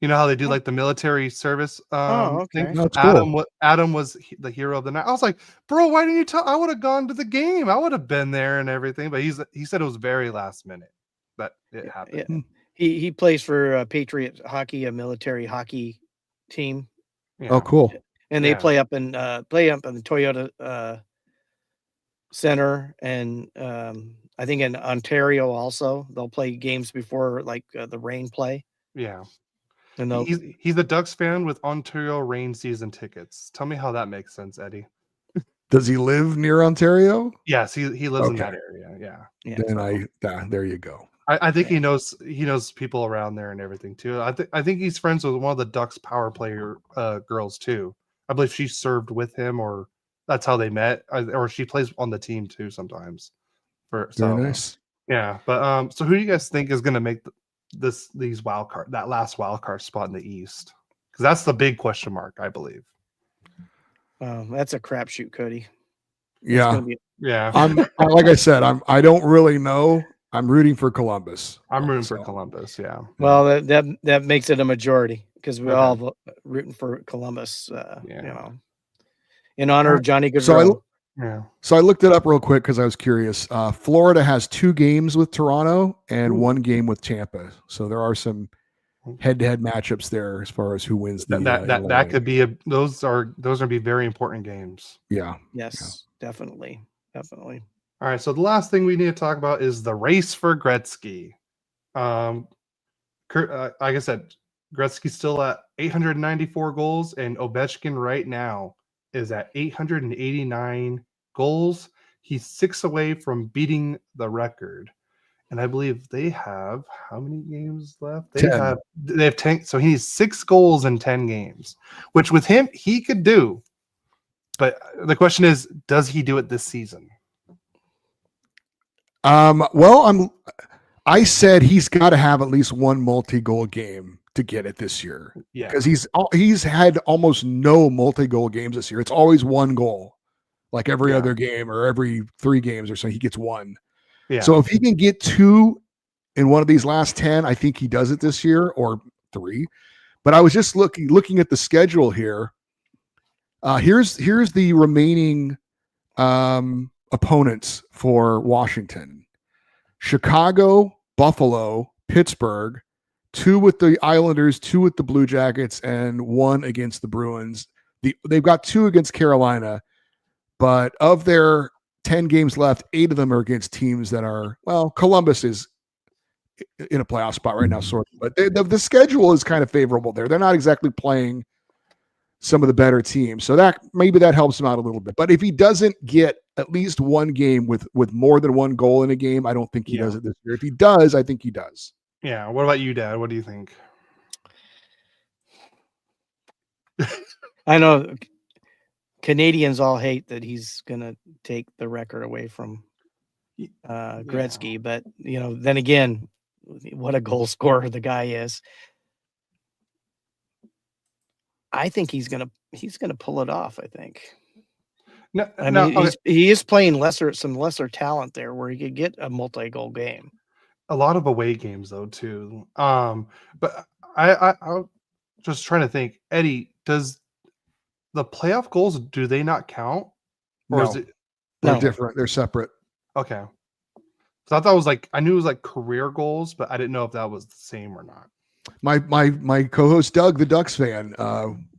You know how they do like the military service thing? That's cool. Adam was the hero of the night. I was like, bro, why didn't you tell? I would have gone to the game. I would have been there and everything. But he said it was very last minute that it happened. Yeah. He plays for Patriot Hockey, a military hockey team. Yeah. Oh, cool. And they play up in the Toyota Center, and I think in Ontario also. They'll play games before like the rain play. Yeah. And he's a Ducks fan with Ontario rain season tickets. Tell me how that makes sense, Eddie. Does he live near Ontario? Yes, he lives in that area. Yeah. Then there you go. I think he knows people around there and everything too. I think he's friends with one of the Ducks power player girls too. I believe she served with him, or that's how they met, or she plays on the team too sometimes. Very nice. Yeah, but so who do you guys think is going to make that last wild card spot in the East? Because that's the big question mark, I believe. That's a crapshoot, Cody. Yeah, yeah. I'm like I said, I don't really know. I'm rooting for Columbus. I'm rooting for Columbus. Yeah. Well, that makes it a majority because we're all rooting for Columbus. In honor of Johnny Gaudreau. So I looked it up real quick because I was curious. Florida has 2 games with Toronto and 1 game with Tampa. So there are some head-to-head matchups there as far as who wins the that could be those are going to be very important games. Yeah. Yes, definitely. All right, so the last thing we need to talk about is the race for Gretzky. Like I said, Gretzky's still at 894 goals, and Ovechkin right now is at 889 goals. He's 6 away from beating the record. And I believe they have how many games left? They 10. have 10. So he needs 6 goals in 10 games, which with him he could do. But the question is, does he do it this season? Well, I said he's got to have at least one multi-goal game to get it this year. Yeah, because he's had almost no multi-goal games this year. It's always one goal, like every other game or every 3 games or so. He gets 1. Yeah. So if he can get 2 in one of these last 10, I think he does it this year, or 3. But I was just looking at the schedule here. Here's the remaining opponents for Washington: Chicago, Buffalo, Pittsburgh, 2 with the Islanders, 2 with the Blue Jackets, and 1 against the Bruins. They've got 2 against Carolina, but of their 10 games left, 8 of them are against teams that are, well, Columbus is in a playoff spot right now, sort of, but the schedule is kind of favorable there. They're not exactly playing some of the better teams, so that maybe that helps him out a little bit. But if he doesn't get at least one game with more than 1 goal in a game, I don't think he does it this year. If he does, I think he does. Yeah. What about you, Dad? What do you think? I know Canadians all hate that he's going to take the record away from Gretzky, but then again, what a goal scorer the guy is. I think he's gonna pull it off. I think. No, I mean, he is playing some lesser talent there, where he could get a multi-goal game. A lot of away games though too. But I'm just trying to think. Eddie, does the playoff goals, do they not count, or No, is it? They're different. They're separate. Okay. So I thought it was I knew it was career goals, but I didn't know if that was the same or not. My co-host Doug, the Ducks fan,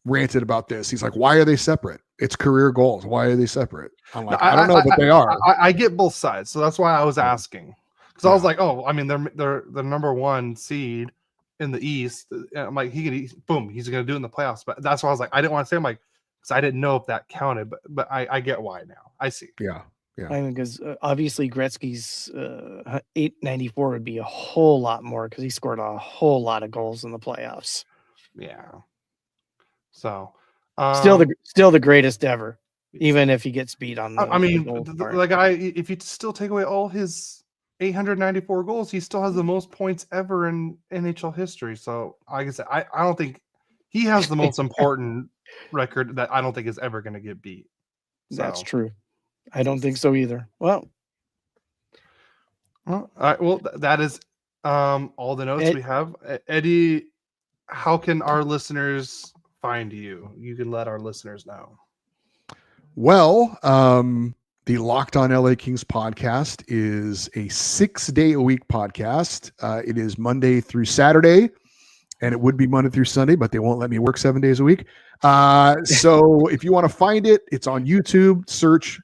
ranted about this. He's like, "Why are they separate? It's career goals. Why are they separate?" I'm like, I don't know, but they are. I get both sides, so that's why I was asking. Because I was like, oh, I mean, they're the number 1 seed in the East. And I'm like, he's going to do it in the playoffs. But that's why I was like, I didn't want to say, because I didn't know if that counted. But I get why now. I see. Yeah. I mean, because obviously Gretzky's 894 would be a whole lot more because he scored a whole lot of goals in the playoffs. Yeah. So still the greatest ever, even if he gets beat on the. I mean, the guy, if you still take away all his 894 goals, he still has the most points ever in NHL history. So, like I said, I don't think he has the most important record that I don't think is ever going to get beat. So. That's true. I don't think so either. Well, all right. Well, that is all the notes we have. Eddie, how can our listeners find you? You can let our listeners know. Well, the Locked On LA Kings podcast is a 6-day-a-week podcast. It is Monday through Saturday, and it would be Monday through Sunday, but they won't let me work 7 days a week. So if you want to find it, it's on YouTube. Search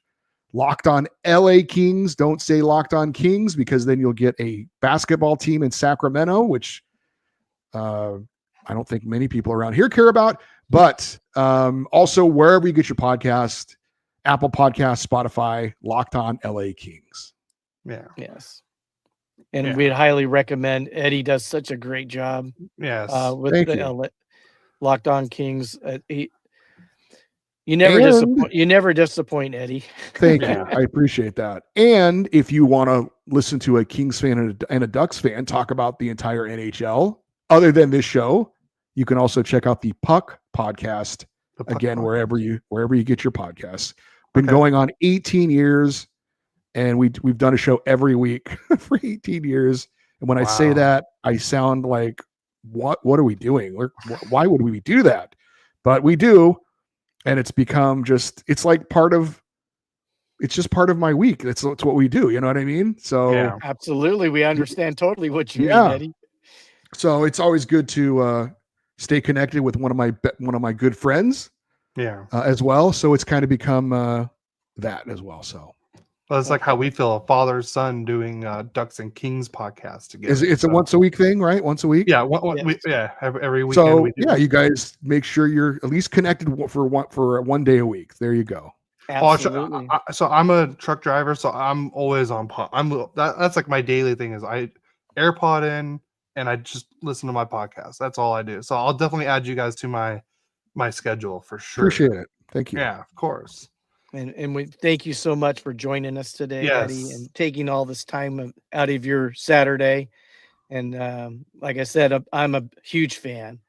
Locked On LA Kings. Don't say Locked On Kings, because then you'll get a basketball team in Sacramento, which I don't think many people around here care about. But also wherever you get your podcast, Apple Podcasts, Spotify, Locked On LA Kings. Yeah. Yes. And we'd highly recommend. Eddie does such a great job. Yes. With the Locked On Kings. You never disappoint, Eddie. Thank you. I appreciate that. And if you want to listen to a Kings fan and a Ducks fan talk about the entire NHL, other than this show, you can also check out the Puck podcast. Wherever you get your podcasts. Been going on 18 years, and we've done a show every week for 18 years. And when I say that, I sound like, what are we doing? Why would we do that? But we do. And it's become it's just part of my week. It's what we do. You know what I mean? So absolutely. We understand totally what you mean, Eddie. So it's always good to stay connected with one of my good friends. Yeah. As well. So it's kind of become that as well. So well, it's like how we feel a father son doing Ducks and Kings podcast together. It's a once a week thing, right? Once a week. Yeah. Every weekend. So we do you guys make sure you're at least connected for 1 day a week. There you go. Absolutely. So I'm a truck driver, so I'm always on that's like my daily thing is I AirPod in and I just listen to my podcast. That's all I do. So I'll definitely add you guys to my schedule for sure. Appreciate it. Thank you. Yeah, of course. And we thank you so much for joining us today, Eddie, and taking all this time out of your Saturday. And like I said, I'm a huge fan.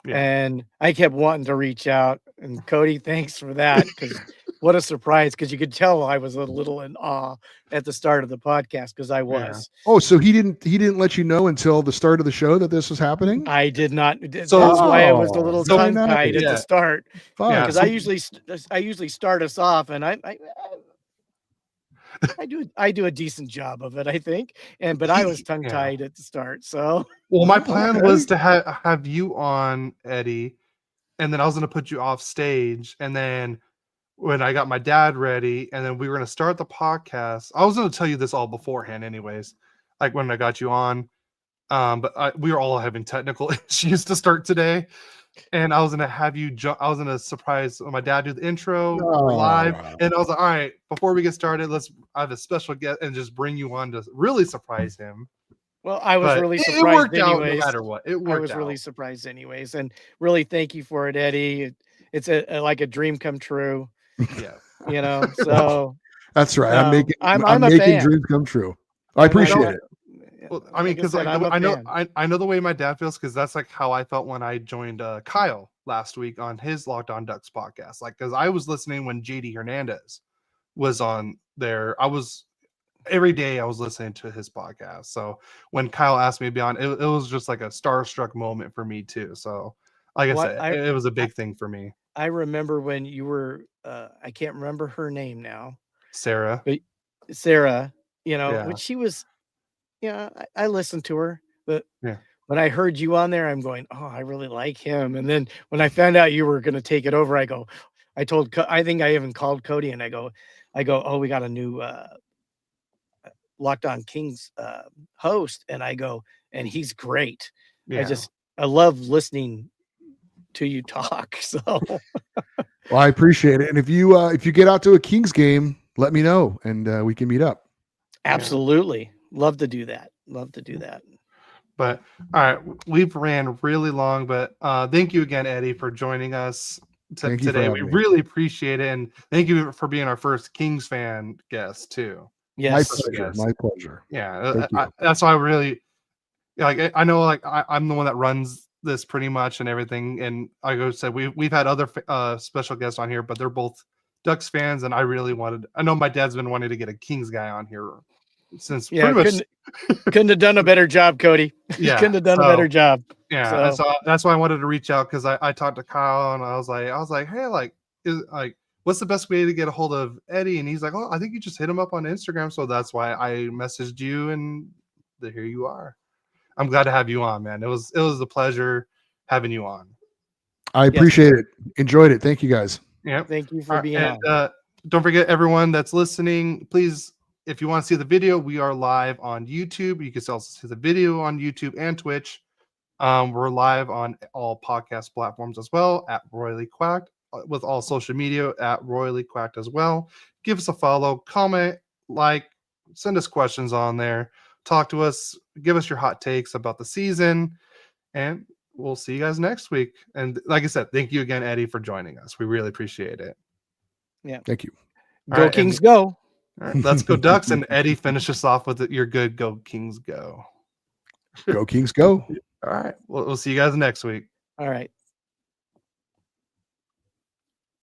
Yeah. And I kept wanting to reach out. And Cody, thanks for that, because what a surprise, because you could tell I was a little in awe at the start of the podcast, because I was. Yeah. Oh, so he didn't let you know until the start of the show that this was happening? I did not. So that's why I was a little tongue-tied at the start. Because I usually start us off, and I do a decent job of it, I think. But I was tongue-tied at the start. So well, my plan was to have you on, Eddie, and then I was going to put you off stage, and then when I got my dad ready, and then we were going to start the podcast. I was going to tell you this all beforehand, anyways. Like when I got you on, but we were all having technical issues to start today. And I was gonna have you. I was gonna surprise my dad do the intro live, and I was like, "All right, before we get started, I have a special guest and just bring you on to really surprise him." Well, I was really surprised. It worked anyways. out no matter what. It worked. I was really surprised, anyways, and really thank you for it, Eddie. It's like a dream come true. Yeah, So that's right. I'm a making fan. Dreams come true. I appreciate it. Well, I mean, because I know the way my dad feels, because that's like how I felt when I joined Kyle last week on his Locked On Ducks podcast. Like, because I was listening when JD Hernandez was on there. Every day I was listening to his podcast. So when Kyle asked me to be on, it was just like a starstruck moment for me too. So like I said, it was a big thing for me. I remember when you were, I can't remember her name now. Sarah. But Sarah, when she was, I listened to her, but when I heard you on there, I'm going, oh, I really like him. And then when I found out you were going to take it over, I think I even called Cody and I go, oh, we got a new Locked On Kings host. And I go, and he's great. Yeah. I love listening to you talk. So well, I appreciate it. And if you get out to a Kings game, let me know and we can meet up. Absolutely. Love to do that. But all right, we've ran really long, but thank you again, Eddie, for joining us today. We really appreciate it, and thank you for being our first Kings fan guest too. Yes, my pleasure. Yeah, that's why I really like. I know, like I'm the one that runs this pretty much and everything, and like I said, we've had other special guests on here, but they're both Ducks fans, and I know my dad's been wanting to get a Kings guy on here since pretty much couldn't have done a better job, Cody. Yeah, couldn't have done a better job. Yeah, so that's why I wanted to reach out, because I talked to Kyle and I was like, hey, what's the best way to get a hold of Eddie? And he's like, oh, I think you just hit him up on Instagram. So that's why I messaged you, and here you are. I'm glad to have you on, man. It was a pleasure having you on. I appreciate it. Enjoyed it. Thank you guys. Yeah, thank you for being on. Don't forget, everyone that's listening, please, if you want to see the video, we are live on YouTube. You can also see the video on YouTube and Twitch. We're live on all podcast platforms as well at Royally Quacked, with all social media at Royally Quacked as well. Give us a follow, comment, send us questions on there. Talk to us, give us your hot takes about the season, and we'll see you guys next week. And like I said, thank you again, Eddie, for joining us. We really appreciate it. Yeah. Thank you. Go Kings, go. All right, let's go Ducks. And Eddie, finish us off with it. You're good. Go Kings, go. Go Kings, go. All right. We'll see you guys next week. All right.